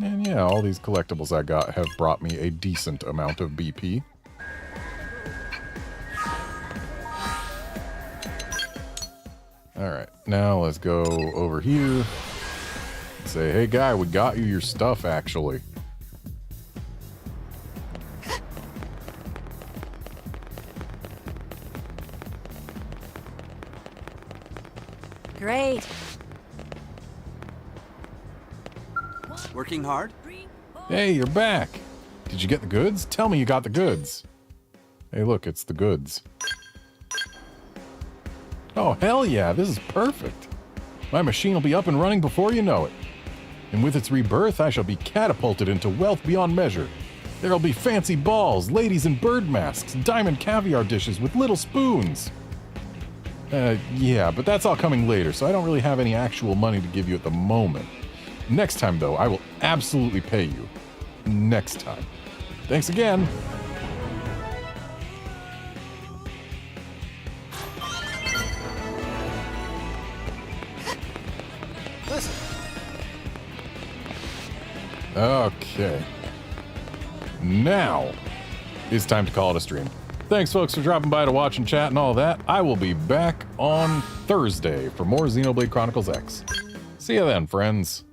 And yeah, all these collectibles I got have brought me a decent amount of BP. Alright, now let's go over here and say, hey guy, we got you your stuff actually. Great. Working hard? Hey, you're back. Did you get the goods? Tell me you got the goods. Hey, look, it's the goods. Oh, hell yeah, this is perfect. My machine will be up and running before you know it. And with its rebirth, I shall be catapulted into wealth beyond measure. There'll be fancy balls, ladies in bird masks, diamond caviar dishes with little spoons. Yeah, but that's all coming later, so I don't really have any actual money to give you at the moment. Next time, though, I will absolutely pay you. Next time. Thanks again. Listen. Okay. Now it's time to call it a stream. Thanks, folks, for dropping by to watch and chat and all that. I will be back on Thursday for more Xenoblade Chronicles X. See you then, friends.